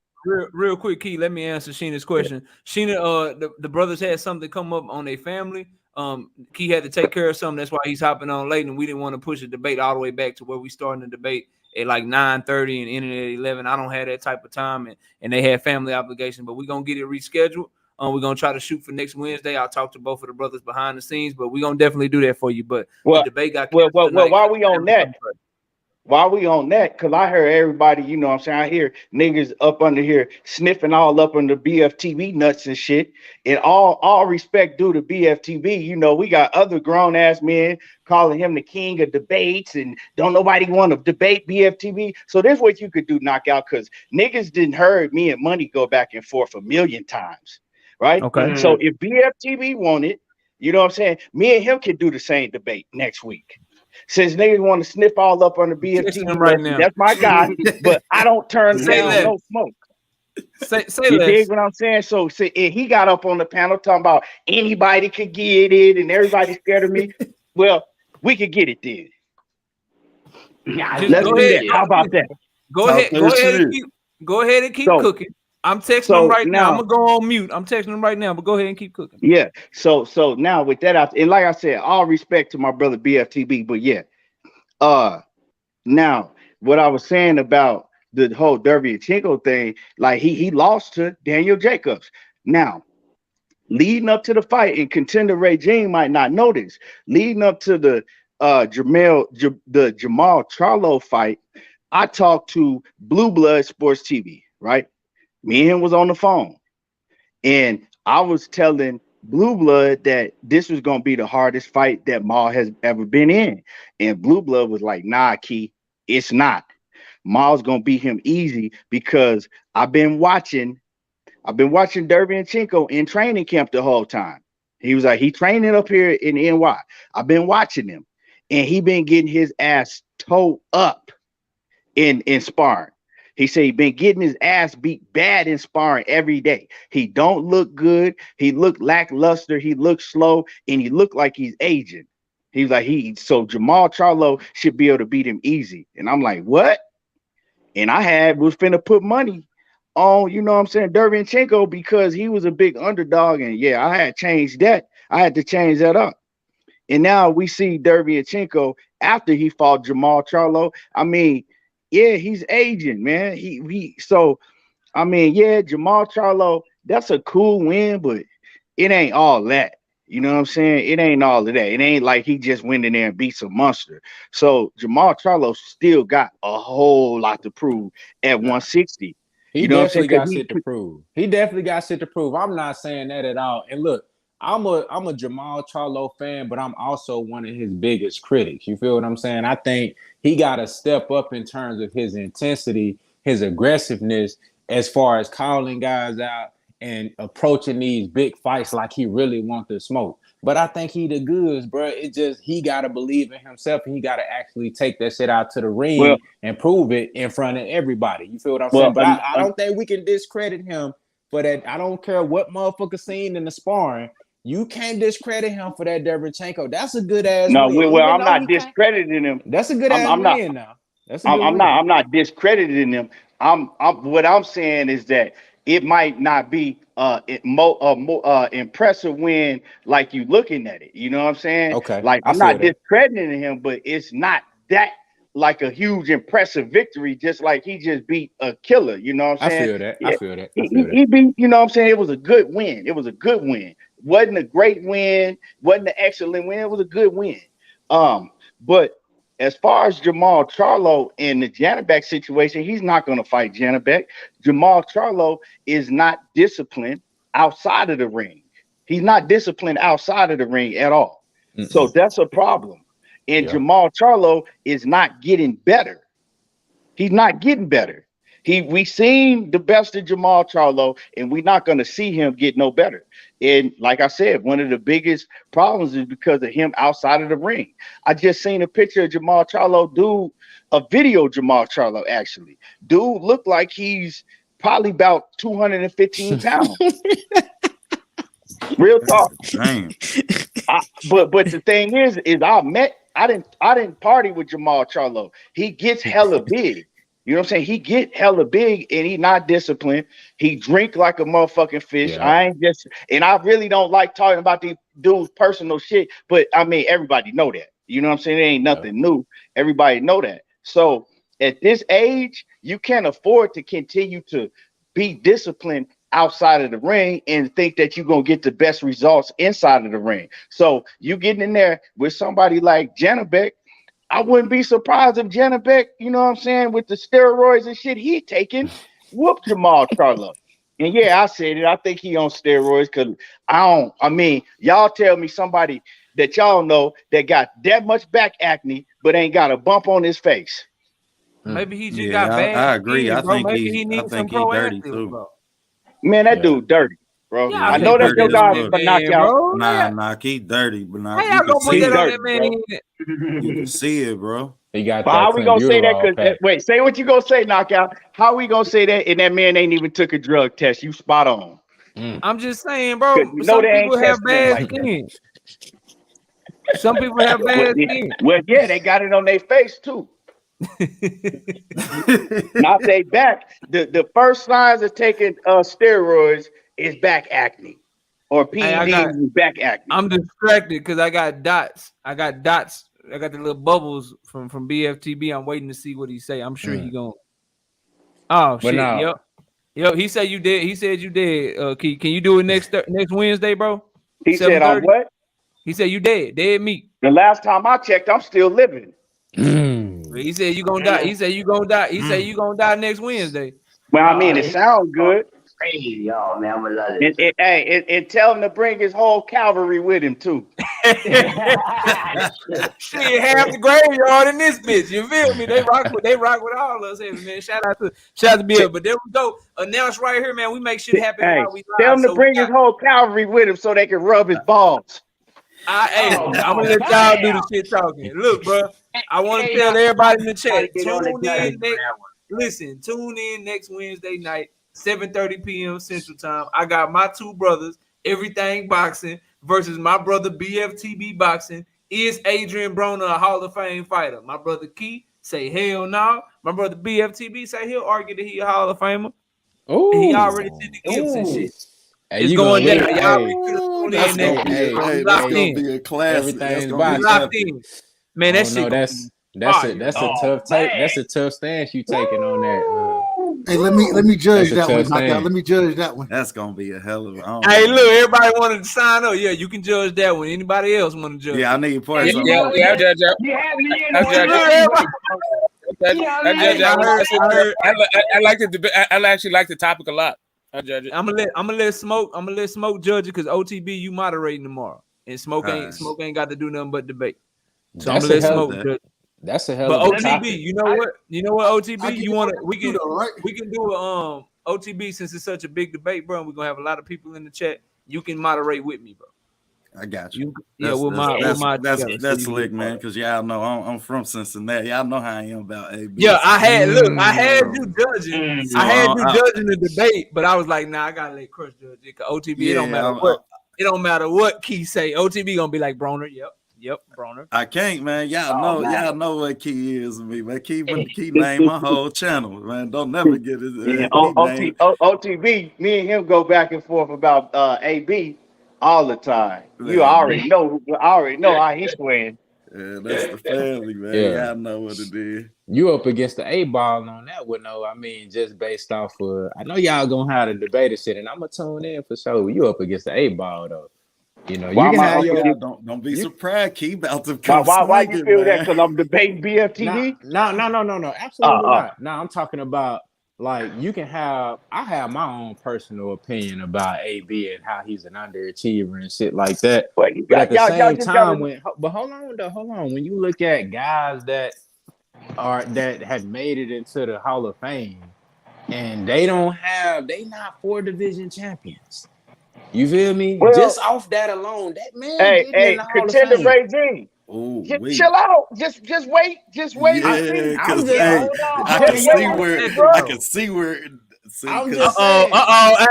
Real quick, Key, let me answer Sheena's question. Sheena, the brothers had something come up on their family. Key had to take care of something. That's why he's hopping on late, and we didn't want to push the debate all the way back to where we started the debate at like 9:30 and ending at 11. I don't have that type of time, and they had family obligations, but we're going to get it rescheduled. We're going to try to shoot for next Wednesday. I'll talk to both of the brothers behind the scenes, but we're going to definitely do that for you. But the debate got well, while we on that, because I heard everybody, I hear niggas up under here sniffing all up on the BFTV nuts and shit. And all respect due to BFTV, we got other grown ass men calling him the king of debates, and don't nobody want to debate BFTV. So there's what you could do, Knockout, because niggas didn't heard me and Money go back and forth a million times, right? Okay. So if BFTV wanted, me and him could do the same debate next week. Since niggas want to sniff all up on the BFT right now, that's my guy, but I don't turn down no smoke. Say you less. dig what I'm saying? So he got up on the panel talking about anybody could get it and everybody's scared of me. Well, we could get it then. Yeah, let's do that. How about that? Go ahead and keep cooking. I'm texting him right now. I'm gonna go on mute. I'm texting him right now, but go ahead and keep cooking. Yeah. So now with that out, and like I said, all respect to my brother BFTB, but yeah. Now what I was saying about the whole Dervianchenko thing, like he lost to Daniel Jacobs. Now, leading up to the fight, and Contender Regime might not know this, leading up to the Jermall Charlo fight, I talked to Blue Blood Sports TV, right? Me and him was on the phone, and I was telling Blue Blood that this was going to be the hardest fight that Maul has ever been in. And Blue Blood was like, nah, Key, it's not. Maul's going to beat him easy because I've been watching Dervianchenko in training camp the whole time. He was like, he training up here in NY. I've been watching him, and he been getting his ass towed up in sparring. He said he been getting his ass beat bad in sparring every day. He don't look good. He look lackluster. He looks slow, and he look like he's aging. He's like, so Jermall Charlo should be able to beat him easy. And I'm like, what? And I was finna put money on, Dervianchenko, because he was a big underdog. And yeah, I had changed that. I had to change that up. And now we see Dervianchenko after he fought Jermall Charlo. I mean, yeah, he's aging, man. Jermall Charlo, that's a cool win, but it ain't all that. You know what I'm saying? It ain't all of that. It ain't like he just went in there and beat some monster. So Jermall Charlo still got a whole lot to prove at 160. He definitely got shit to prove. He definitely got shit to prove. I'm not saying that at all. And look, I'm a Jermall Charlo fan, but I'm also one of his biggest critics. You feel what I'm saying? I think he got to step up in terms of his intensity, his aggressiveness, as far as calling guys out and approaching these big fights like he really wants to smoke. But I think he the goods, bro. It just, he got to believe in himself, and he got to actually take that shit out to the ring and prove it in front of everybody. You feel what I'm saying? But I don't think we can discredit him for that. I don't care what motherfucker seen in the sparring. You can't discredit him for that Dervianchenko. That's a good ass win. Well, I'm not discrediting him. That's a good ass win now. I'm not discrediting him. What I'm saying is that it might not be more impressive win like you looking at it. You know what I'm saying? Okay. Like I'm not discrediting him, but it's not that like a huge impressive victory, just like he just beat a killer. You know what I'm saying? I feel that. Yeah. I feel that. He beat, you know what I'm saying? It was a good win. It was a good win. Wasn't a great win, wasn't an excellent win. It was a good win. But as far as Jermall Charlo in the Janabek situation, he's not going to fight Janabek. Jermall Charlo is not disciplined outside of the ring. He's not disciplined outside of the ring at all. So that's a problem. And Jermall Charlo is not getting better. He's not getting better. We seen the best of Jermall Charlo, and we're not going to see him get no better. And like I said, one of the biggest problems is because of him outside of the ring. I just seen a picture of Jermall Charlo, a video of Jermall Charlo actually. Dude looked like he's probably about 215 pounds. Real talk. Damn. But the thing is I didn't party with Jermall Charlo. He gets hella big. You know what I'm saying? He get hella big and he not disciplined. He drink like a motherfucking fish. Yeah. I really don't like talking about these dudes' personal shit, but I mean, everybody know that. You know what I'm saying? It ain't nothing new. Everybody know that. So at this age, you can't afford to continue to be disciplined outside of the ring and think that you're going to get the best results inside of the ring. So you getting in there with somebody like Janabek, I wouldn't be surprised if Janabek, you know what I'm saying, with the steroids and shit he taking, whooped Jermall Charlo. And yeah, I said it. I think he on steroids because y'all tell me somebody that y'all know that got that much back acne but ain't got a bump on his face. Maybe he just got bad. I agree. Skin, I think he needs some pro dirty active, too. bro. Man, that dude dirty, bro. Yeah, I know that's your guy for knockout. Nah, he dirty, but nah, you can see it. On that man? You can see it, bro. He got but how we gonna say that? Wait, say what you gonna say, knockout. How we gonna say that? And that man ain't even took a drug test. You spot on. I'm just saying, bro. Some people have bad skin. Some people have bad skin. Well, yeah, they got it on their face too. Not they back. The first signs of taking steroids is back acne or PEDs is back acne. I'm distracted because I got dots. I got the little bubbles from BFTB. I'm waiting to see what he say. I'm sure he gonna. Oh shit! Yep. He said you did. He said you did. Key, can you do it next Wednesday, bro? He said on what? He said you dead meat. The last time I checked, I'm still living. He said you gonna die. He said you gonna die. He said you gonna die next Wednesday. Well, I mean, it sounds good. Crazy, y'all, man. I'm gonna love it. And tell him to bring his whole cavalry with him too. Shit, half the graveyard in this bitch. You feel me? They rock with all of us here, man. Shout out to BF. But there we go. Announce right here, man. We make shit happen. While we live. Tell him to bring his whole cavalry with him so they can rub his balls. I'm gonna let y'all do the shit talking. Look, bro. I want to tell everybody in the chat. Tune in next Wednesday night, 7:30 p.m. Central Time. I got my two brothers, Everything Boxing versus my brother BFTB Boxing. Is Adrian Broner a Hall of Fame fighter? My brother Key say hell no. My brother BFTB say he'll argue that he a Hall of Famer. Oh, he already did the gifts and shit. Hey, it's going down. Y'all that's gonna be a classic. Everything's locked in. Man, that shit. That's a tough take. That's a tough stance you taking on that. Hey, let me judge that one. Let me judge that one. That's gonna be a hell of a. Hey, look, everybody wanted to sign up. Yeah, you can judge that one. Anybody else want to judge? Yeah, I need points. Yeah, judge. I like the debate. I actually like the topic a lot. I judge it. I'm gonna let Smoke judge it because OTB you moderating tomorrow, and Smoke ain't got to do nothing but debate. So I'm gonna let Smoke judge. That's a hell of a OTB, topic. You know what OTB, you want to we can do a OTB since it's such a big debate, bro. And we're gonna have a lot of people in the chat. You can moderate with me, bro. I got you. That's slick, man. Because y'all know I'm from Cincinnati. Y'all know how I am about AB. Yeah, I had you judging. I had you judging the debate, but I was like, nah, I gotta let Crush judge it. OTB, it don't matter what Key say. OTB gonna be like Broner. Yep, Broner. I can't, man. Y'all know what Key is to me, man. Key name my whole channel, man. Don't never get his OTB. Me and him go back and forth about AB all the time. You already know how he's playing. Yeah, that's the family, man. Yeah, I know what it is. You up against the A-ball on that one, though. I mean, just based off of, I know y'all gonna have the debate and shit, and I'm gonna tune in for sure. You up against the A-ball, though. You know, you Why can am I have gonna your. forget? Don't be surprised. Keep about to Why, come why you swinging, feel that? man. Because I'm debating BFTV? No. Absolutely not. No, I'm talking about like you can have. I have my own personal opinion about AB and how he's an underachiever and shit like that. Well, you But at got the y'all same just gotta. time, hold on. When you look at guys that have made it into the Hall of Fame and they not 4 division champions. You feel me? Just Well, off that alone, that man getting in hey, the Hall of contender Fame. regime. Oh, Just wait. chill out. Just wait. Just wait and Yeah, see. I'm because just hey, hold on. I Just can wait see and where see, bro. I can see where. See, I'm because just saying.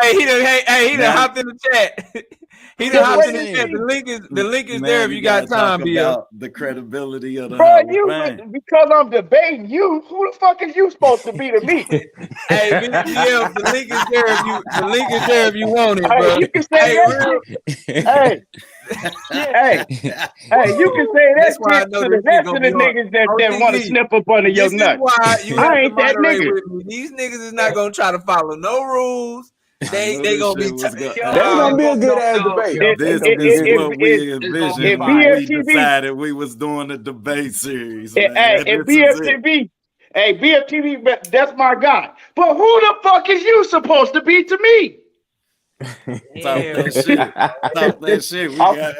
Hey, he done now, hopped in the chat. He done Just hopped wait in the and chat. see. The link is there man, if we you got gotta talk time, BF. about the credibility of the Bro, Hall of you Fame. because I'm debating you. Who the fuck is you supposed to be to me? Hey, BF, the link is there if you want it, Hey, bro. you can say Hey, that real. shit. Hey, you can say that That's why I shit know to this the shit rest gonna of be the hard. niggas that want to OTB, snip up under your this is nut. why you have I to ain't that moderate nigga. with me. These niggas is not gonna try to follow no rules. I knew They this gonna be. shit was going. That's gonna be a good ass debate. This That's gonna be is good. what we envisioned if when we BFTV, decided we was doing a debate series, man. if This is it. BFTV, hey, BFTV, that's my guy. But who the fuck is you supposed to be to me? Talk that shit. Talk that shit. We got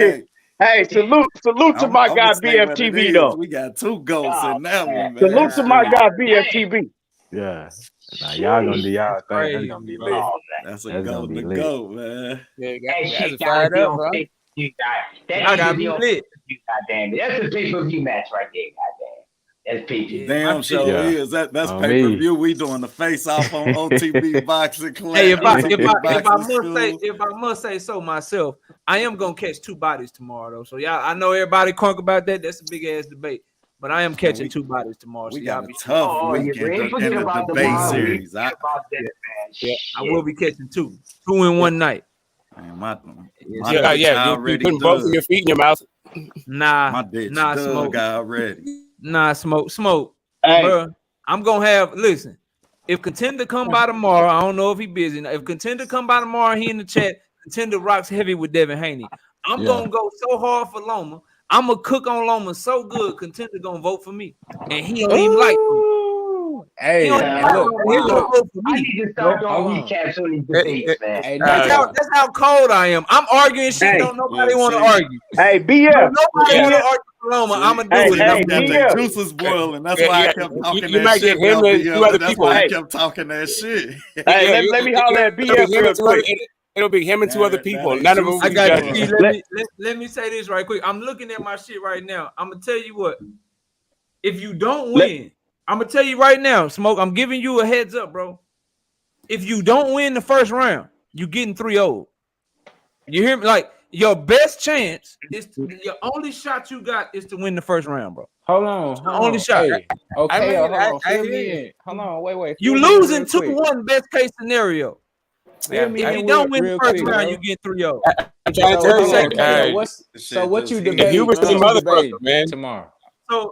Hey, salute to my I'm guy gonna say what it BFTV is. though. We got 2 goats in that one, man. Salute to my Straight. guy BFTV. Yeah. Nah, y'all gonna do y'all thing. That's Crazy, gonna be bro. lit. That's a That's gonna goat be to lit. goat, man. Yeah, That guys are shit gotta fired be up, on bro. pay-per-view, guy. I That gotta needs to be be on lit. pay-per-view, goddamn it. That's a pay-per-view match right there, goddamn. That's pay-per-view. Yeah, Damn my shit. show Yeah. is that's On pay per me. view. We doing the face off on OTB boxing class. Hey, if I boxing school. must say so myself, I am gonna catch 2 bodies tomorrow though. So y'all, I know everybody crunk about that. That's a big ass debate. But I am catching 2 bodies tomorrow. We So got y'all a be tough Oh, week yeah, we ain't in forget the about debate tomorrow. We ain't series. forget about that, man. yeah, I Shit. will be catching 2 in one night. Man, my Yeah, ditch you putting both of dug. your feet in your mouth. Nah, My ditch nah, dug smoke. already. Nah, smoke. Hey, Bro, I'm gonna have listen. If Contender come by tomorrow, I don't know if he busy. Now, if Contender come by tomorrow, he in the chat. Contender rocks heavy with Devin Haney. I'm gonna go so hard for Loma. I'm gonna cook on Loma so good. Contender gonna vote for me, and he don't even like me. Ooh. He Hey, don't and even like look, me. He gonna vote for I me. need to start doing hold on. recaps on these debates, man. Hey, That's how cold I am. I'm arguing shit. hey, Don't nobody Look, want to see, argue. hey, Don't BF, nobody want to BF, argue for Loma. I'm gonna hey, do it. And I'm hey, got doing the it. BF, juices boiling. That's why I kept talking You that might get shit him about and 2 BF. other That's people. why I hey, kept talking that shit. hey, Yeah, let me holler at it'll be BF him real and 2 other. quick. It'll be him and 2 other people. None of them will I be got judges. you. Let- Let me say this right quick. I'm looking at my shit right now. I'm gonna tell you what. If you don't let- win, I'm gonna tell you right now, Smoke. I'm giving you a heads up, bro. If you don't win the first round, you getting 3-0. You hear me? Like your best chance is your only shot you got is to win the first round, bro. hold on. It's the only shot. Hey, okay, hold on. I Fill hear me you. in. Hold on, wait. You Fill me in losing real quick. 2-1, best case scenario. Fill me If in you don't win the real first quick, round, bro. you get 3-0. I'm trying to So tell hold you, on, K.O. What you Shit debating? you were What the you motherfucker, debating man. tomorrow?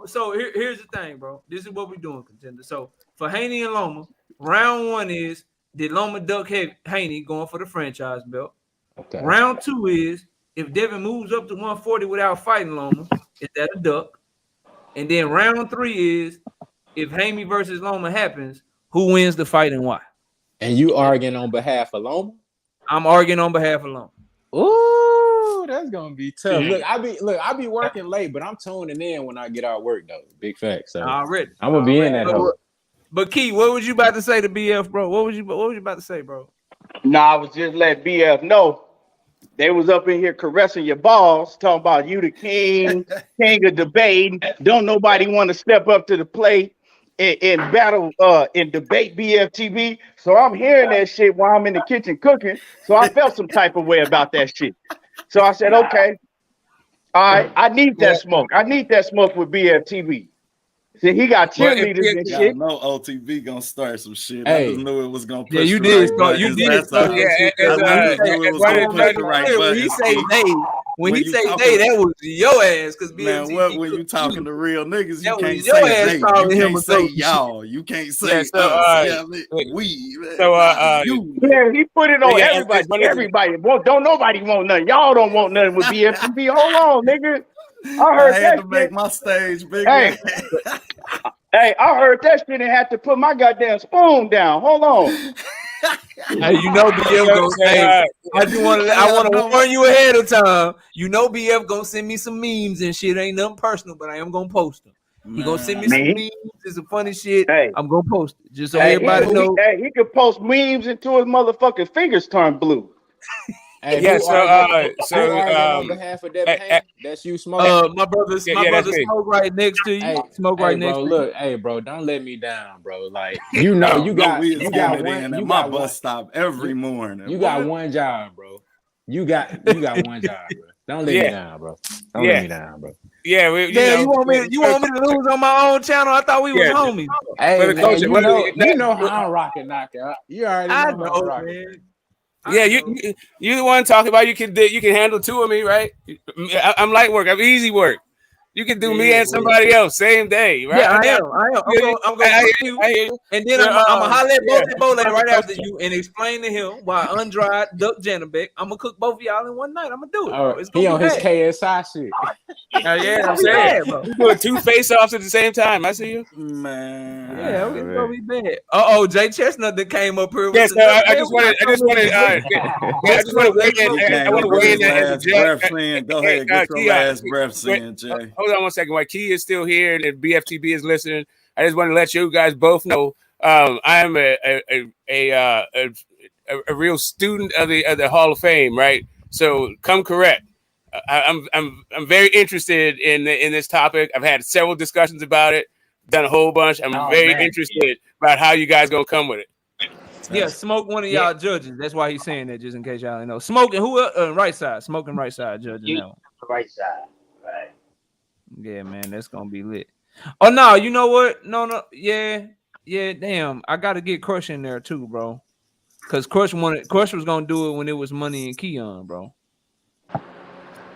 So here's the thing, bro. This is what we're doing, Contender. So for Haney and Loma, round 1 is did Loma duck Haney going for the franchise belt? Okay. Round 2 is if Devin moves up to 140 without fighting Loma, is that a duck? And then round 3 is if Haney versus Loma happens, who wins the fight and why? And you arguing on behalf of Loma? I'm arguing on behalf of Loma. Ooh, that's gonna be tough. Look, I be working late, but I'm tuning in when I get out work though. Big fact. So Already. I'm gonna be in that hole. But Key, what was you about to say to BF, bro? What was you about to say, bro? Nah, I was just letting BF know they was up in here caressing your balls, talking about you the king of debating. Don't nobody want to step up to the plate in battle, in debate BFTV. So I'm hearing that shit while I'm in the kitchen cooking. So I felt some type of way about that shit. So I said, okay, all right, I need that smoke. I need that smoke with BFTV. See, he got cheerleaders and Y'all shit. know OTV gonna start some shit. Hey. I just knew it was gonna push Yeah, you the did right start. You buttons. did That's start all. that shit. I just knew it was gonna push the right When he buttons. say they, when he say they, that was your ass. Because man, what when you talking to real niggas, you can't your say ass they, you calling him can't a say goat. y'all, you can't say Yeah, so, us. Yeah, we. You. Yeah, he put it on Yeah, everybody. it's Everybody don't nobody want nothing. Y'all don't want nothing with BFTB. Hold on, nigga. I heard I had that to make shit. my stage bigger. Hey, hey, I heard that shit and had to put my goddamn spoon down. Hold on. Hey, you know BF gonna say, I want to warn you ahead of time. You know BF gonna send me some memes and shit. Ain't nothing personal, but I am gonna post them. He gonna send me some memes and some funny shit. Hey, I'm gonna post it just so everybody know. He could post memes until his motherfucking fingers turn blue. Hey, yeah, who arguing on behalf of Devin Haney? That's you, Smoke. My brother Smoke right next to you. Hey, Smoke right next bro, to look, hey, bro, don't let me down, bro. Like, you know, you got one. You got bus stop every morning. You got one job, bro. You got one job, bro. Don't let me down, bro. Don't let me down, bro. Yeah, you want me to lose on my own channel? I thought we was homies. Hey, man, you know how I'm rocking knockout. You already know how I'm rocking. Man. Yeah, you the one talking about you can handle two of me, right? I'm light work. I'm easy work. You can do me and somebody else same day, right? Yeah, I am. I'm gonna put you, and then I'm gonna holler at Bole right after you and explain to him why undried duck Janabek. I'm gonna cook both of y'all in one night. I'm gonna do it. Bro. It's gonna he be on bad. his KSI shit. Yeah, I'm saying, you doing two face-offs at the same time. I see you, man. Yeah, it's gonna be bad. Jay Chestnut that came up here. Yes, I just wanted to weigh in. I want to weigh in as a judge. Go ahead, get your last breath in, Jay. Hold on 1 second. While Key is still here and if BFTB is listening, I just want to let you guys both know I am a real student of the Hall of Fame, right? So come correct. I'm very interested in this topic. I've had several discussions about it, done a whole bunch. I'm very interested about how you guys gonna come with it. Yeah, Smoke one of y'all judges. That's why he's saying that, just in case y'all didn't know. Smoking right side, Smoking right side judging that one. Right side, right. Yeah, man, that's gonna be lit. Oh no, you know what? No, yeah, damn. I gotta get Crush in there too, bro. Cause Crush was gonna do it when it was Money and Keon, bro.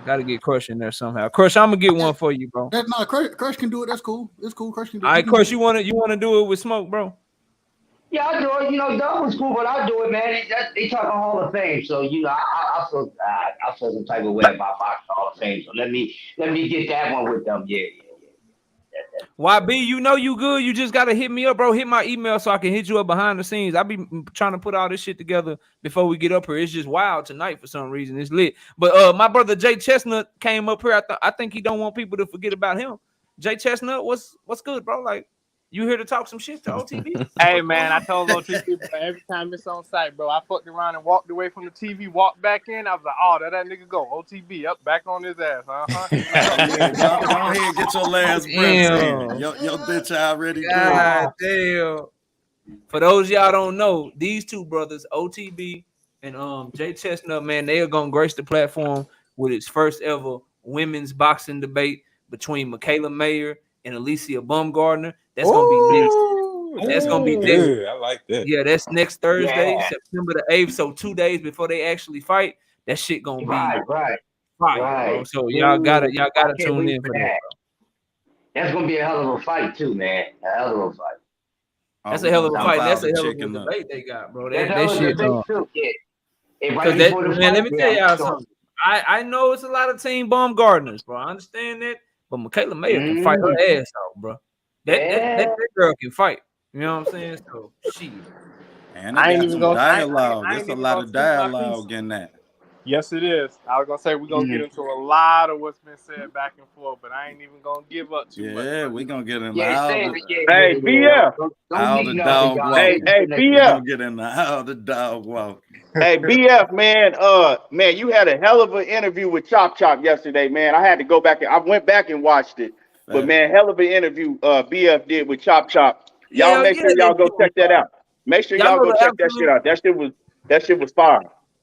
Gotta get Crush in there somehow. Crush, I'm gonna get one for you, bro. Crush can do it. That's cool. It's cool. Crush can do it. All right, Crush, you wanna do it with Smoke, bro? Yeah, I do it. You know, Doug was cool, but I do it, man. They talking Hall of Fame, so you know, I feel some type of way about boxing Hall of Fame. So let me get that one with them. Yeah. YB, you know you good. You just gotta hit me up, bro. Hit my email so I can hit you up behind the scenes. I be trying to put all this shit together before we get up here. It's just wild tonight for some reason. It's lit. But my brother Jay Chestnut came up here. I think he don't want people to forget about him. Jay Chestnut, what's good, bro? Like, you here to talk some shit to OTB? Hey, man, I told OTB, bro, every time it's on site, bro, I fucked around and walked away from the TV, walked back in. I was like, oh, there that nigga go. OTB, up, back on his ass. Go ahead and get your last breath in. Your bitch already God damn. For those y'all don't know, these two brothers, OTB and Jay Chestnut, man, they are going to grace the platform with its first ever women's boxing debate between Michaela Mayer and Alicia Baumgardner. That's gonna be next. That's gonna be next. I like that. Yeah, that's next Thursday, September the 8th. So 2 days before they actually fight, that shit gonna be right. Bro. So y'all gotta tune in for that. That's gonna be a hell of a fight too, man. A hell of a fight. That's a hell of a fight. That's a hell of a debate they got, bro. That shit. Man, let me tell y'all something. I know it's a lot of team Baumgardners, bro. I understand that, but Michaela Mayer can fight her ass off, bro. That girl can fight. You know what I'm saying? So shit. And I ain't even gonna dialogue. There's a lot of dialogue in that. Yes, it is. I was gonna say we're gonna get into a lot of what's been said back and forth, but I ain't even gonna give up too much. Yeah, we're gonna get into Hey, BF. How the dog walk. Hey, BF. We're gonna get into how the dog walk. Hey, BF, man. Man, you had a hell of an interview with Chop Chop yesterday, man. I had to go back. I went back and watched it. But man, hell of an interview BF did with Chop Chop. Y'all make sure y'all go check that out. Make sure y'all go check that shit out. That shit was fire.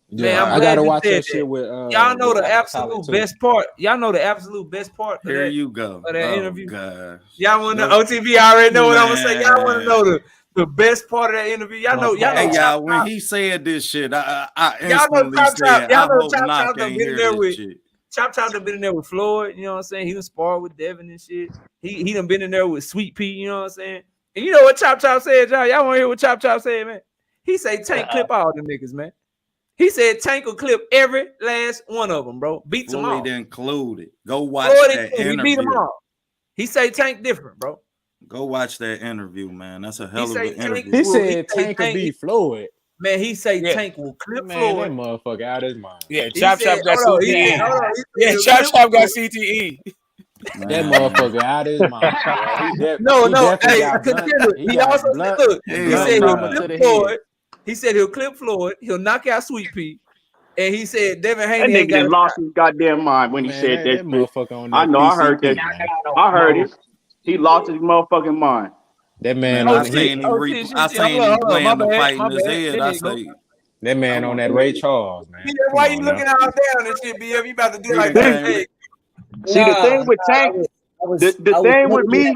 Yeah, I gotta watch that shit with y'all know the absolute best part. Y'all know the absolute best part. Here you go. Of that interview. Gosh. Y'all want to know OTV already know what I'm gonna say. Y'all want to know the best part of that interview. Y'all know. Hey, y'all, when he said this shit, I instantly said, I hope Knock ain't hear this shit. Chop done been in there with Floyd. You know what I'm saying? He done sparred with Devin and shit. He done been in there with Sweet Pea. You know what I'm saying? And you know what Chop said, y'all? Y'all want to hear what Chop said, man? He say Tank clip all them niggas, man. He said Tank will clip every last one of them, bro. Beats them all. Floyd included. Go watch that interview. He beat them all. He say Tank different, bro. Go watch that interview, man. That's a hell of an interview. He said Tank will beat Floyd. Man, he say Tank will clip Floyd. That motherfucker out his mind. Yeah, Chop got CTE. Yeah, Chop got CTE. That motherfucker out his mind. No. Hey, continue. He also said, look, he said he'll clip Floyd. He said he'll clip Floyd. He'll knock out Sweet Pea. And he said Devin Haney ain't got lost his goddamn mind when he said that motherfucker. I know. I heard that. I heard it. He lost his motherfucking mind. That man, I seen him playing the fight in his head. I say that man on that Ray Charles, man. Why you looking out down and shit, BF? You about to do like that? See, the thing with Tank, the thing with me,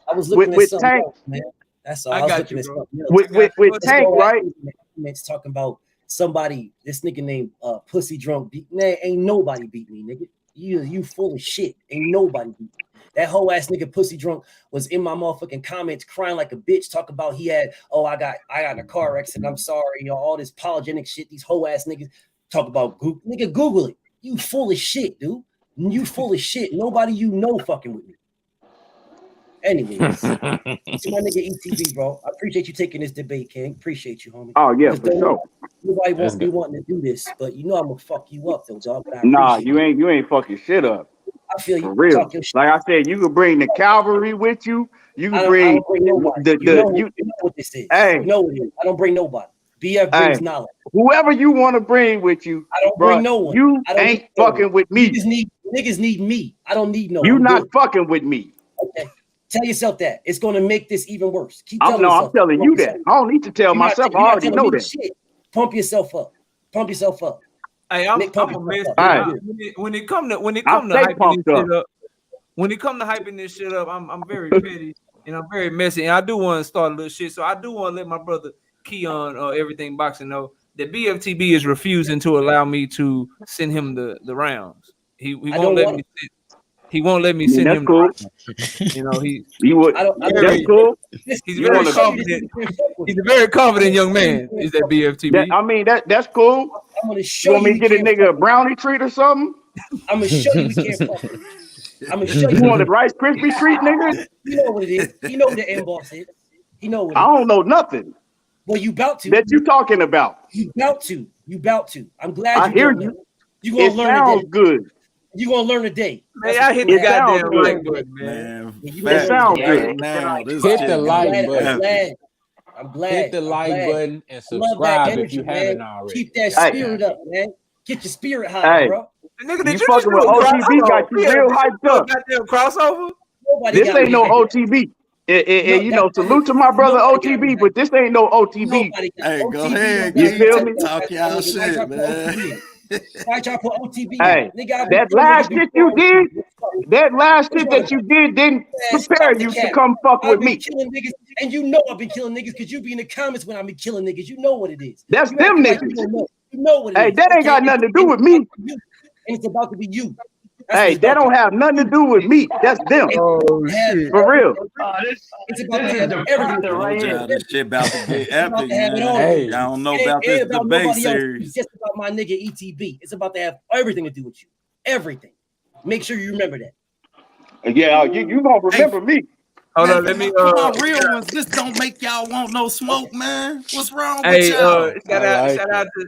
I was looking with at Tank, else, man. That's all. I was got looking you, at with Tank, right? It's talking about somebody. This nigga named Pussy Drunk beat. Man, ain't nobody beat me, nigga. You full of shit. Ain't nobody beat me. That whole ass nigga Pussy Drunk was in my motherfucking comments crying like a bitch, talk about he had, I got in a car accident, I'm sorry, you know, all this apologetic shit. These whole ass niggas talk about nigga, Google it. You full of shit, dude. You full of shit. Nobody you know fucking with me. Anyways, see my nigga ETV, bro. I appreciate you taking this debate, King. Appreciate you, homie. Oh yeah, for sure. Nobody won't be wanting to do this, but you know I'm gonna fuck you up, though, dog. Nah, you ain't fucking shit up. I feel you. For real. Like I said, you could bring the cavalry with you. You can bring nobody. You know what this is. Hey, you know what it is. I don't bring nobody. BF brings knowledge. Whoever you want to bring with you, I don't bring no one. You ain't fucking with me. Niggas need me. I don't need no one. You not fucking with me. Okay. Tell yourself that. It's going to make this even worse. Keep telling yourself. I'm telling you that. I don't need to tell myself. I already know that. Shit. Pump yourself up. Pump yourself up. Hey, I'm a mess. When it come to hyping this shit up, when it come to hyping this shit up, I'm very petty and I'm very messy. And I do want to start a little shit. So I do want to let my brother Keon Everything Boxing know that BFTB is refusing to allow me to send him the rounds. He won't let me sit. He won't let me send him. Cool. You know, that's cool. He's very confident. He's a very confident young man. Is that BFTB? That's cool. I'm gonna show you. Want me to get a nigga a brownie treat or something? I'm gonna show you we can't fuck with. I'm gonna show you. You want a Rice Krispie treat, nigga? You know what it is. You know what the end boss is. You know what I don't know nothing. Well, you about to. That you talking about. You about to. I'm glad I hear you. You gonna learn sounds good. You gonna learn today. Man, I hit the goddamn like button, man. It sounds good. Hit the like button. I'm glad. Hit the like button and subscribe if you haven't already. Keep that spirit up, man. Get your spirit high, bro. Nigga, did you fucking with OTB got you real hyped up. Goddamn crossover. This ain't no OTB. You know, salute to my brother OTB, but this ain't no OTB. Hey, go ahead. You feel me? Talk y'all shit, man. Why try for OTB? Hey, that last shit you did, that you did didn't prepare you to come fuck with me. Killing niggas, and you know I've been killing niggas because you be in the comments when I be killing niggas. You know what it is. That's them niggas. You know what it is. Hey, that ain't got nothing to do with me. And it's about to be you. Hey, that don't have nothing to do with me. That's them. Oh, shit. For real. It's about to have everything right here. This shit about to get epic, man. Hey, I don't know about this debate series. It's just about my nigga ETB. It's about to have everything to do with you. Everything. Make sure you remember that. Yeah, you gonna remember me. Hold on, let me real ones. This don't make y'all want no smoke, man. What's wrong with y'all?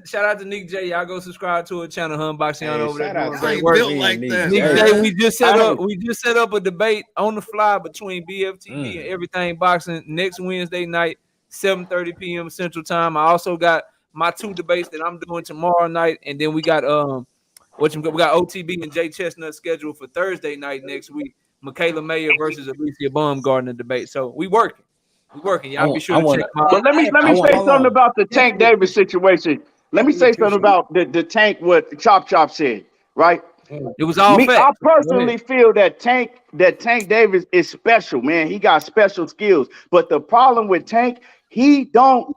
Shout out to Nick J. Y'all go subscribe to a channel, Unboxing on over there. Great work. Like that. Nick J, we just set up a debate on the fly between BFTB and Everything Boxing next Wednesday night, 7:30 p.m. Central Time. I also got my 2 debates that I'm doing tomorrow night, and then we got we got OTB and Jay Chestnut scheduled for Thursday night next week. Michaela Mayer versus Alicia Baumgardner debate. So we working. Y'all be sure to check my. But let me say something about the Tank Davis situation. Let me say something about the Tank. What Chop said, right? It was all facts. I personally feel that Tank Davis is special, man. He got special skills. But the problem with Tank, he don't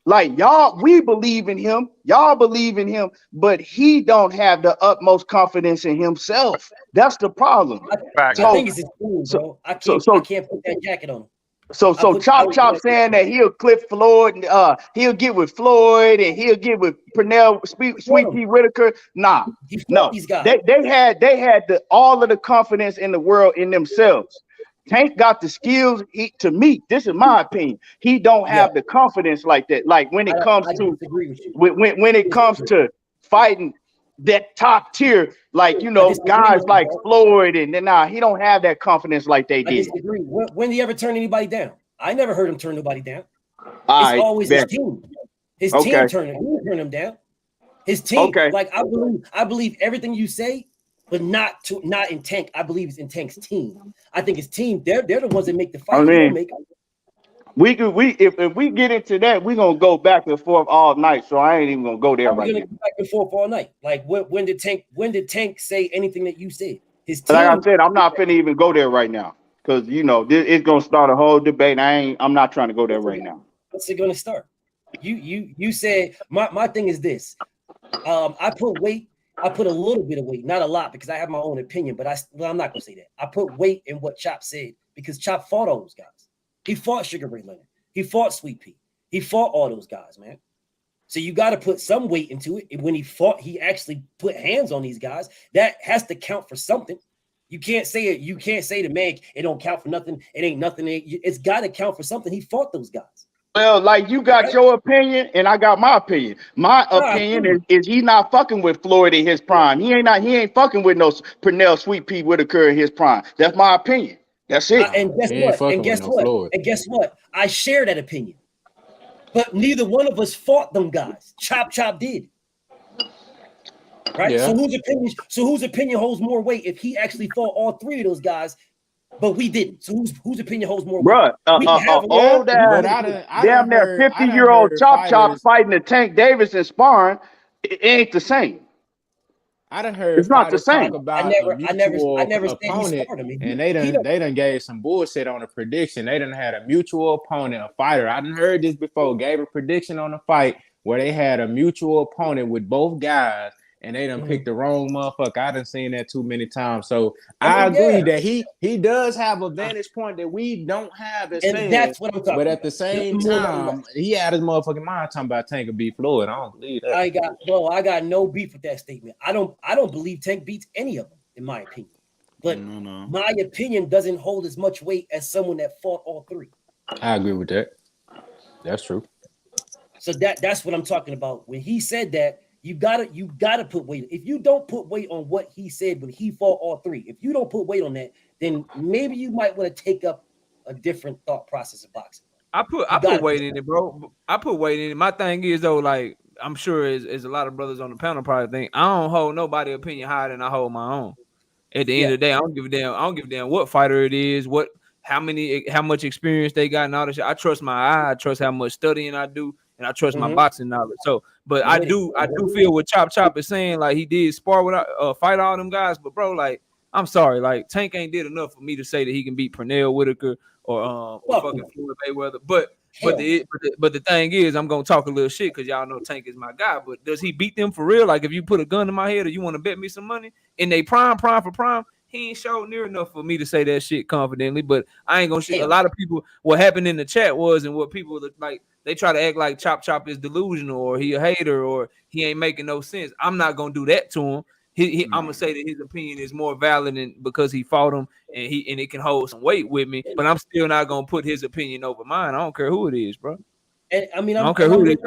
Like y'all, we believe in him. Y'all believe in him, but he don't have the utmost confidence in himself. That's the problem. I think it's his team, bro. I can't put that jacket on him. So Chop saying that he'll clip Floyd, and he'll get with Floyd, and he'll get with Pernell, Sweet Pea Whitaker. Nah, no. These guys. They had all of the confidence in the world in themselves. Tank got the skills. To me, this is my opinion. He don't have the confidence like that. Like when it comes to when it comes to fighting that top tier, like guys like Floyd, and then he don't have that confidence like they did. I disagree. When did he ever turn anybody down? I never heard him turn nobody down. It's always his team. His team turn him down. His team. Like I believe everything you say. But not in Tank. I believe it's in Tank's team. I think his team. They're the ones that make the fight. I mean, if we get into that, we're gonna go back and forth all night. So I ain't even gonna go there right now. Go back and forth all night. Like when did Tank say anything that you said? His team. Like I said, I'm not finna even go there right now because it's gonna start a whole debate. I'm not trying to go there right now. What's it gonna start? You said my thing is this. I put a little bit of weight, not a lot, because I have my own opinion, but I'm not gonna say that. I put weight in what Chop said because Chop fought all those guys. He fought Sugar Ray Leonard. He fought Sweet Pea. He fought all those guys, man. So you got to put some weight into it. And when he fought, he actually put hands on these guys. That has to count for something. You can't say it. You can't say to man, it don't count for nothing. It ain't nothing. It's got to count for something. He fought those guys. Well, like you got your opinion, and I got my opinion. My opinion is he not fucking with Floyd in his prime. He ain't fucking with no Pernell Sweet Pea Whitaker in his prime. That's my opinion. That's it. And guess what? I share that opinion. But neither one of us fought them guys. Chop did. Right? Yeah. So whose opinion holds more weight if he actually fought all three of those guys? But we didn't. So whose opinion holds more weight? Bruh, old ass, damn near 50-year-old Chop fighting the Tank Davis and sparring, it ain't the same. I done heard it's not the same. About I never opponent, and they done gave some bullshit on a prediction. They done had a mutual opponent, a fighter. I done heard this before. Gave a prediction on a fight where they had a mutual opponent with both guys. And they done picked the wrong motherfucker. I done seen that too many times. So I agree that he does have a vantage point that we don't have as fans. That's what I'm talking about. But at the same time, he had his motherfucking mind talking about Tank will beat Floyd. I don't believe that. I got no beef with that statement. I don't believe Tank beats any of them, in my opinion. But my opinion doesn't hold as much weight as someone that fought all three. I agree with that. That's true. So that's what I'm talking about. When he said that, you gotta put weight. If you don't put weight on what he said when he fought all three, if you don't put weight on that, then maybe you might want to take up a different thought process of boxing. I put weight in it, bro. I put weight in it. My thing is though, like I'm sure is a lot of brothers on the panel probably think I don't hold nobody's opinion higher than I hold my own. At the end of the day, I don't give a damn. I don't give a damn what fighter it is, how much experience they got and all that shit. I trust my eye. I trust how much studying I do. And I trust my boxing knowledge. So, but I do feel what Chop is saying. Like he did spar with fight all them guys. But bro, like I'm sorry, like Tank ain't did enough for me to say that he can beat Pernell Whitaker or fucking Floyd Mayweather. But the thing is, I'm gonna talk a little shit because y'all know Tank is my guy. But does he beat them for real? Like if you put a gun in my head or you want to bet me some money in they prime for prime. He ain't showed near enough for me to say that shit confidently, but I ain't gonna shit. A lot of people, what happened in the chat was, and what people like, they try to act like Chop is delusional or he a hater or he ain't making no sense. I'm not gonna do that to him. I'm gonna say that his opinion is more valid because he fought him and it can hold some weight with me. But I'm still not gonna put his opinion over mine. I don't care who it is, bro. And I mean, I don't care who it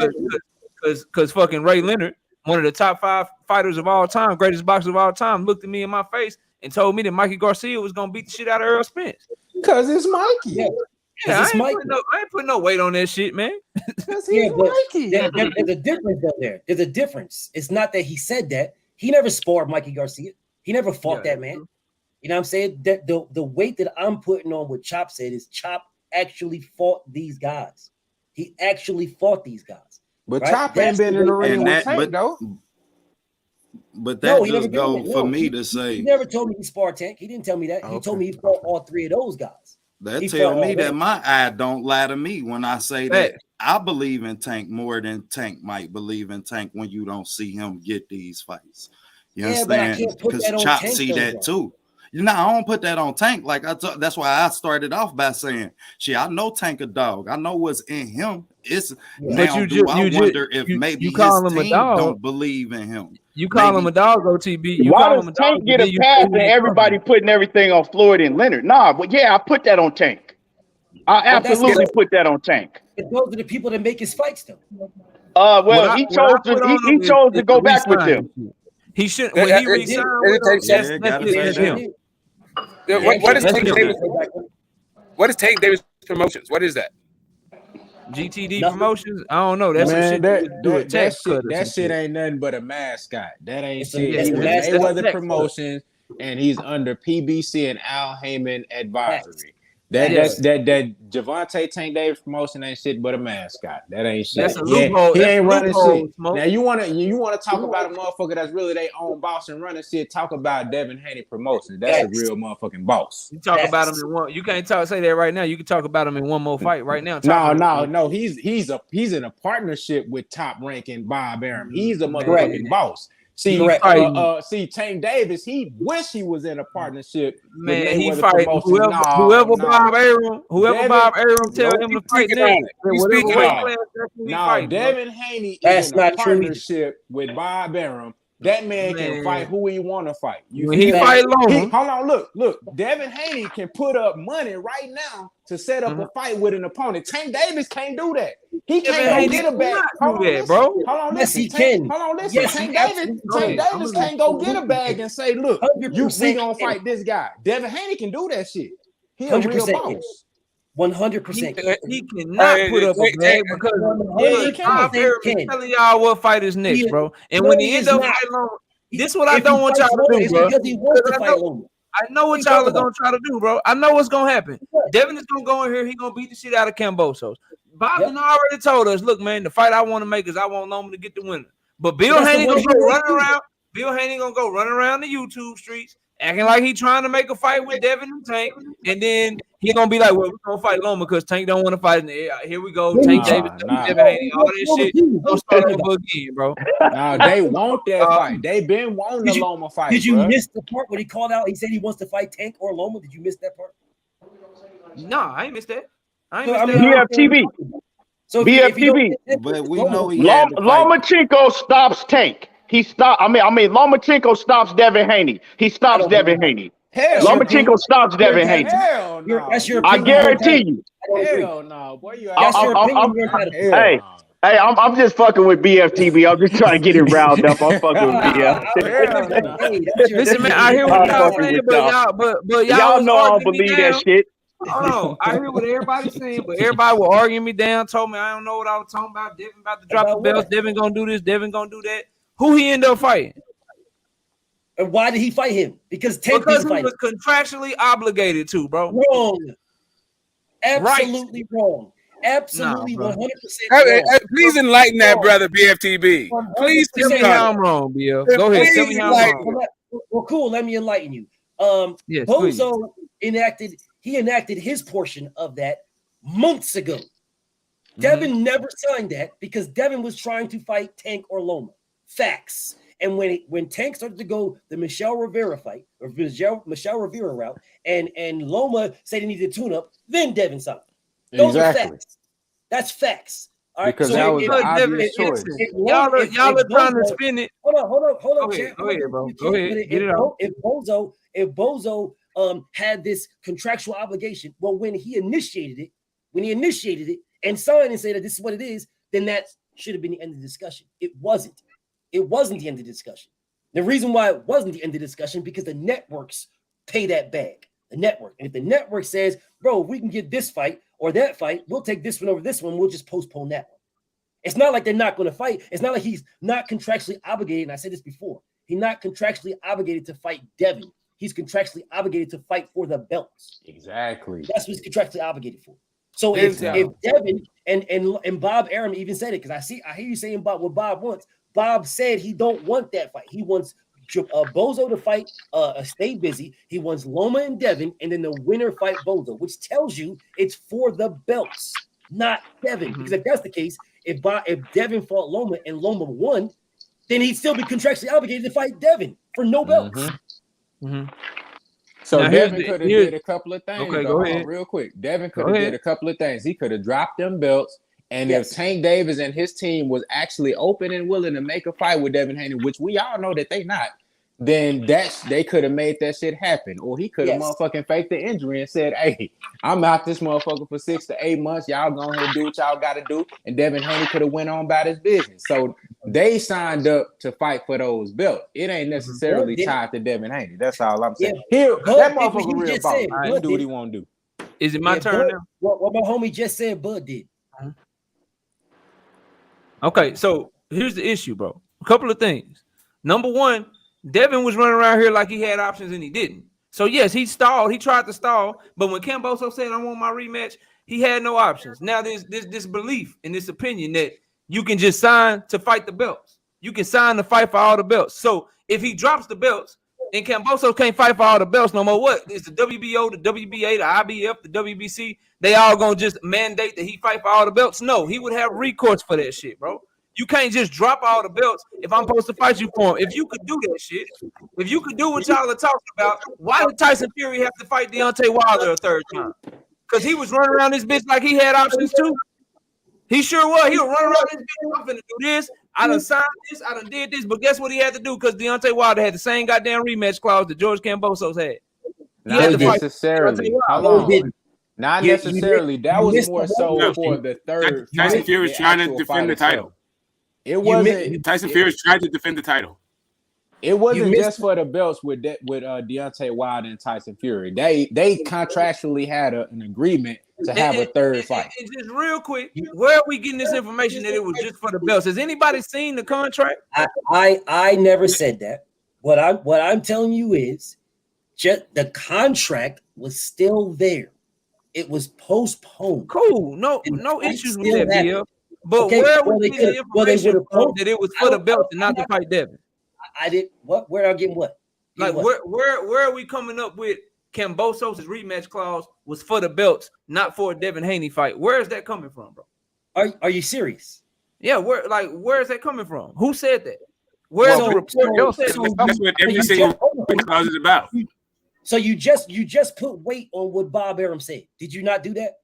is, because fucking Ray Leonard, one of the top 5 fighters of all time, greatest boxers of all time, looked at me in my face and told me that Mikey Garcia was gonna beat the shit out of Earl Spence. Because it's Mikey. Yeah, I ain't putting no weight on that shit, man. Yeah, but there's a difference though there. There's a difference. It's not that he said that. He never sparred Mikey Garcia. He never fought that man. You know what I'm saying? That the weight that I'm putting on what Chop said is Chop actually fought these guys. He actually fought these guys. But right? Chop ain't been in the ring with Tank, though. But that just go for me to say. He never told me he sparred Tank. He didn't tell me that. He told me he fought all three of those guys. That tell me that my eye don't lie to me when I say that I believe in Tank more than Tank might believe in Tank when you don't see him get these fights. You understand? Because Chop see that too. You know, I don't put that on Tank. Like that's why I started off by saying, "Shit, I know Tank a dog. I know what's in him. It's now I wonder if maybe his team don't believe in him. You call him a dog, OTB. You Why call does him a Tank dog, get a pass and everybody putting everything on Floyd and Leonard? Nah, but yeah, I put that on Tank. I absolutely put that on Tank. But those are the people that make his fights, though. Well, he chose to go back with them. He should. When he resigned with them, that's him. What is Tank Davis Promotions? What is that? GTD Promotions? I don't know. That's some shit that shit ain't nothing but a mascot. That ain't shit. He was Mayweather Promotions, and he's under PBC and Al Heyman advisory. That Gervonta Tank Davis Promotion ain't shit but a mascot. That ain't shit. That's a loophole. He ain't running shit. Smoke. Now you wanna talk about a motherfucker that's really their own boss and running shit. Talk about Devin Haney Promotions. That's a real motherfucking boss. You talk about him in one. You can't say that right now. You can talk about him in one more fight right now. No. He's in a partnership with top ranking Bob Arum. He's a motherfucking boss. See, Tank Davis, he wish he was in a partnership. Man, he fight whoever Bob Arum tell him to fight next. Devin Haney is in a partnership with Bob Arum. That man can fight who he want to fight. He fight long. Hold on, look. Devin Haney can put up money right now to set up a fight with an opponent. Tank Davis can't do that. He can't go get a bag. Hold on, listen. Yes, Tank Davis can't go get a bag and say, "Look, we gonna fight this guy." Devin Haney can do that shit. He a real boss. 100%. He cannot put up a bag because Bob Arum is telling y'all what fight is next, bro. And when he ends up fighting long, this is what I don't want y'all to do, bro. Because he wants to fight long. I know what y'all are gonna try to do, bro. I know what's gonna happen. Devin is gonna go in here. He gonna beat the shit out of Cambosos. Bob already told us, look, man, the fight I want to make is I want Loma to get the winner. But Bill Haney gonna go running around. Bill Haney gonna go running around the YouTube streets, acting like he trying to make a fight with Devin and Tank, and then he gonna be like, "Well, we're gonna fight Loma because Tank don't want to fight." Here we go, Tank Davis, Devin Haney, all this shit. Don't start over again, bro. They want that fight. They been wanting the Loma fight. Did you miss the part when he called out? He said he wants to fight Tank or Loma. Did you miss that part? No, I ain't missed that. BFTV. So BFTV. But we know Lomachenko stops Tank. He stopped. Lomachenko stops Devin Haney. He stops Devin Haney. Lomachenko stops Devin Haney. Hell no. That's your I guarantee you. Hell no, boy. That's your opinion. Hey, I'm just fucking with BFTV. I'm just trying to get it riled up. I'm fucking with BF. Listen, man, I hear what y'all saying, but y'all know I don't believe that shit. Oh, I hear what everybody's saying, but everybody will argue me down. Told me I don't know what I was talking about. Devin about to drop the belts. Devin gonna do this. Devin gonna do that. Who he end up fighting? And why did he fight him? Because he was contractually obligated to, bro. Wrong. Absolutely wrong. Absolutely 100% wrong. Please enlighten that brother, BFTB. Please tell me how I'm wrong, BF. Go ahead. Tell me how I'm wrong. Well, cool. Let me enlighten you. Yes, Bozo enacted his portion of that months ago. Devin never signed that because Devin was trying to fight Tank or Loma. Facts. And when Tank started to go the Michelle Rivera fight or Michelle Rivera route, and Loma said he needed a tune-up, then Devin signed. Those are facts. That's facts. All right. Because that was the obvious choice. Y'all are trying to spin it. Hold on. Go ahead, bro. Go ahead. Get it out. If Bozo had this contractual obligation, well, when he initiated it and signed and said that this is what it is, then that should have been the end of the discussion. It wasn't. It wasn't the end of the discussion. The reason why it wasn't the end of the discussion because the networks pay that bag. The network. And if the network says, bro, if we can get this fight or that fight, we'll take this one over this one. We'll just postpone that one. It's not like they're not going to fight. It's not like he's not contractually obligated. And I said this before. He's not contractually obligated to fight Devin. He's contractually obligated to fight for the belts. Exactly. That's what he's contractually obligated for. So if Devin and Bob Arum even said it, because I hear you saying about what Bob wants. Bob said he don't want that fight. He wants Bozo to fight Stay Busy. He wants Loma and Devin, and then the winner fight Bozo, which tells you it's for the belts, not Devin. Because if that's the case, if Devin fought Loma and Loma won, then he'd still be contractually obligated to fight Devin for no belts. So Now, Devin could have did a couple of things. Okay, though. go Hold ahead. on, real quick. Devin could have did a couple of things. He could have dropped them belts. And if Tank Davis and his team was actually open and willing to make a fight with Devin Haney, which we all know that they not, then they could have made that shit happen. Or he could have motherfucking faked the injury and said, hey, I'm out this motherfucker for 6 to 8 months. Y'all go ahead and do what y'all got to do. And Devin Haney could have went on about his business. So they signed up to fight for those belts. It ain't necessarily tied to Devin Haney. That's all I'm saying. That motherfucker real boss. He can do what he want to do. Is it my turn now? What my homie just said Bud did. Okay, so here's the issue, bro. A couple of things. Number one, Devin was running around here like he had options and he didn't. So yes, he stalled. He tried to stall, but when Camboso said I want my rematch, he had no options. Now there's this belief and this opinion that you can just sign to fight the belts. You can sign to fight for all the belts. So if he drops the belts and Camboso can't fight for all the belts no more, what? It's the WBO, the WBA, the IBF, the WBC. They all gonna just mandate that he fight for all the belts? No, he would have recourse for that shit, bro. You can't just drop all the belts if I'm supposed to fight you for him. If you could do that shit, if you could do what y'all are talking about, why did Tyson Fury have to fight Deontay Wilder a third time? Because he was running around this bitch like he had options too. He sure was. He was running around this bitch. I'm finna do this. I done signed this. I done did this. But guess what he had to do? Because Deontay Wilder had the same goddamn rematch clause that George Camboso's had. Not necessarily. Not necessarily. That was more so for the third. Tyson Fury was trying to defend the title. It wasn't. Tyson Fury was trying to defend the title. It wasn't just for the belts with Deontay Wilder and Tyson Fury. They contractually had an agreement to have a third fight. And just real quick, where are we getting this information that it was just for the belts? Has anybody seen the contract? I never said that. What I'm telling you is, just the contract was still there. It was postponed. Cool. No issues with that, BL. But where are we getting the information from that it was for the belts and not to fight Devin? I did what? Where are I getting what? Like where are we coming up with Camboso's rematch clause was for the belts, not for a Devin Haney fight? Where is that coming from, bro? Are you serious? Yeah, where is that coming from? Who said that? Where's the report? That's what every single clause is about. So you just put weight on what Bob Arum said. Did you not do that?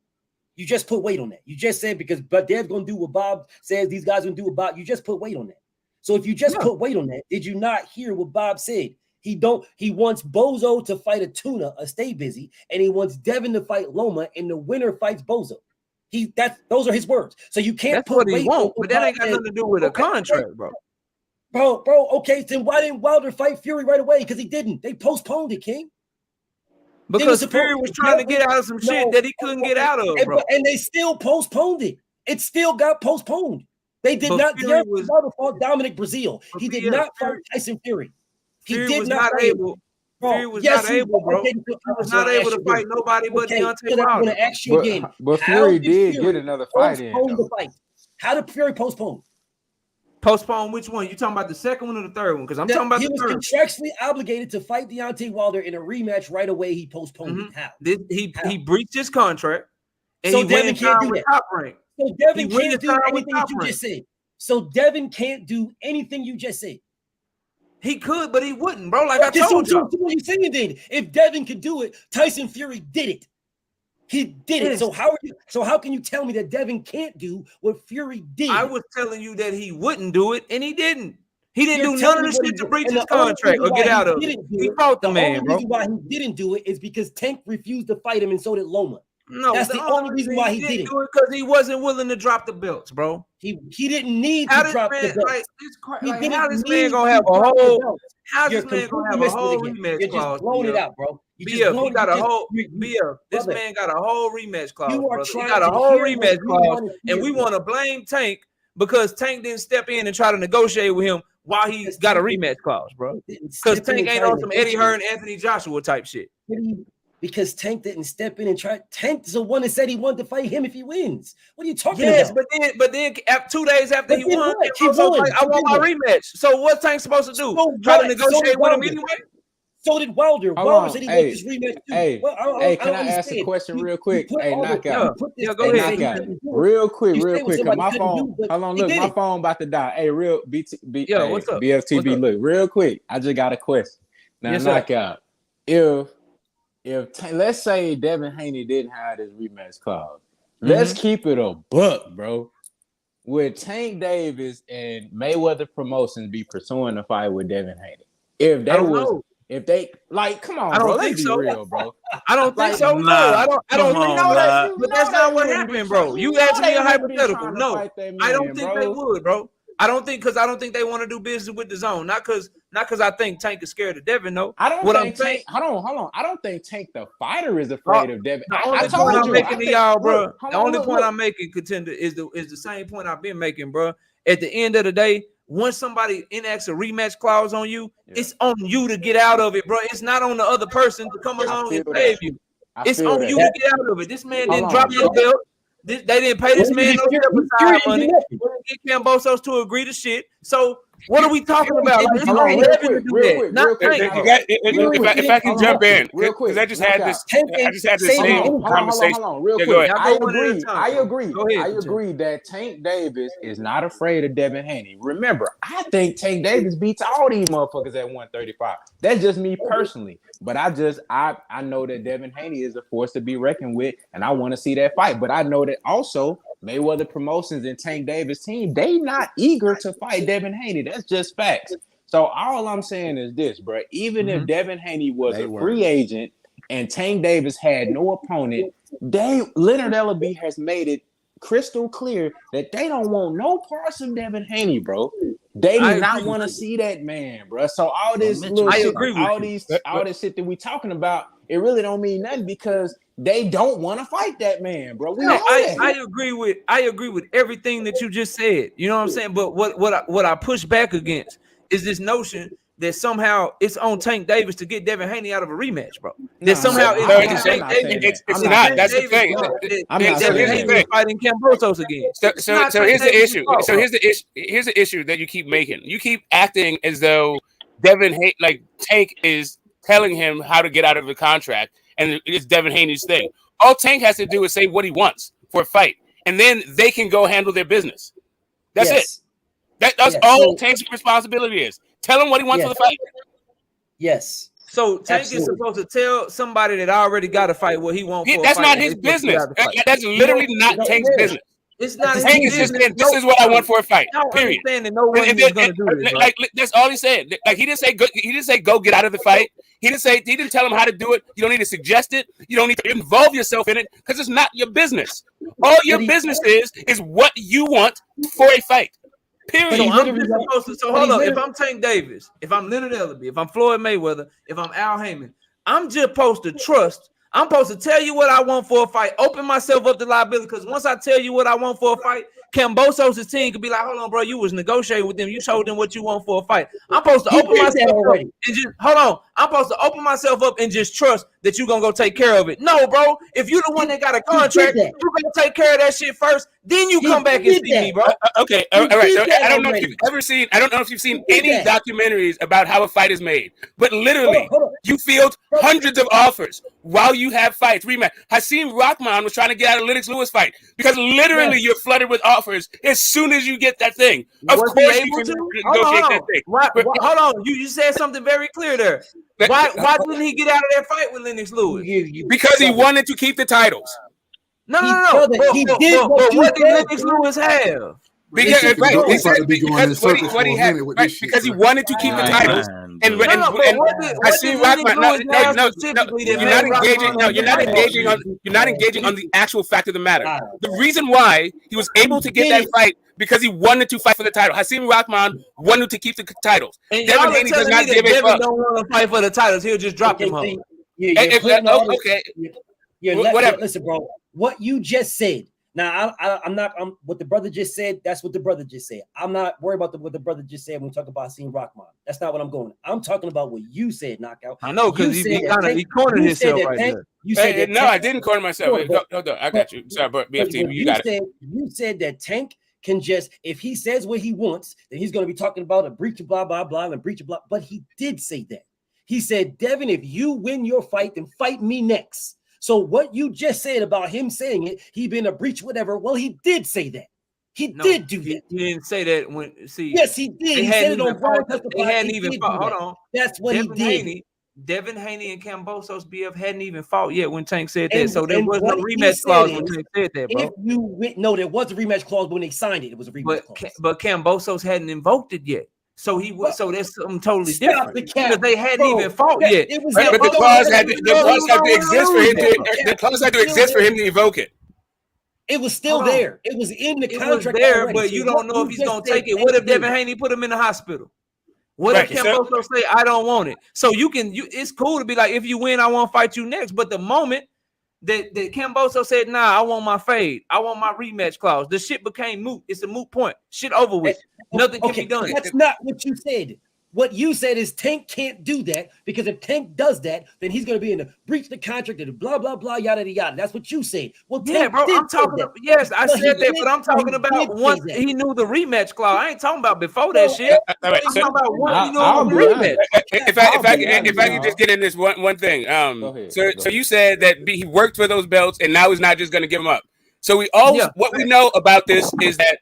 You just put weight on that. You just said but Dev's gonna do what Bob says. These guys gonna do what Bob. You just put weight on that. So if you just put weight on that, did you not hear what Bob said? He wants Bozo to fight a tuna, Stay Busy, and he wants Devin to fight Loma, and the winner fights Bozo. Those are his words. So you can't That's what he wants, but that ain't got nothing to do with a contract, bro. Bro, okay, then why didn't Wilder fight Fury right away? Because he didn't. They postponed it, King. Because Fury was trying to get out of some shit that he couldn't get out of, bro. And they still postponed it. It still got postponed. They did not. Wilder fought Dominic Brazil. He did not fight Tyson Fury. He was not able. Fury was not able, bro. He was not able to fight nobody but Deontay Wilder. I'm going to ask you again. But Fury did get another fight in. How did Fury postpone? Postpone which one? You talking about the second one or the third one? Because I'm talking about the third. He was contractually obligated to fight Deontay Wilder in a rematch right away. He postponed it. How? He breached his contract. And so he Devin can't do that. Top rank. So Devin can't do anything you just said. So Devin can't do anything you just said. He could, but he wouldn't, bro. Like I told you. What are you saying then? If Devin could do it, Tyson Fury did it. He did it. So how can you tell me that Devin can't do what Fury did? I was telling you that he wouldn't do it, and he didn't. He didn't do none of the shit to breach his contract or get out of it. He fought the man, bro. The only reason why he didn't do it is because Tank refused to fight him, and so did Loma. No, that's the only reason why he didn't do it, because he wasn't willing to drop the belts, bro. He didn't need to drop the belts. How this man gonna have a whole? How's this man gonna have a whole rematch You're clause? just blowing it out, bro. This man got a whole rematch clause, brother. He got a whole rematch clause, and we want to blame Tank because Tank didn't step in and try to negotiate with him while he got a rematch clause, bro. Because Tank ain't on some Eddie Hearn, Anthony Joshua type shit. because Tank didn't step in and try. Tank's the one that said he wanted to fight him if he wins. What are you talking Yes, about? but then 2 days after he won, he won. Like, I want my rematch. So what's Tank supposed to do? Try to negotiate with him anyway? So did Wilder. Wilder said he wanted this rematch too. Hey, can I ask a question real quick? Hey, Knockout. Yeah, go ahead. Knockout. Real quick. Cause my phone. Hold on, look, my phone about to die. Hey, what's up? BFTB, look, real quick. I just got a question. Now, Knockout. If let's say Devin Haney didn't have this rematch clause, let's keep it a buck, bro. Would Tank Davis and Mayweather Promotions be pursuing a fight with Devin Haney? If they was. If they like, come on, bro. Let's be real, bro. I don't think so. No, I don't know that. But that's not what happened, bro. You asked me a hypothetical. No, I don't think they would, bro. I don't think they want to do business with the zone. Not because I think Tank is scared of Devin. No, I don't think Tank. Hold on. I don't think Tank the fighter is afraid of Devin. The only point I'm making to y'all, bro. The only point I'm making, contender, is the same point I've been making, bro. At the end of the day, once somebody enacts a rematch clause on you, it's on you to get out of it, bro. It's not on the other person to come along and save you. It's on you to get out of it. This man didn't drop no belt. They didn't pay this man no step money. They didn't get Cambosos to agree to shit. So what are we talking about? Like, if I can jump in, because I just had this same conversation. Hold on, real quick. I agree that Tank Davis is not afraid of Devin Haney. Remember, I think Tank Davis beats all these motherfuckers at 135. That's just me personally. But I know that Devin Haney is a force to be reckoned with, and I want to see that fight. But I know that also Mayweather Promotions and Tank Davis team, they not eager to fight Devin Haney. That's just facts. So all I'm saying is this, bro. Even if Devin Haney was a free agent and Tank Davis had no opponent, Leonard Ellaby has made it crystal clear that they don't want no parts of Devin Haney, bro. They do not want to see that man, bro. So all this little shit, all this shit that we talking about, it really don't mean nothing because they don't want to fight that man, bro. I agree with everything that you just said. You know what I'm saying? But what I push back against is this notion that somehow it's on Tank Davis to get Devin Haney out of a rematch, bro. That somehow it's not. That's the thing. Devin Haney fighting Cambosos again. So here's the issue. So here's the issue that you keep making. You keep acting as though Tank is telling him how to get out of the contract, and it's Devin Haney's thing. All Tank has to do is say what he wants for a fight, and then they can go handle their business. That's it. That's all Tank's responsibility is. Tell him what he wants for the fight. Yes. So Tank is supposed to tell somebody that already got a fight what he wants for a fight. That's not his business. That's literally not Tank's business. It's not Tank is just saying, this is what I want for a fight. Period. Like that's all he said. Like he didn't say go get out of the fight. He didn't tell him how to do it. You don't need to suggest it. You don't need to involve yourself in it because it's not your business. All your business is what you want for a fight. Period. So hold on. If I'm Tank Davis, if I'm Leonard Ellaby, if I'm Floyd Mayweather, if I'm Al Heyman, I'm just supposed to trust. I'm supposed to tell you what I want for a fight, open myself up to liability, because once I tell you what I want for a fight, Cambosos' team could be like, hold on, bro, you was negotiating with them. You told them what you want for a fight. I'm supposed to open myself up and just, hold on. I'm supposed to open myself up and just trust that you're going to go take care of it. No, bro. If you're the one that got a contract, you're going to take care of that shit first. Then you come back and see me, bro. Okay. All right. I don't know if you've seen any documentaries about how a fight is made, but literally you field hundreds of offers while you have fights. Rematch. Hakeem Rahman was trying to get out of Lennox Lewis fight because literally you're flooded with offers as soon as you get that thing. Of course you can negotiate that thing. Hold on. You said something very clear there. Why didn't he get out of that fight with Lennox Lewis? Because he wanted to keep the titles. No. But what did Lennox Lewis have? Because he wanted to keep the titles, you're not engaging on the actual fact of the matter. The reason why he was able to get that fight because he wanted to fight for the title. Hakeem Rahman wanted to keep the titles. And Devin Haney does not give a fuck. Don't want to fight for the titles. He'll just drop them home. Whatever. Listen, bro. What you just said Now, I'm not. What the brother just said. That's what the brother just said. I'm not worried about what the brother just said when we talk about seeing Rockman. That's not what I'm going. I'm talking about what you said, Knockout. I know because he cornered himself right there. You said that no, Tank, I didn't corner myself. Hold on, I got you. Sorry, but BFT, you got it. You said that Tank can just, if he says what he wants, then he's going to be talking about a breach of blah blah blah and breach of blah. But he did say that. He said, Devin, if you win your fight, then fight me next. So what you just said about him saying it, he been a breach, whatever. Well, he did say that. He did do that. He didn't say that when Yes, he did. He said it on Brown. They hadn't even fought. Hold on. That's what he did. Devin Haney and Kambosos BF hadn't even fought yet when Tank said that. So there was no rematch clause when Tank said that, bro. If you win, no, there was a rematch clause when they signed it. It was a rematch clause. But Kambosos hadn't invoked it yet. So he was. So that's something totally different because they hadn't even fought yet. But the clause had to exist for him to. The clause had to exist for him to evoke it. It was still there. It was in the contract. It was there, but you don't know if he's gonna take it. What if Devin Haney put him in the hospital? What if Kambosos say I don't want it? So it's cool to be like, if you win, I won't fight you next. But the moment that Kambosos said, nah, I want my fade, I want my rematch clause, the shit became moot. It's a moot point. Shit over with. Nothing can be done. That's not what you said. What you said is Tank can't do that because if Tank does that, then he's going to be in the breach of the contract and blah, blah, blah, yada, yada. That's what you said. Well, yeah, bro, I'm talking about, yes, I said that, but I'm talking about once he knew the rematch clause. I ain't talking about before that shit. I'm talking about once he knew the rematch. If I could just get in this one thing. So you said that he worked for those belts and now he's not just going to give them up. So what we know about this is that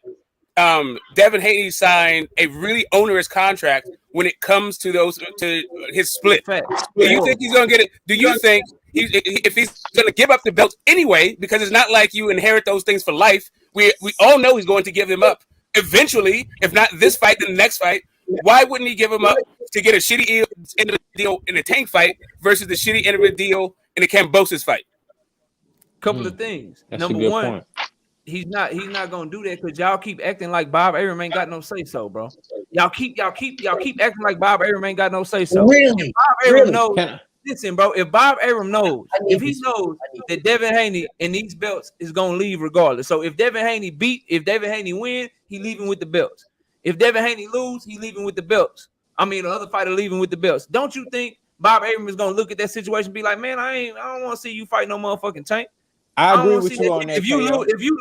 Devin Haney signed a really onerous contract when it comes to his split. Do you think he's going to get it? Do you think if he's going to give up the belts anyway, because it's not like you inherit those things for life. We all know he's going to give them up eventually, if not this fight, then the next fight. Why wouldn't he give them up to get a shitty end of the deal in a Tank fight versus the shitty end of the deal in a Kambosos fight? Couple of things. Number one, he's not gonna do that because y'all keep acting like Bob Arum ain't got no say so, bro. Y'all keep acting like Bob Arum ain't got no say so. Really? Bob Arum knows. Listen, bro. If Bob Arum knows, if he knows that Devin Haney and these belts is gonna leave regardless. So if Devin Haney win, he leaving with the belts. If Devin Haney lose, he leaving with the belts. I mean, the other fighter leaving with the belts. Don't you think Bob Arum is gonna look at that situation and be like, man, I don't want to see you fight no motherfucking Tank. I agree with you on that. If you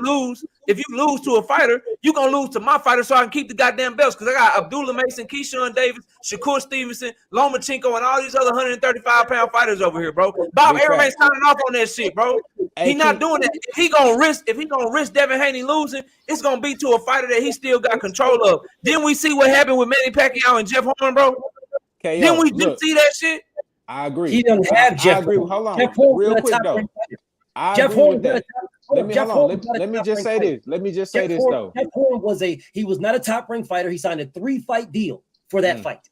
lose to a fighter, you gonna lose to my fighter, so I can keep the goddamn belts. Because I got Abdullah Mason, Keyshawn Davis, Shakur Stevenson, Lomachenko, and all these other 135-pound fighters over here, bro. Bob Arum ain't signing off on that shit, bro. He not doing that. If he gonna risk Devin Haney losing, it's gonna be to a fighter that he still got control of. Didn't we see what happened with Manny Pacquiao and Jeff Horn, bro? Didn't we just see that shit? I agree. He doesn't have Jeff. I agree. Hold on, real quick though. Jeff Horn. Let me just say this. Though. Jeff Horn was not a top rank fighter. He signed a 3-fight deal for that fight.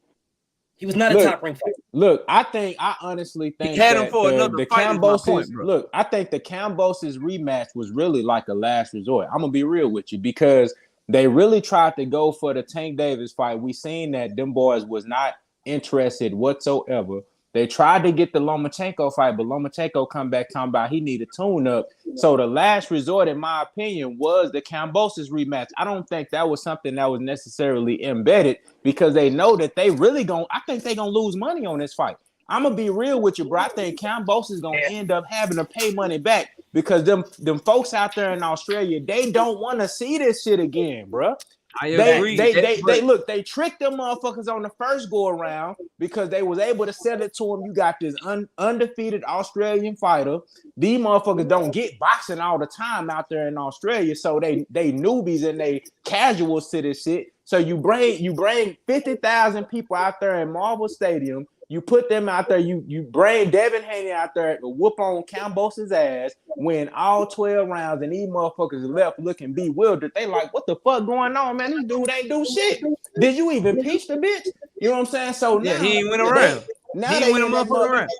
He was not a top rank fighter. Look, I honestly think he had him for another fight. Look, I think the Kambosos rematch was really like a last resort. I'm gonna be real with you because they really tried to go for the Tank Davis fight. We seen that them boys was not interested whatsoever. They tried to get the Lomachenko fight, but Lomachenko come back talking about he needed tune-up. So the last resort, in my opinion, was the Kambosos rematch. I don't think that was something that was necessarily embedded because they know that they really I think they're going to lose money on this fight. I'm going to be real with you, bro. I think Kambosos is going to end up having to pay money back because them folks out there in Australia, they don't want to see this shit again, bro. I agree. They tricked them motherfuckers on the first go around because they was able to sell it to them. You got this undefeated Australian fighter. These motherfuckers don't get boxing all the time out there in Australia, so they newbies and they casuals to this shit. So you bring 50,000 people out there in Marvel Stadium. You put them out there. You bring Devin Haney out there to whoop on Kambosos' ass, win all 12 rounds, and these motherfuckers left looking bewildered. They like, what the fuck going on, man? This dude ain't do shit. Did you even peach the bitch? You know what I'm saying? So now he ain't went around. Now they went a motherfucker around.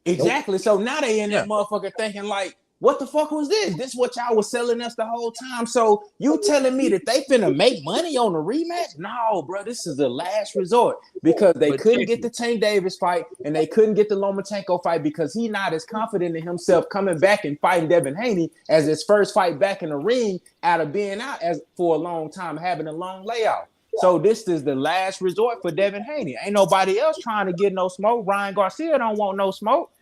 Exactly. So now they in that motherfucker thinking like, What the fuck was this? This what y'all was selling us the whole time. So you telling me that they finna make money on the rematch? No, bro. This is the last resort because they couldn't get the Tank Davis fight and they couldn't get the Lomachenko fight because he not as confident in himself coming back and fighting Devin Haney as his first fight back in the ring out of being out as for a long time, having a long layoff. So this is the last resort for Devin Haney. Ain't nobody else trying to get no smoke. Ryan Garcia don't want no smoke.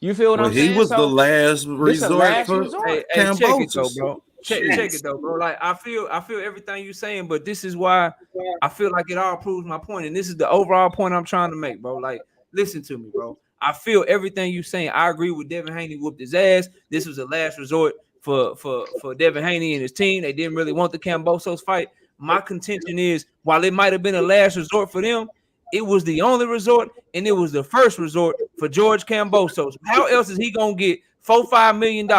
You feel what I'm saying? He was the last resort for Hey, check it though, bro. Check it though, bro. Like I feel everything you're saying, but this is why I feel like it all proves my point, and this is the overall point I'm trying to make, bro. Like, listen to me, bro. I feel everything you're saying. I agree with Devin Haney whooped his ass. This was the last resort for Devin Haney and his team. They didn't really want the Kambosos fight. My contention is, while it might have been a last resort for them, it was the only resort, and it was the first resort for George Kambosos. How else is he gonna get $4-5 million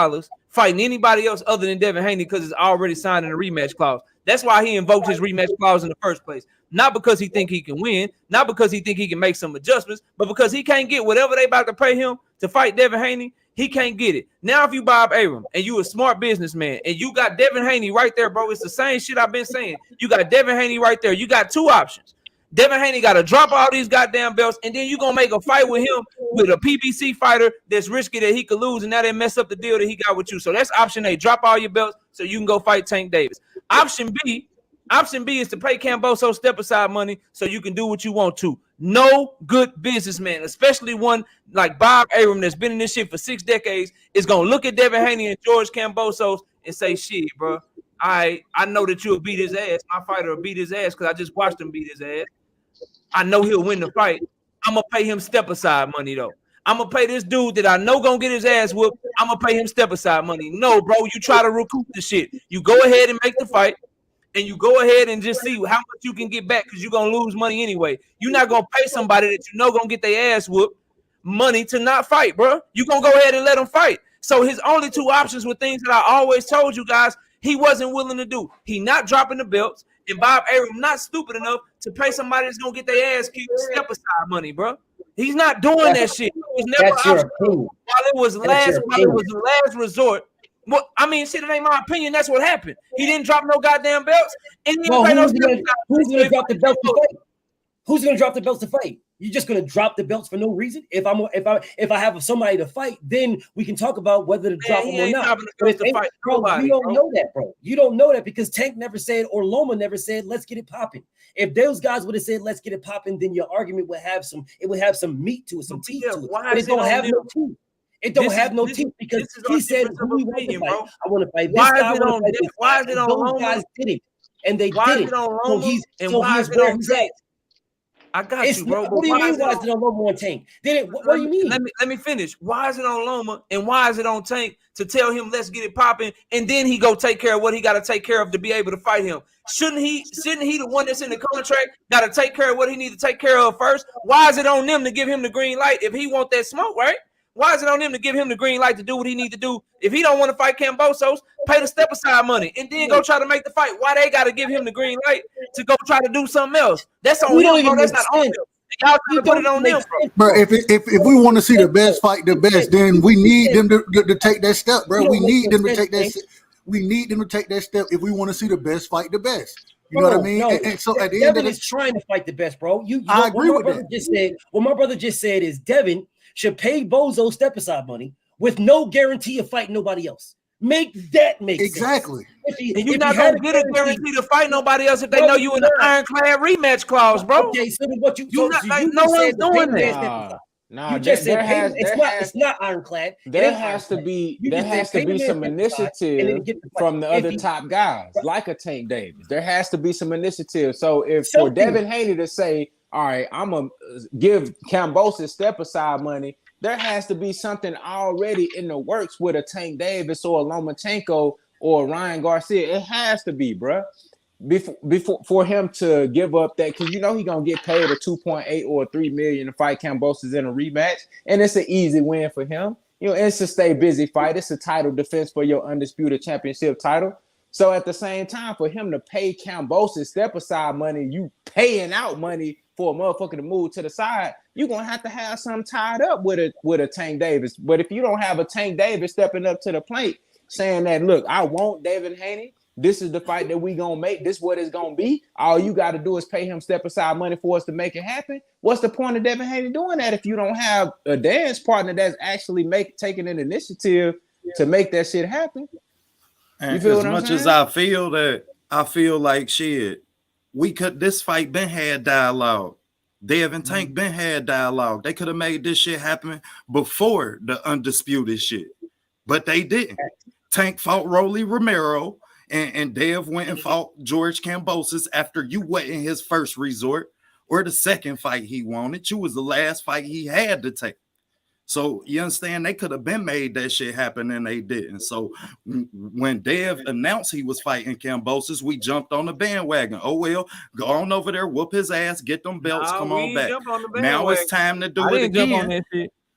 fighting anybody else other than Devin Haney because it's already signed in a rematch clause? That's why he invoked his rematch clause in the first place. Not because he think he can win, not because he think he can make some adjustments, but because he can't get whatever they about to pay him to fight Devin Haney. He can't get it. Now, if you Bob Arum and you a smart businessman and you got Devin Haney right there, bro, it's the same shit I've been saying. You got Devin Haney right there. You got two options. Devin Haney got to drop all these goddamn belts, and then you're going to make a fight with him with a PBC fighter that's risky that he could lose, and now they mess up the deal that he got with you. So that's option A. Drop all your belts so you can go fight Tank Davis. Option B is to pay Kambosos step-aside money so you can do what you want to. No good businessman, especially one like Bob Arum that's been in this shit for 6 decades, is going to look at Devin Haney and George Kambosos and say, shit, bro, I know that you'll beat his ass. My fighter will beat his ass because I just watched him beat his ass. I know he'll win the fight. I'm going to pay him step-aside money, though. I'm going to pay this dude that I know going to get his ass whooped. I'm going to pay him step-aside money. No, bro, you try to recoup the shit. You go ahead and make the fight, and you go ahead and just see how much you can get back because you're going to lose money anyway. You're not going to pay somebody that you know going to get their ass whooped money to not fight, bro. You're going to go ahead and let them fight. So his only two options were things that I always told you guys he wasn't willing to do. He not dropping the belts, and Bob Arum not stupid enough to pay somebody that's gonna get their ass kicked step-aside money, bro. He's not doing that shit. It was never optional. While it was the last resort. Well, I mean, shit, it ain't my opinion. That's what happened. He didn't drop no goddamn belts, and he didn't pay no step-aside. Who's gonna drop the belts to fight? Who's gonna drop the belts to fight? You're just gonna drop the belts for no reason. If I have somebody to fight, then we can talk about whether to drop them or not. You don't know that, bro. You don't know that because Tank never said or Loma never said, let's get it popping. If those guys would have said, let's get it popping, then your argument would have some meat to it, some teeth to it. But it don't have no teeth. It don't have no teeth because he said who he wants to fight. I want to fight this guy. Why is it on Loma? Those guys did it, and they did it. So he's where he's at. I got you, bro. What do you mean? Why is it on Loma and Tank? What do you mean? Let me finish. Why is it on Loma and why is it on Tank to tell him let's get it popping and then he go take care of what he got to take care of to be able to fight him? Shouldn't he the one that's in the contract got to take care of what he needs to take care of first? Why is it on them to give him the green light if he want that smoke, right? Why is it on him to give him the green light to do what he need to do? If he don't want to fight Kambosos, pay the step-aside money and then go try to make the fight. Why they got to give him the green light to go try to do something else? That's on him, bro. That's not on him. Y'all trying to put it on them, bro. If we want to see the best fight the best, then we need them to take that step, bro. We need them to take that. We need them to take that step if we want to see the best fight the best. You know what I mean? And so at the end of Devin is trying to fight the best, bro. I agree with that. What my brother just said is Devin should pay Bozo step-aside money with no guarantee of fighting nobody else. Make that make exactly. sense. And you're not gonna get a guarantee to fight nobody else if they know you in the ironclad rematch clause, bro. Okay, so what you no one's doing that. No, you just said it's not ironclad. There has to be some initiative from the other top guys, like a Tank Davis. There has to be some initiative. So if for Devin Haney to say, all right, I'm gonna give Kambosos step-aside money, there has to be something already in the works with a Tank Davis or a Lomachenko or Ryan Garcia. It has to be, bro. Before for him to give up that, because you know he's gonna get paid a 2.8 or 3 million to fight Kambosos in a rematch, and it's an easy win for him. You know, it's a stay busy fight. It's a title defense for your undisputed championship title. So at the same time, for him to pay Kambosos step aside money, you paying out money for a motherfucker to move to the side, you're gonna have to have something tied up with a Tank Davis. But if you don't have a Tank Davis stepping up to the plate saying that, look, I want Devin Haney, this is the fight that we gonna make, this is what it's gonna be. All you gotta do is pay him step aside money for us to make it happen. What's the point of Devin Haney doing that if you don't have a dance partner that's actually taking an initiative to make that shit happen? And as much as I feel like shit, this fight been had dialogue. Dev and Tank been had dialogue. They could have made this shit happen before the undisputed shit, but they didn't. Tank fought Rolly Romero, and Dev went and fought George Kambosos after you went in his first resort or the second fight he wanted. You was the last fight he had to take. So you understand, they could have been made that shit happen and they didn't. So when Dev announced he was fighting Kambosos, we jumped on the bandwagon. Oh well, go on over there, whoop his ass, get them belts, come on back. Now it's time to do it again.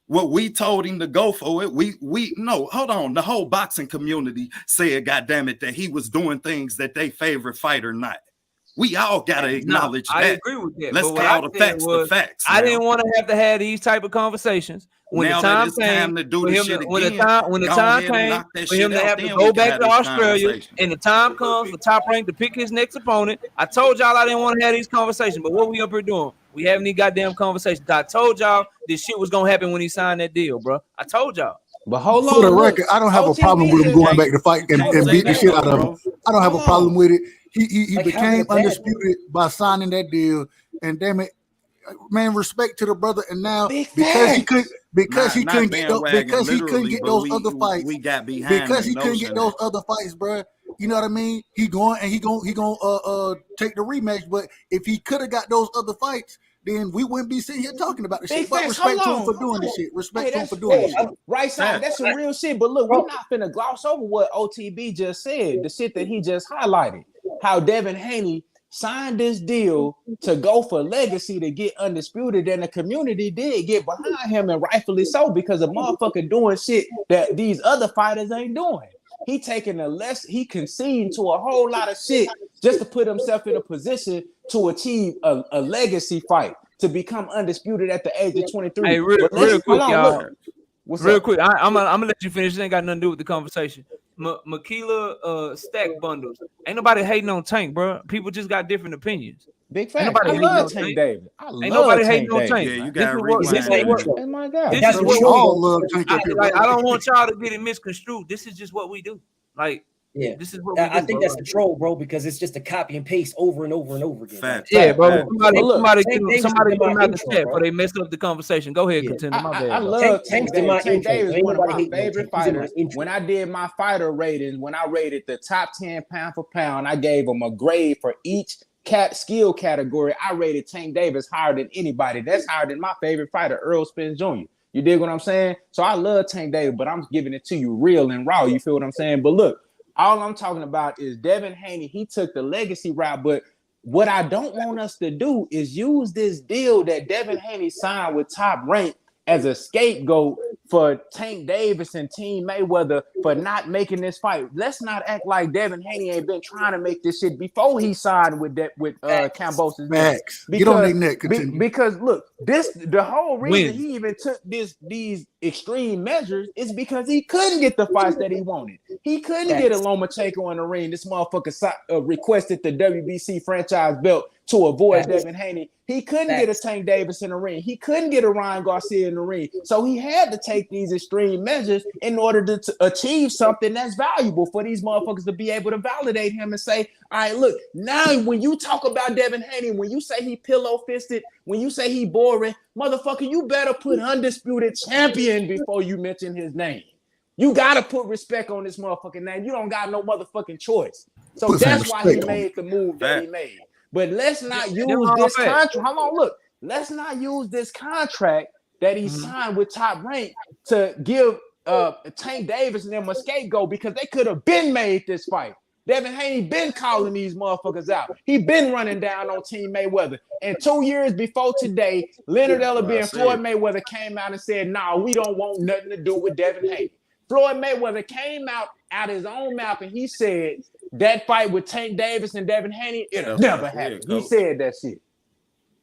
What we told him to go for it. No, hold on. The whole boxing community said, goddamn it, that he was doing things that they favorite fight or not. We all gotta acknowledge that. I agree with that. Let's call the facts the facts. I didn't want to have these type of conversations. When now the time came to do for this him, shit again, when the time came for him to have to go back to Australia, and the time comes for Top Rank to pick his next opponent, I told y'all I didn't want to have these conversations. But what we up here doing? We having these goddamn conversations. I told y'all this shit was gonna happen when he signed that deal, bro. I told y'all. But hold on. For the record, I don't have a problem with him going back to fight and beat the shit out of him. I don't have a problem with it. He became undisputed by signing that deal, and damn it, man, respect to the brother. And now because he couldn't get those other fights, we got behind because he couldn't get those other fights, bro. You know what I mean? He gonna take the rematch. But if he could have got those other fights, then we wouldn't be sitting here talking about the shit. But respect to him for doing this shit. Respect to him for doing this shit. Right side, that's some real shit. But look, we're not finna gloss over what OTB just said. The shit that he just highlighted. How Devin Haney signed this deal to go for legacy to get undisputed, and the community did get behind him, and rightfully so, because a motherfucker doing shit that these other fighters ain't doing. He taking he conceding to a whole lot of shit just to put himself in a position to achieve a legacy fight, to become undisputed at the age of 23. Hey, real quick, y'all. Real quick, I'm gonna let you finish. It ain't got nothing to do with the conversation. Makila stack bundles. Ain't nobody hating on Tank, bro. People just got different opinions. Big fact. I love Tank Davis. Ain't nobody hating on Tank. Yeah, you got Oh my God. This is what we all love. I don't want y'all to get it misconstrued. This is just what we do. Like, yeah, this is what we do, I think that's the troll, bro, because it's just a copy and paste over and over and over again. Fact. Yeah, bro. Somebody come out the chat, bro. They messed up the conversation. Go ahead, Contender. My bad. I love Tank Davis. Tank Davis is one of my favorite fighters. When I did my fighter ratings, when I rated the top 10 pound for pound, I gave them a grade for each skill category. I rated Tank Davis higher than anybody. That's higher than my favorite fighter, Earl Spence Jr. You dig what I'm saying? So I love Tank Davis, but I'm giving it to you real and raw. You feel what I'm saying? But look, all I'm talking about is Devin Haney. He took the legacy route, but what I don't want us to do is use this deal that Devin Haney signed with Top Rank as a scapegoat for Tank Davis and Team Mayweather for not making this fight. Let's not act like Devin Haney ain't been trying to make this shit before he signed with Kambosos. Get on their neck. Because look, the whole reason he even took these extreme measures is because he couldn't get the fights that he wanted. He couldn't get a Lomachenko in the ring. This motherfucker requested the WBC franchise belt to avoid Devin Haney. He couldn't get a Tank Davis in the ring. He couldn't get a Ryan Garcia in the ring. So he had to take these extreme measures in order to achieve something that's valuable for these motherfuckers to be able to validate him and say, all right, look, now when you talk about Devin Haney, when you say he pillow-fisted, when you say he boring, motherfucker, you better put undisputed champion before you mention his name. You got to put respect on this motherfucking name. You don't got no motherfucking choice. So that's why he made the move that he made. But let's not use this contract. Hold on, look. Let's not use this contract that he signed with Top Rank to give Tank Davis and them a scapegoat, because they could have been made this fight. Devin Haney been calling these motherfuckers out. He been running down on Team Mayweather. And 2 years before today, Leonard Ellaby and Floyd Mayweather came out and said, nah, we don't want nothing to do with Devin Haney. Floyd Mayweather came out his own mouth and he said, that fight with Tank Davis and Devin Haney, it'll That's never what I said, happen. He coach. said that shit.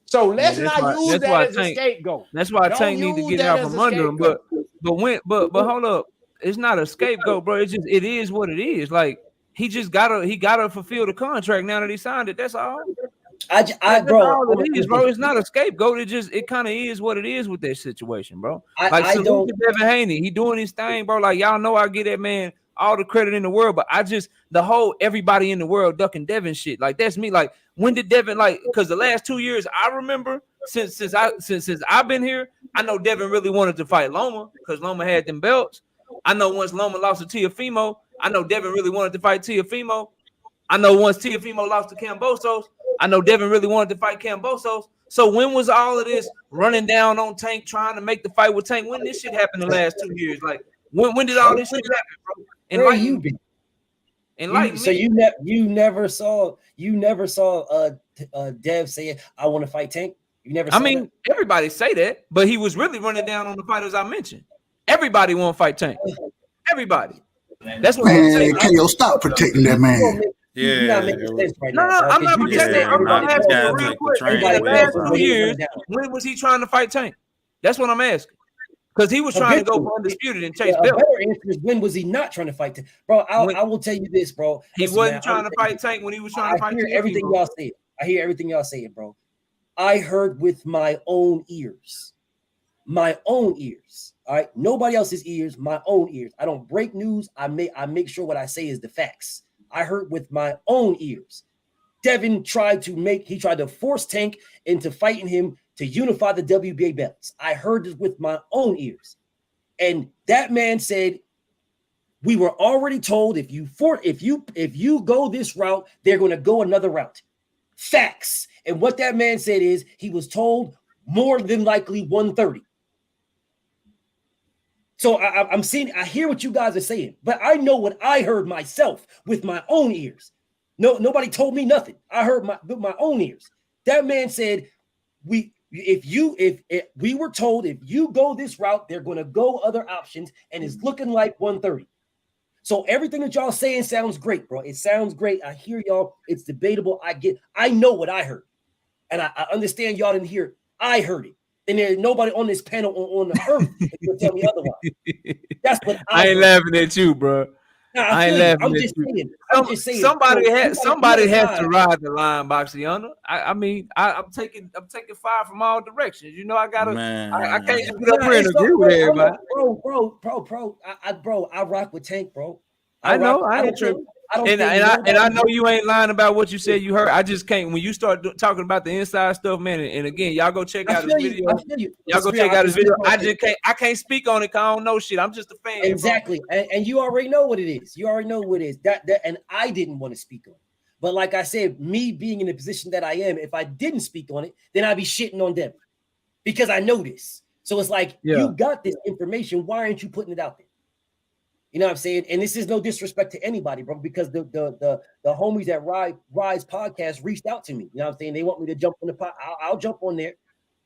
So let's Yeah, not use that as a scapegoat. That's why Don't Tank need to use get that out as from a under him. scapegoat. But hold up, it's not a scapegoat, bro. It's just it is what it is. Like he gotta fulfill the contract now that he signed it. That's all. That's all it is, bro. It's not a scapegoat. It kind of is what it is with that situation, bro. Like salute to Devin Haney. He doing his thing, bro. Like y'all know I give that man all the credit in the world, but I just the whole everybody in the world ducking Devin shit. Like that's me. Like when did Devin because the last 2 years I remember since I've been here, I know Devin really wanted to fight Loma because Loma had them belts. I know once Loma lost to Teofimo, I know Devin really wanted to fight Teofimo. I know once Teofimo lost to Kambosos, I know Devin really wanted to fight Kambosos. So when was all of this running down on Tank trying to make the fight with Tank? When this shit happened the last 2 years? Like when did all this shit happen, bro? Enlighten me. Enlighten me. So you never saw Dev say I want to fight Tank. You never. I mean, everybody say that, but he was really running down on the fighters I mentioned. Everybody want to fight Tank. Everybody. That's what man. KO, stop protecting that man. Yeah. No, I'm not protecting. I'm asking for real quick. In the last 2 years, when was he trying to fight Tank? That's what I'm asking. Because he was trying to go for undisputed and chase Bill. Better answer is when was he not trying to fight Tank? Bro, I will tell you this, bro. He wasn't trying to fight Tank when he was trying to fight Tank. I hear everything y'all say. I hear everything y'all saying, bro. I heard with my own ears. My own ears. All right. Nobody else's ears, my own ears. I don't break news. I make sure what I say is the facts. I heard with my own ears. Devin tried to force Tank into fighting him to unify the WBA belts. I heard this with my own ears. And that man said, we were already told if you go this route, they're going to go another route. Facts. And what that man said is he was told more than likely 130. So I hear what you guys are saying, but I know what I heard myself with my own ears. No, nobody told me nothing. I heard with my own ears. That man said, we were told if you go this route, they're going to go other options, and it's looking like 130. So everything that y'all saying sounds great, bro. It sounds great. I hear y'all. It's debatable. I know what I heard, and I understand y'all didn't hear it. I heard it. And there's nobody on this panel on the earth that can tell me otherwise. That's what I ain't laughing at you, bro. Nah, I'm just saying. Somebody has to ride the line, Boxiana. I mean, I'm taking fire from all directions. You know, I gotta. I can't just get up here and agree with everybody. Bro, I rock with Tank, bro. I know. I know you ain't lying about what you said you heard. I just can't. When you start talking about the inside stuff, man, and again, y'all go check out his video. Y'all go check out his video. I can't speak on it because I don't know shit. I'm just a fan. Exactly, and you already know what it is. You already know what it is. That and I didn't want to speak on it. But like I said, me being in the position that I am, if I didn't speak on it, then I'd be shitting on them because I know this. So it's like you got this information. Why aren't you putting it out there? You know what I'm saying? And this is no disrespect to anybody, bro, because the homies at Rise Podcast reached out to me. You know what I'm saying? They want me to jump on the pod. I'll jump on there.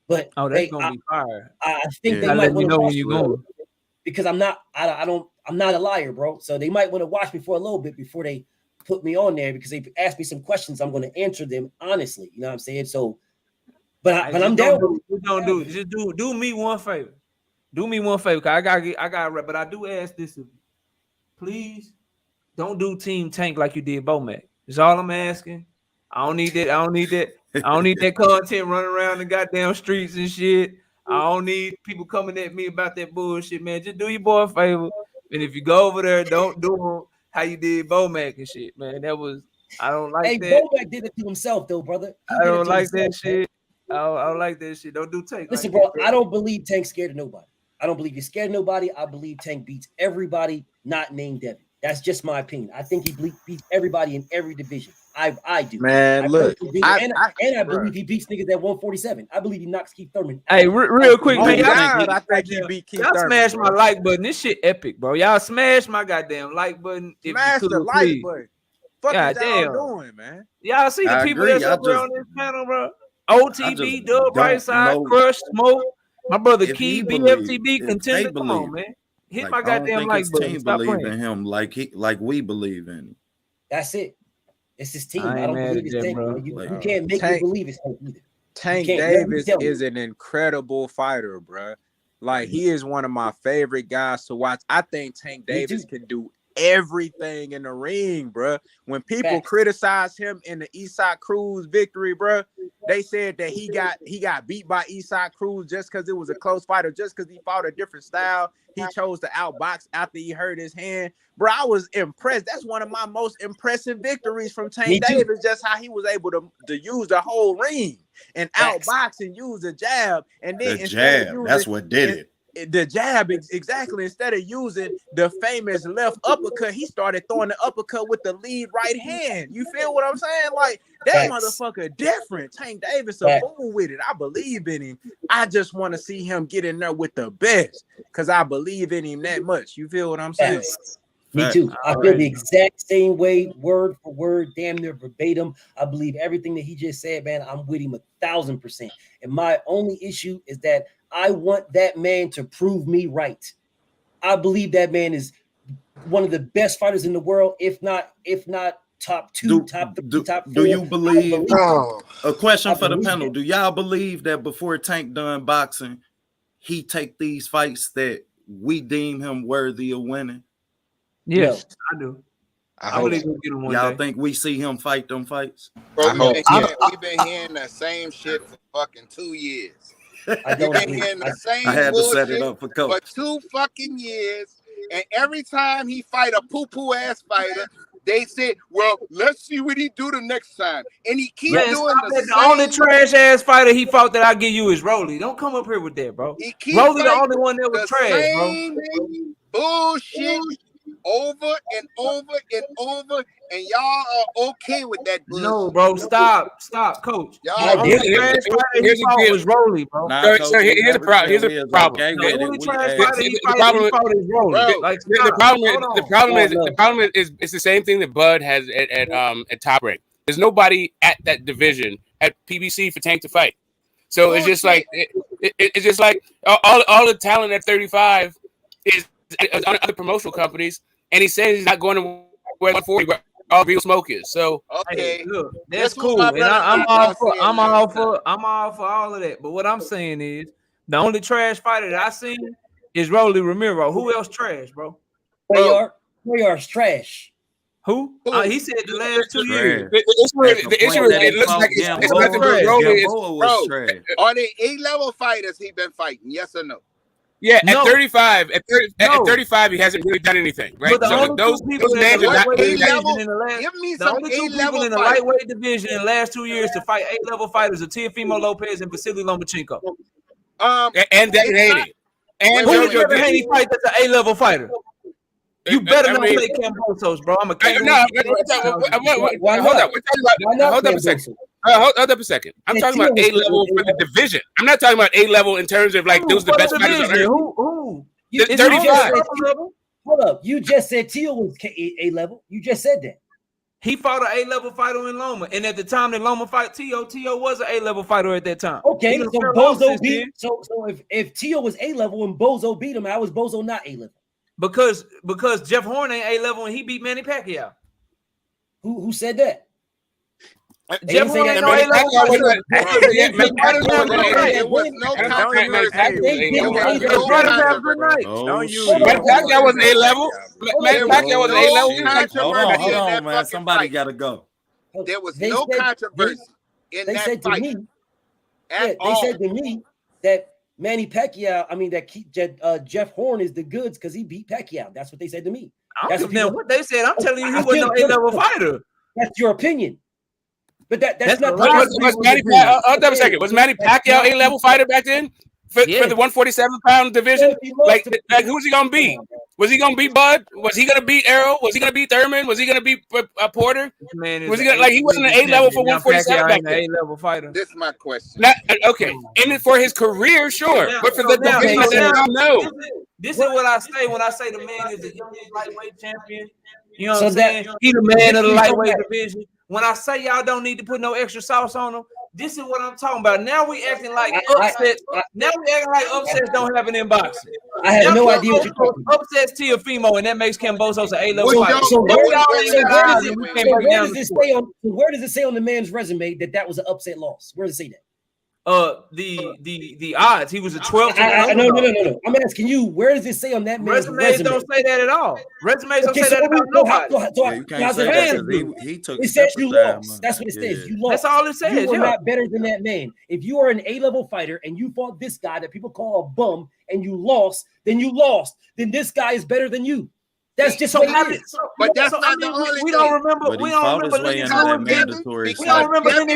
But that's gonna be fire. I think they might want to know when you're going. Because I'm not a liar, bro. So they might want to watch me for a little bit before they put me on there because they asked me some questions. I'm gonna answer them honestly. You know what I'm saying? So but I'm down. Just do me one favor. Do me one favor, because I got but I do ask this of you. Please don't do Team Tank like you did Bomac. That's all I'm asking. I don't need that. I don't need that content running around the goddamn streets and shit. I don't need people coming at me about that bullshit, man. Just do your boy a favor. And if you go over there, don't do how you did Bomac and shit, man. I don't like that. Bomac did it to himself, though, brother. I don't like that shit. I don't like that shit. Don't do Tank. Listen, bro, I don't believe Tank's scared of nobody. I don't believe he's scared of nobody. I believe Tank beats everybody not named Devin. That's just my opinion. I think he beats everybody in every division. I do. Man, look. I believe he beats niggas at 147. I believe he knocks Keith Thurman. Hey, real quick, man. I think he beat Keith Thurman. Y'all smash my like button. This shit epic, bro. Y'all smash my goddamn like button. Smash the like button. Fuck what y'all doing, man? Y'all see the people that's up there on this panel, bro? OTB, Dub, Right Side, Crush, Smoke. My brother Key, BFTB, Contender. Come on, man. Hit my goddamn like button. Stop believe in him like we believe in him. That's it. It's his team. I I don't ain't mad believe at it's that, tank. bro. You can't make Tank- me believe it's tank either. Tank can't let me Davis tell you. is an incredible fighter, bro. Like he is one of my favorite guys to watch. I think Tank Davis can do everything in the ring, bro. When people criticize him in the Eastside Cruz victory, bro, they said that he got beat by Eastside Cruz just because it was a close fight or just because he fought a different style. He chose to outbox after he hurt his hand. Bro, I was impressed. That's one of my most impressive victories from Tank Davis, just how he was able to use the whole ring and outbox and use the jab. And then the jab, that's what did it. The jab, exactly. Instead of using the famous left uppercut, he started throwing the uppercut with the lead right hand. You feel what I'm saying? Like that motherfucker different. Tank Davis a fool with it. I believe in him. I just want to see him get in there with the best because I believe in him that much. You feel what I'm saying? Me too. I feel the exact same way, word for word, damn near verbatim. I believe everything that he just said, man. I'm with him 1,000%. And my only issue is that I want that man to prove me right. I believe that man is one of the best fighters in the world, if not top two, top three, top four. Do you believe? A question for the panel: do y'all believe that before Tank done boxing, he take these fights that we deem him worthy of winning? Yes, I do. I believe we'll get him one y'all day. Think we see him fight them fights? Bro, we've been hearing the same shit for fucking 2 years. We've been hearing the same bullshit for 2 fucking years, and every time he fight a poo-poo ass fighter, they said, "Well, let's see what he do the next time," and he keeps doing the only trash ass fighter he fought that I give you is Rolly. Don't come up here with that, bro. Rolly the only one that was trash, bro. Bullshit. Over and over and over, and y'all are okay with that bullshit. No, bro, stop, coach. Y'all here's was Rolly, bro. So here's the problem. Here's the problem. The problem is it's the same thing that Bud has at Top Rank. There's nobody at that division at PBC for Tank to fight. So it's just like it's just like all the talent at 35 is on other promotional companies. And he says he's not going to where 140 where all real smoke is. So okay, look, that's cool. And I'm all for all of that. But what I'm saying is the only trash fighter that I seen is Rolly Ramiro. Who else trash, bro? Treyarch's trash. Who? He said the last 2 years. The issue is it looks like it's nothing but Rolly is trash. Are they A-level fighters he been fighting? Yes or no? Yeah, at 35, at 35, he hasn't really done anything, right? So those names are not give me some A-level in the lightweight division in the last 2 years to fight A-level fighters are Teofimo Lopez and Vasily Lomachenko. And Devin Haney. And who is Devin Haney fight that's an A-level fighter? You better not play Cambosos, bro. I'm a hold up a second. Hold up a second. I'm talking about A-level for the division. I'm not talking about A-level in terms of like those are the best fighters on earth. Who? 35. Hold up. You just said Teal was A-level. You just said that. He fought an A-level fighter in Loma, and at the time that Loma fight Tio was an A-level fighter at that time. Okay, so Bozo beat. So if Tio was A-level and Bozo beat him, how was Bozo not A-level? Because Jeff Horn ain't A-level and he beat Manny Pacquiao. Who said that? Jeff Horn ain't A-level. There was no controversy. Pacquiao was A-level. Pacquiao was A-level. Hold on, man. Somebody got to go. There was no controversy in that fight. They said to me that Manny Pacquiao, Jeff Horn is the goods because he beat Pacquiao. That's what they said to me. That's what they said. I'm telling you, he wasn't no A-level fighter. That's your opinion. But that's not. Hold up a second. Was Manny Pacquiao A-level fighter back then for the 147-pound division? Like who's he gonna beat? Was he gonna beat Bud? Was he gonna beat Errol? Was he gonna beat Thurman? Was he gonna beat Porter? Was he gonna he wasn't an A-level for 147 back then? A-level fighter. This is my question. Okay, and for his career, sure, but for the division, no. This is what I say when I say the man is the youngest lightweight champion. You know what I'm saying? He the man of the lightweight division. When I say y'all don't need to put no extra sauce on them, this is what I'm talking about. Now we acting like upsets. Now we acting like upsets don't happen in boxing. I have no idea what you're talking about. Upsets Teofimo, and that makes Kambosos an A-level fighter. So where does it say on the man's resume that was an upset loss? Where does it say that? The odds. He was a 12. No. I'm asking you, where does it say on that man's resume? Don't say that at all. Resumes don't say that about nobody. You can't say that he took. It says you lost. That's what it says. You lost. That's all it says. You were not better than that man. If you are an A-level fighter and you fought this guy that people call a bum and you lost, then you lost. Then this guy is better than you. That's just what it is. But that's not the only. We don't remember. We don't remember Lennox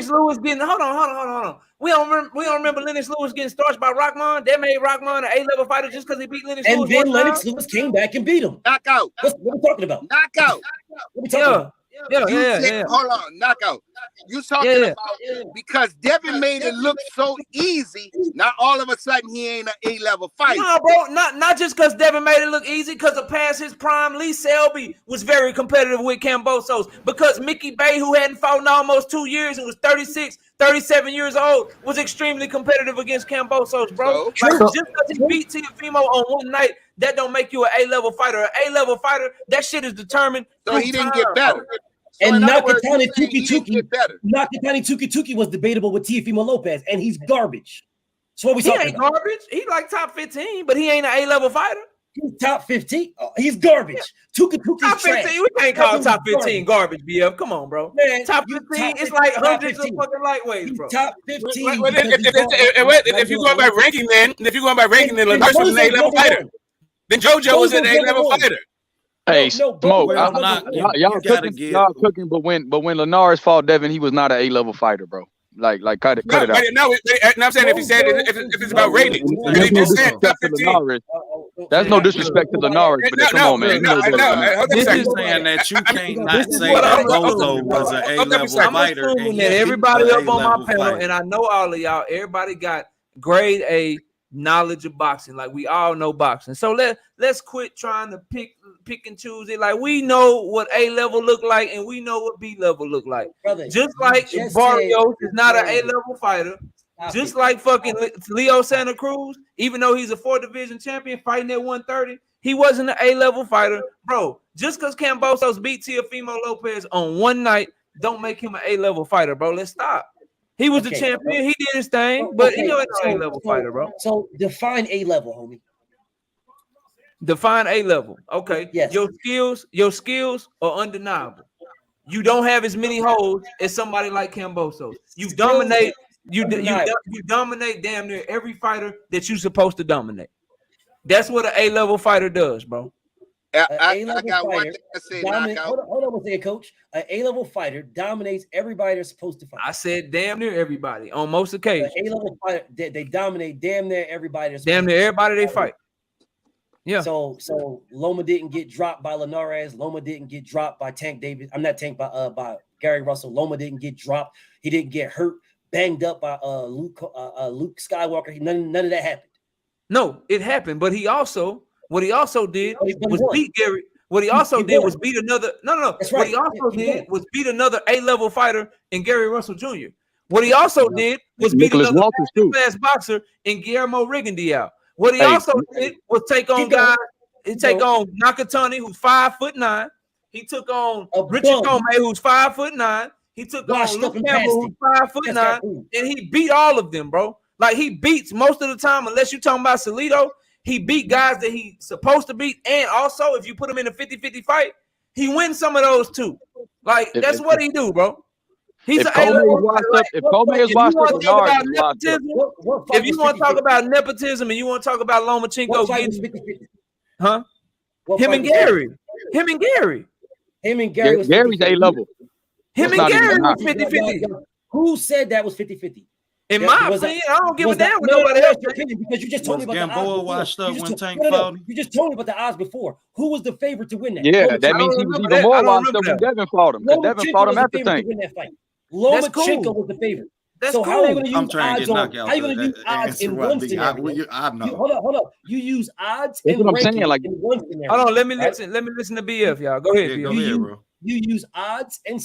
Lewis getting. Hold on. We don't remember Lennox Lewis getting starched by Rahman. That made Rahman an A-level fighter just because he beat Lennox Lewis. And then Lennox Lewis came back and beat him. Knockout. What are we talking about? Knockout. What are we talking about? Yeah. Hold on, knockout. You talking about because Devin made it look so easy. Now all of a sudden he ain't an A-level fighter. No, bro, not just because Devin made it look easy. Because of past his prime, Lee Selby was very competitive with Kambosos. Because Mickey Bay, who hadn't fought in almost 2 years and was 36, 37 years old, was extremely competitive against Kambosos, bro. Just because he beat Teofimo on one night, that don't make you an A-level fighter. An A-level fighter, that shit is determined. So he didn't get better. And Nakatani Tuki was debatable with Teofimo Lopez, and he's garbage. So what we talking about? He ain't garbage. He like top 15, but he ain't an A-level fighter. He's top 15. He's garbage. Tuki's top 15. Trash. We can't call top 15 garbage, BF. Come on, bro. Man, top 15. It's like hundreds of fucking lightweights, bro. Top 15. If you go by ranking, then Linares was an A-level fighter. Then JoJo was an A-level fighter. Hey, Smoke, y'all cooking, but when Linares fought Devin, he was not an A-level fighter, bro. Like cut it out. No, I'm saying if it's about ratings, that's no disrespect to Linares, but come on, man. This is saying that you can't not say that Bozo was an A-level fighter. And everybody up on my panel, and I know all of y'all, everybody got grade A knowledge of boxing. Like we all know boxing. So let's quit trying to pick and choose it. Like we know what A-level look like and we know what B-level look like. Brother, just like Barrios is not an A-level fighter. Just like fucking Leo Santa Cruz, even though he's a 4th division champion fighting at 130, he wasn't an A-level fighter. Bro, just because Kambosos beat Teofimo Lopez on one night don't make him an A-level fighter, bro. Let's stop. He was the champion. He did his thing, but he was an A-level fighter, bro. So define A-level, homie. Define A-level. Okay. Yes. Your skills are undeniable. You don't have as many holes as somebody like Kambosos. You dominate. You dominate damn near every fighter that you're supposed to dominate. That's what an A-level fighter does, bro. I got one thing to say. Hold on one second, coach. An A-level fighter dominates everybody they're supposed to fight. I said damn near everybody on most occasions. An A-level fighter, they dominate damn near everybody. Damn near everybody they fight. Yeah. So Loma didn't get dropped by Linares. Loma didn't get dropped by Tank Davis. I'm not Tank by Gary Russell. Loma didn't get dropped. He didn't get hurt, banged up by Luke Skywalker. None of that happened. No, it happened. But what he also did was beat Gary. What he also did was beat another. No. That's what right. he also did was beat another A-level fighter in Gary Russell Jr. What he also did was beat another class boxer in Guillermo Rigondeaux. What he also did was take on guys. He take on Nakatani, who's 5'9". He took on Richard Gomez, who's 5'9". He took on Luke Campbell, who's 5'9", and he beat all of them, bro. Like he beats most of the time, unless you're talking about Salido, he beat guys that he's supposed to beat. And also, if you put him in a 50-50 fight, he wins some of those too. Like that's what he do, bro. He's an A-level fighter. If you want to talk about nepotism and you want to talk about Lomachenko, Him and Gary was Gary's A-level. Him and Gary was 50-50. Who said that was 50-50? In my opinion, I don't give a damn what nobody else opinion because you just told me about the odds. Washed up when Tank fought him. You just told me about the odds before. Who was the favorite to win that? Yeah, that means he was even more washed up when Devin fought him. Devin fought him at the Tank. Lomachenko was the favorite. So how are you going to use odds on? How are you going to use odds in one scenario? Hold up. You use odds in one scenario. Hold on, let me listen to BF, y'all. Go ahead, BF. Go ahead, bro. You use odds and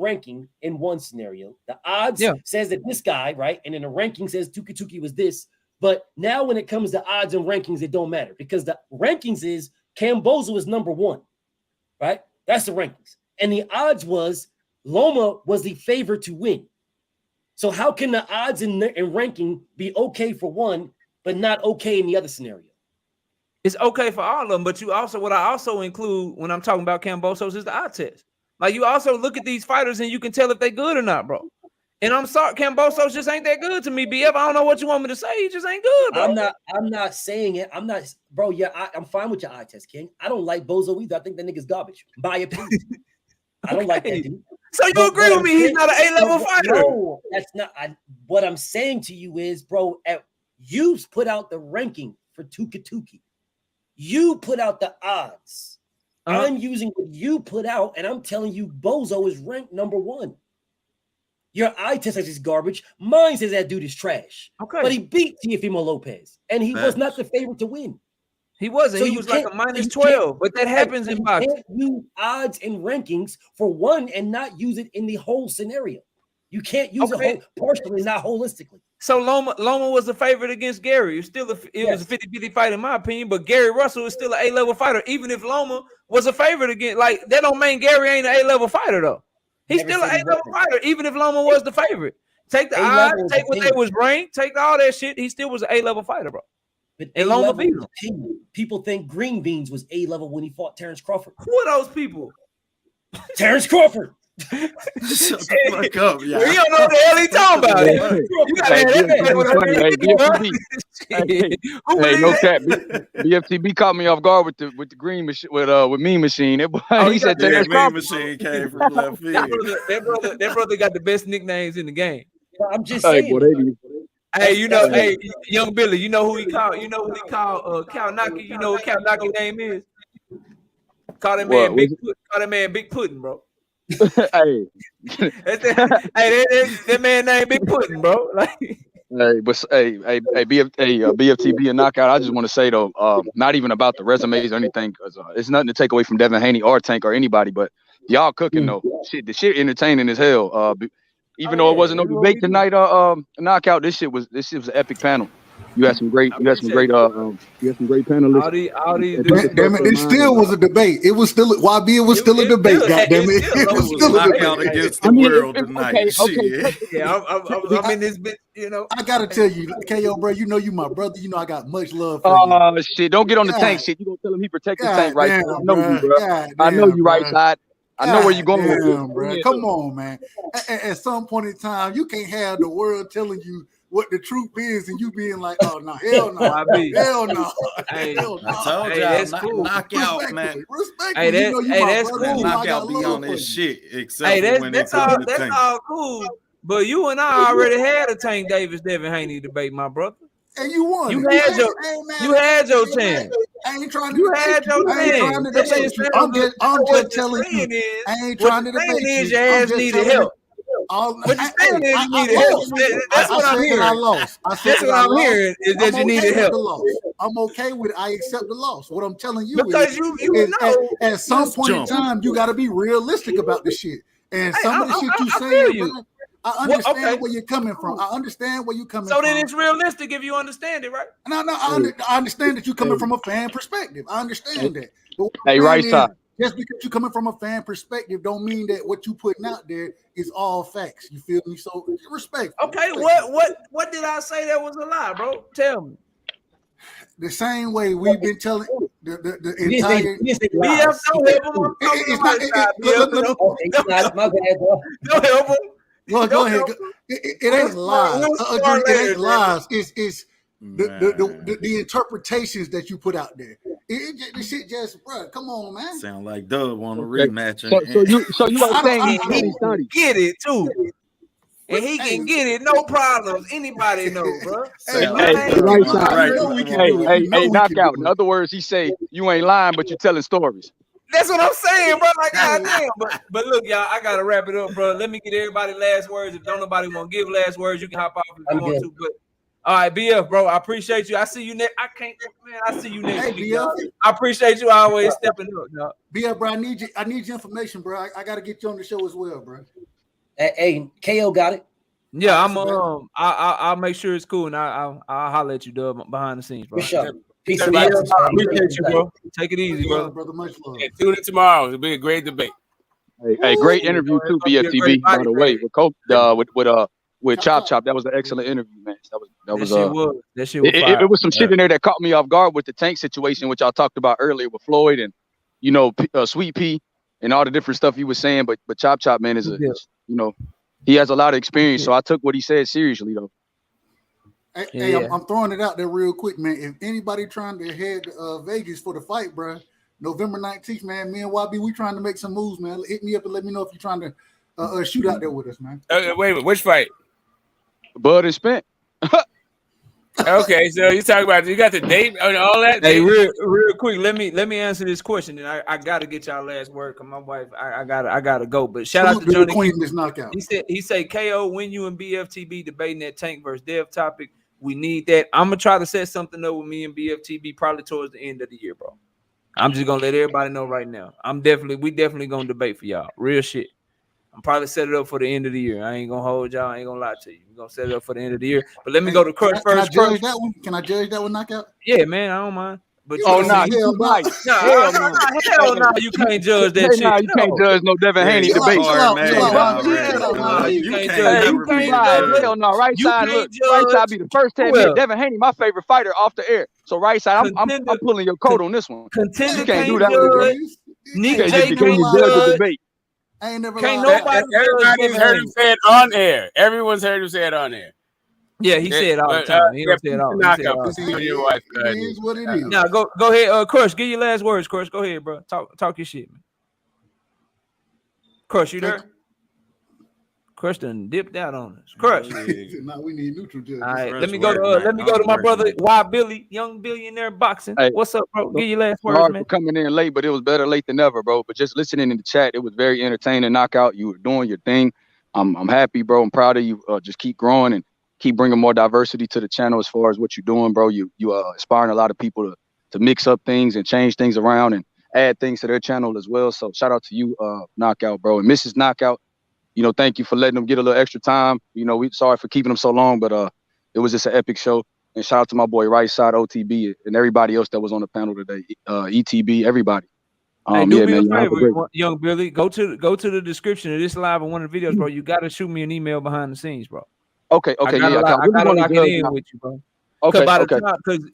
ranking in one scenario. The odds says that this guy, right, and then the ranking says Tuki was this. But now when it comes to odds and rankings, it don't matter because the rankings is Cambozo is number 1, right? That's the rankings. And the odds was Loma was the favorite to win. So how can the odds and ranking be okay for one, but not okay in the other scenario? It's okay for all of them, but what I also include when I'm talking about Cambosos is the eye test. Like you also look at these fighters and you can tell if they good or not, bro. And I'm sorry, Cambosos just ain't that good to me, BF. I don't know what you want me to say. He just ain't good, bro. I'm not saying it. I'm not, bro. Yeah, I'm fine with your eye test, King. I don't like Bozo either. I think that nigga's garbage. My opinion. I don't like that dude. So you agree with me? He's not an A-level fighter. No, that's not. What I'm saying to you is, bro, you put out the ranking for Tuki. You put out the odds. I'm using what you put out, and I'm telling you, Bozo is ranked number 1. Your eye test is garbage. Mine says that dude is trash. Okay. But he beat Teofimo Lopez, and he was not the favorite to win. He wasn't. So he was like a -12, but that happens in boxing. You can't use odds and rankings for one and not use it in the whole scenario. You can't use it partially, not holistically. So Loma was a favorite against Gary. It was a 50-50 fight in my opinion, but Gary Russell is still an A-level fighter. Even if Loma was a favorite against, like that don't mean Gary ain't an A-level fighter though. He's still an A-level fighter, even if Loma was the favorite. Take the odds, take what they was ranked, take all that shit. He still was an A-level fighter, bro. But and Loma beat him. People think Green Beans was A-level when he fought Terence Crawford. Who are those people? Terence Crawford. Shut the fuck up, yeah. Well, you don't know what the hell he talking about. You gotta hey, no cap. BFTB caught me off guard with the green machine with Mean Machine. He said that Mean Machine came from left field. That brother got the best nicknames in the game. I'm just saying. Hey, Young Billy, you know who he called? You know who he called? Kalnaki. You know what Kalnaki's name is? Call that man Big Puddin'. Call that man Big Puddin', bro. Hey, that man named Big Puddin', bro. Like, BFTB and Knockout. I just want to say though, not even about the resumes or anything, because it's nothing to take away from Devin Haney or Tank or anybody, but y'all cooking though. Shit, the shit entertaining as hell. Even though it wasn't no debate tonight, Knockout. This shit was an epic panel. You had some great panelists. Damn it, it still was a debate. It was still YB. It was still a debate. Goddamn it, it was still a debate against the world tonight. Okay. Yeah, I'm in this bit. You know, I gotta tell you, KO, bro. You know you my brother. You know I got much love for you. Shit, don't get on the Tank shit. You gonna tell him he protect the Tank right side. I know you, bro. I know you right side. I know where you're going with this, bro. Come on, man. At some point in time, you can't have the world telling you what the truth is, and you being like, "Oh no, hell no, hell no." Hey, I told y'all, cool. Knockout, man. Respectfully, that's cool. Knockout be on this shit, except when that's all cool. But you and I already had a Tank Davis Devin Haney debate, my brother. And you won. You had your chance. I ain't trying to. You had your chance. I'm just telling you. I ain't trying to debate you. Your ass needed help. What you saying is you needed help. That's what I'm hearing. I lost. That's what I'm hearing is that you needed help. I'm okay with it. I accept the loss. What I'm telling you because you know at some point in time you got to be realistic about this shit. And some of the shit you saying, I understand where you're coming from. I understand where you're coming from. So then it's realistic if you understand it, right? No, I understand that you're coming from a fan perspective. I understand that. Hey, right side. Just because you're coming from a fan perspective don't mean that what you putting out there is all facts. You feel me? So respect. Okay, what did I say that was a lie, bro? Tell me. The same way we've been telling the entire. Don't help him. Go ahead. It ain't lies. It ain't lies. It's the interpretations that you put out there. This shit just, bro. Come on, man. Sound like Doug want a rematch. So you are saying he can get it too, and he can get it, no problems. Anybody know, bro? Hey, Knockout. In other words, he say you ain't lying, but you telling stories. That's what I'm saying, bro. Like, goddamn. But look, y'all, I gotta wrap it up, bro. Let me get everybody last words. If don't nobody want to give last words, you can hop off if you want to. But all right, BF, bro, I appreciate you. I see you next. I see you next week. BF. I appreciate you always stepping up, dog. BF, bro, I need your information, bro. I gotta get you on the show as well, bro. Hey, KO got it. Yeah, I'll make sure it's cool, and I'll holler at you, Dub, behind the scenes, bro. For sure. Peace and Yeah, blessings, I man. appreciate you, bro. Take it easy, brother. Brother, much love. Yeah, tune in tomorrow. It'll be a great debate. Hey, great interview too, BFTB. By the way, with Chop Chop, that was an excellent interview, man. That shit was fire. It was some shit in there that caught me off guard with the Tank situation, which I talked about earlier with Floyd and Sweet Pea and all the different stuff he was saying. But Chop Chop, man, he has a lot of experience, so I took what he said seriously, though. Hey, I'm throwing it out there real quick, man. If anybody trying to head Vegas for the fight, bro, November 19th, man, me and YB, we trying to make some moves, man. Hit me up and let me know if you're trying to shoot out there with us, man. Wait, which fight? Bud and Spent. Okay, so you got the date and all that. Hey, real quick, let me answer this question, and I gotta get y'all last word because my wife, I gotta go. But shout out to Johnny Queen this knockout. He said KO when you and BFTB debating that Tank versus Dev topic. We need that. I'm gonna try to set something up with me and BFTB probably towards the end of the year, bro. I'm just gonna let everybody know right now. We definitely gonna debate for y'all. Real shit. I'm probably set it up for the end of the year. I ain't gonna hold y'all. I ain't gonna lie to you. We're gonna set it up for the end of the year. But let me go to Crush first. Can I judge that one? Can I judge that one knockout? Yeah, man, I don't mind. But Hell no, you can't judge that shit. You can't judge no Devin Haney debate. Hell no, right side. Look, right side be the first 10 minutes. Devin Haney, my favorite fighter off the air. So right side, I'm pulling your coat on this one. Contender you can't do that with me. Nick J can't judge the debate. I ain't never. Can't nobody. Everybody's heard him say it on air. Everyone's heard him say it on air. Yeah, he said it all the time. He don't say it all. It is what it is. Now go ahead, Crush. Give your last words, Crush. Go ahead, bro. Talk your shit, man. Crush, you there? Crush done dipped out on us. Crush. Now we need neutral judges. All right, let me go to my brother Y Billy, young billionaire boxing. Hey, what's up, bro? Give your last words, sorry man. for coming in late, but it was better late than never, bro. But just listening in the chat, it was very entertaining. Knockout, you were doing your thing. I'm happy, bro. I'm proud of you. Just keep growing and keep bringing more diversity to the channel as far as what you're doing, bro. You inspiring a lot of people to mix up things and change things around and add things to their channel as well. So shout out to you, Knockout, bro. And Mrs. Knockout, thank you for letting them get a little extra time. We sorry for keeping them so long, but it was just an epic show. And shout out to my boy Right Side OTB and everybody else that was on the panel today. ETB, everybody. Hey, do me a favor, young Billy. Go to the description of this live on one of the videos, bro. You gotta shoot me an email behind the scenes, bro. Okay. I gotta lock it in with you, bro. Okay.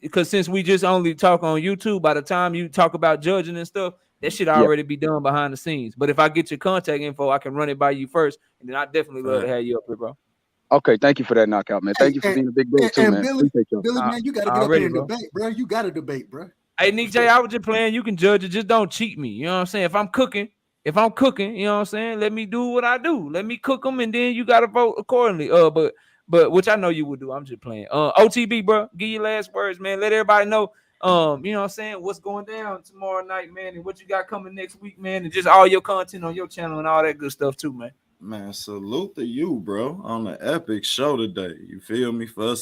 Because since we just only talk on YouTube, by the time you talk about judging and stuff, that shit already be done behind the scenes. But if I get your contact info, I can run it by you first, and then I definitely love to have you up here, bro. Okay, thank you for that knockout, man. Thank you for being a big bro too, man. Billy, man, you gotta get up here and debate, bro. You gotta debate, bro. Hey, Nick J, I was just playing. You can judge it, just don't cheat me. You know what I'm saying? If I'm cooking, you know what I'm saying? Let me do what I do. Let me cook them, and then you gotta vote accordingly. But which I know you would do. I'm just playing. OTB, bro, give your last words, man. Let everybody know. You know what I'm saying? What's going down tomorrow night, man, and what you got coming next week, man, and just all your content on your channel and all that good stuff too, man. Man, salute to you, bro, on the epic show today. You feel me? For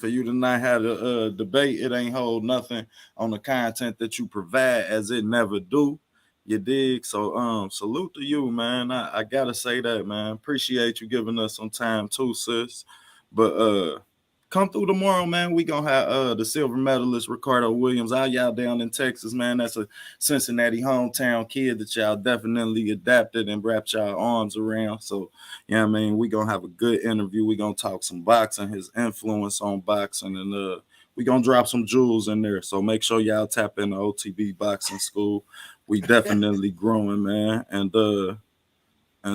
you to not have a debate, it ain't hold nothing on the content that you provide, as it never do. You dig? So salute to you, man. I gotta say that, man. Appreciate you giving us some time too, sis. But come through tomorrow, man. We gonna have the silver medalist Ricardo Williams. All y'all down in Texas, man. That's a Cincinnati hometown kid that y'all definitely adapted and wrapped y'all arms around. So, yeah, I mean, we gonna have a good interview. We gonna talk some boxing, his influence on boxing, and we gonna drop some jewels in there. So make sure y'all tap into OTB Boxing School. We definitely growing, man. And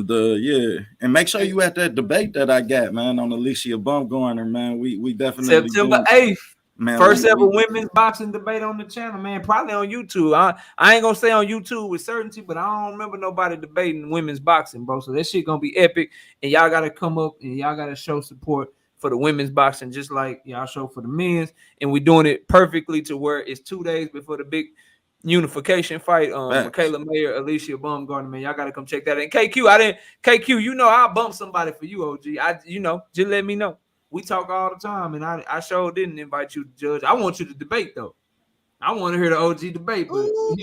yeah, and make sure you at that debate that I got, man, on Alicia Bumgarner, man. We definitely September 8th, man. First ever women's boxing debate on the channel, man. Probably on YouTube. I ain't gonna say on YouTube with certainty, but I don't remember nobody debating women's boxing, bro. So that shit gonna be epic, and y'all gotta come up and y'all gotta show support for the women's boxing, just like y'all show for the men's, and we're doing it perfectly to where it's 2 days before the big unification fight. Michaela Mayer, Alicia Bumgarner, man, y'all gotta come check that. And KQ, I'll bump somebody for you, OG. Just let me know. We talk all the time, and I sure didn't invite you to judge. I want you to debate though. I want to hear the OG debate, but we'll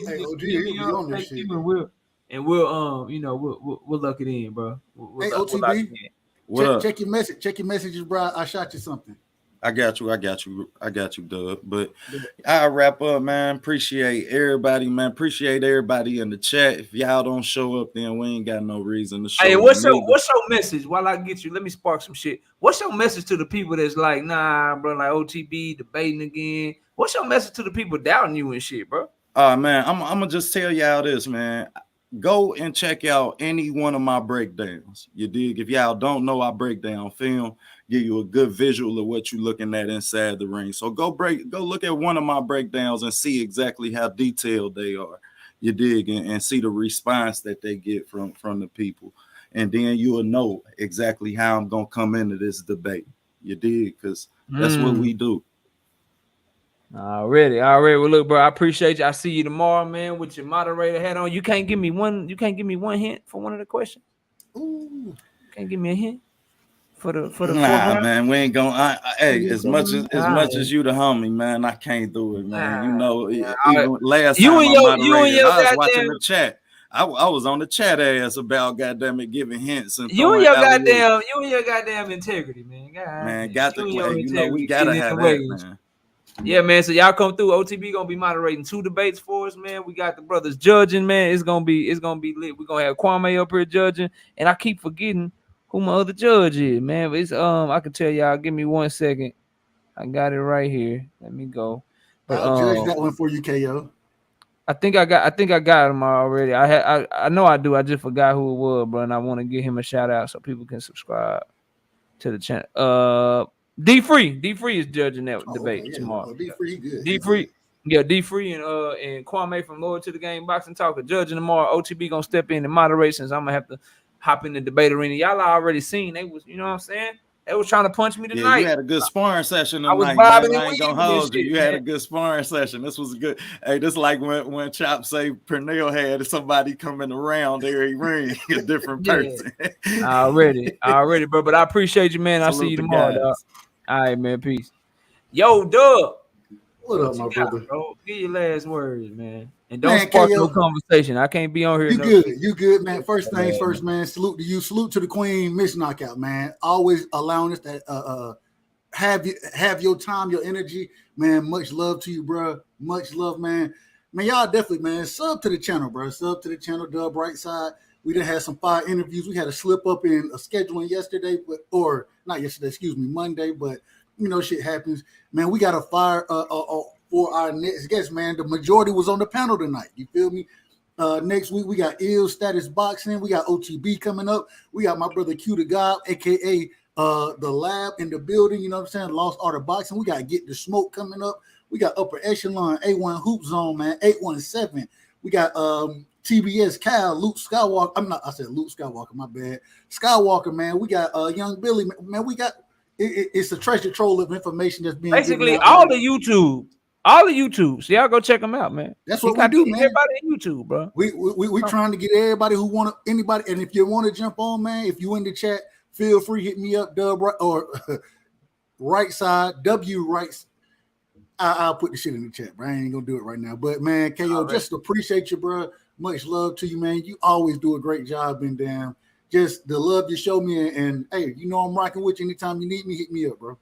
lock it in, bro. Hey, OTB. Check your message. Check your messages, bro. I shot you something. I got you, Doug. But I'll wrap up, man. Appreciate everybody, man. Appreciate everybody in the chat. If y'all don't show up, then we ain't got no reason to show up. Hey, what's your message? While I get you, let me spark some shit. What's your message to the people that's like, nah, bro, like OTB debating again? What's your message to the people doubting you and shit, bro? Man, I'm gonna just tell y'all this, man. Go and check out any one of my breakdowns. You dig? If y'all don't know, I break down film, give you a good visual of what you're looking at inside the ring. So go look at one of my breakdowns and see exactly how detailed they are. You dig? And see the response that they get from the people. And then you will know exactly how I'm gonna come into this debate. You dig? Because that's what we do. Already. Well, look, bro, I appreciate you. I see you tomorrow, man, with your moderator hat on. You can't give me one hint for one of the questions. Ooh. Can't give me a hint for the nah, man, we ain't gonna. Hey, as much as you the homie, man, I can't do it, man. You know, even last time I moderated, I was watching the chat. I was on the chat ass about goddamn it giving hints and you and your goddamn integrity, man. Man, got to we gotta have that, man. Yeah, man. So y'all come through. OTB gonna be moderating 2 debates for us, man. We got the brothers judging, man. It's gonna be lit. We're gonna have Kwame up here judging, and I keep forgetting who my other judge is, man. But it's I can tell y'all. Give me 1 second. I got it right here. Let me go. But I'll judge that one for you, KO. I think I got him already. I know I do. I just forgot who it was, bro. And I want to give him a shout out so people can subscribe to the channel. D Free is judging that debate tomorrow. D Free good. D Free and Kwame from Lower to the Game Boxing Talk are judging tomorrow. OTB gonna step in and moderate since I'm gonna have to hop in the debate arena. Y'all already seen they was, you know what I'm saying? They was trying to punch me tonight. Yeah, you had a good sparring session tonight. I ain't gonna hold you. You had a good sparring session. This was good. Hey, this like when Chop say Pernell had somebody coming around every ring, a different person. Already, bro. But I appreciate you, man. I'll see you tomorrow, dog. All right, man. Peace. Yo, Doug. What up, my brother? Bro? Give your last words, man. And don't spark no conversation. I can't be on here. You good, man. First things first, man. Salute to you. Salute to the Queen, Miss Knockout, man. Always allowing us to have your time, your energy, man. Much love to you, bro. Much love, man. Man, y'all definitely, man. Sub to the channel, bro. Sub to the channel, Dub Brightside. We done had some fire interviews. We had a slip up in a scheduling yesterday, or not yesterday, excuse me, Monday, but you know, shit happens. Man, we got a fire for our next guest, man. The majority was on the panel tonight. You feel me? Next week, we got Ill Status Boxing. We got OTB coming up. We got my brother Q the God, aka the Lab in the building. You know what I'm saying? Lost Art of Boxing. We got Get the Smoke coming up. We got Upper Echelon, A1 Hoop Zone, man, 817. We got TBS Cal, Luke Skywalker. I said Luke Skywalker, my bad. Skywalker, man. We got Young Billy, man. We got it's a treasure trove of information that's being basically all the YouTube. So y'all go check them out, man. That's what we do, man. Everybody on YouTube, bro. We trying to get everybody who want anybody, and if you want to jump on, man, if you in the chat, feel free, hit me up, Dub or right side, W right. I'll put the shit in the chat, bro. I ain't gonna do it right now. But man, KO, just appreciate you, bro. Much love to you, man. You always do a great job, and damn, just the love you show me. And hey, you know I'm rocking with you. Anytime you need me, hit me up, bro.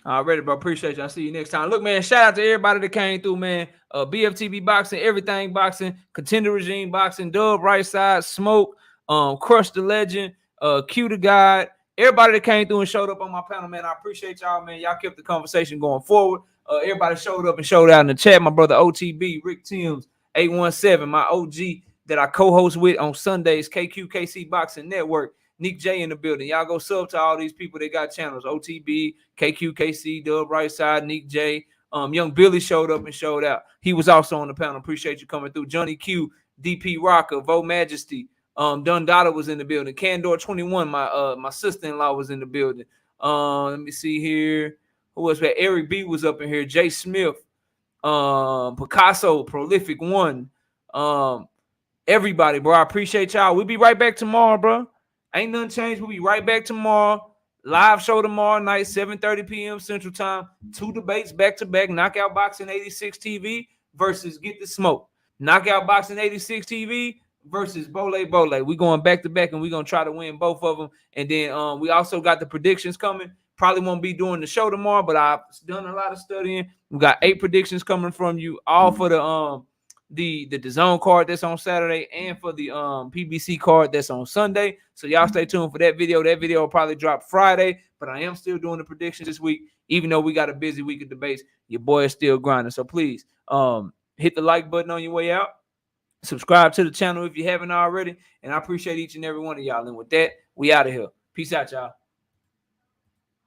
Already, bro. Appreciate you. I'll see you next time. Look, man, shout out to everybody that came through, man. BFTB Boxing, Everything Boxing, Contender Regime Boxing, Dub Right Side, Smoke, Crush the Legend, Q the God. Everybody that came through and showed up on my panel, man. I appreciate y'all, man. Y'all kept the conversation going forward. Everybody showed up and showed out in the chat. My brother OTB, Rick Timms, 817, my OG that I co-host with on Sundays, KQKC Boxing Network. Nick J in the building. Y'all go sub to all these people. They got channels. OTB, KQKC, Dub Right Side, Nick J. Young Billy showed up and showed out. He was also on the panel. Appreciate you coming through. Johnny Q, DP Rocker, Vo Majesty. Dundada was in the building. Candor 21, my sister-in-law was in the building. Let me see here. Who was that? Eric B was up in here. Jay Smith, Picasso, Prolific One. Everybody, bro. I appreciate y'all. We'll be right back tomorrow, bro. Ain't nothing changed. We'll be right back tomorrow. Live show tomorrow night, 7:30 p.m. Central Time. 2 debates back-to-back. Knockout Boxing 86 TV versus Get the Smoke. Knockout Boxing 86 TV versus Bole. We going back to back, and we gonna try to win both of them. And then we also got the predictions coming. Probably won't be doing the show tomorrow, but I've done a lot of studying. We got 8 predictions coming from you, all for the DAZN card that's on Saturday and for the PBC card that's on Sunday. So y'all stay tuned for that video. That video will probably drop Friday, but I am still doing the predictions this week, even though we got a busy week of debates. Your boy is still grinding. So please hit the like button on your way out. Subscribe to the channel if you haven't already. And I appreciate each and every one of y'all. And with that, we out of here. Peace out, y'all.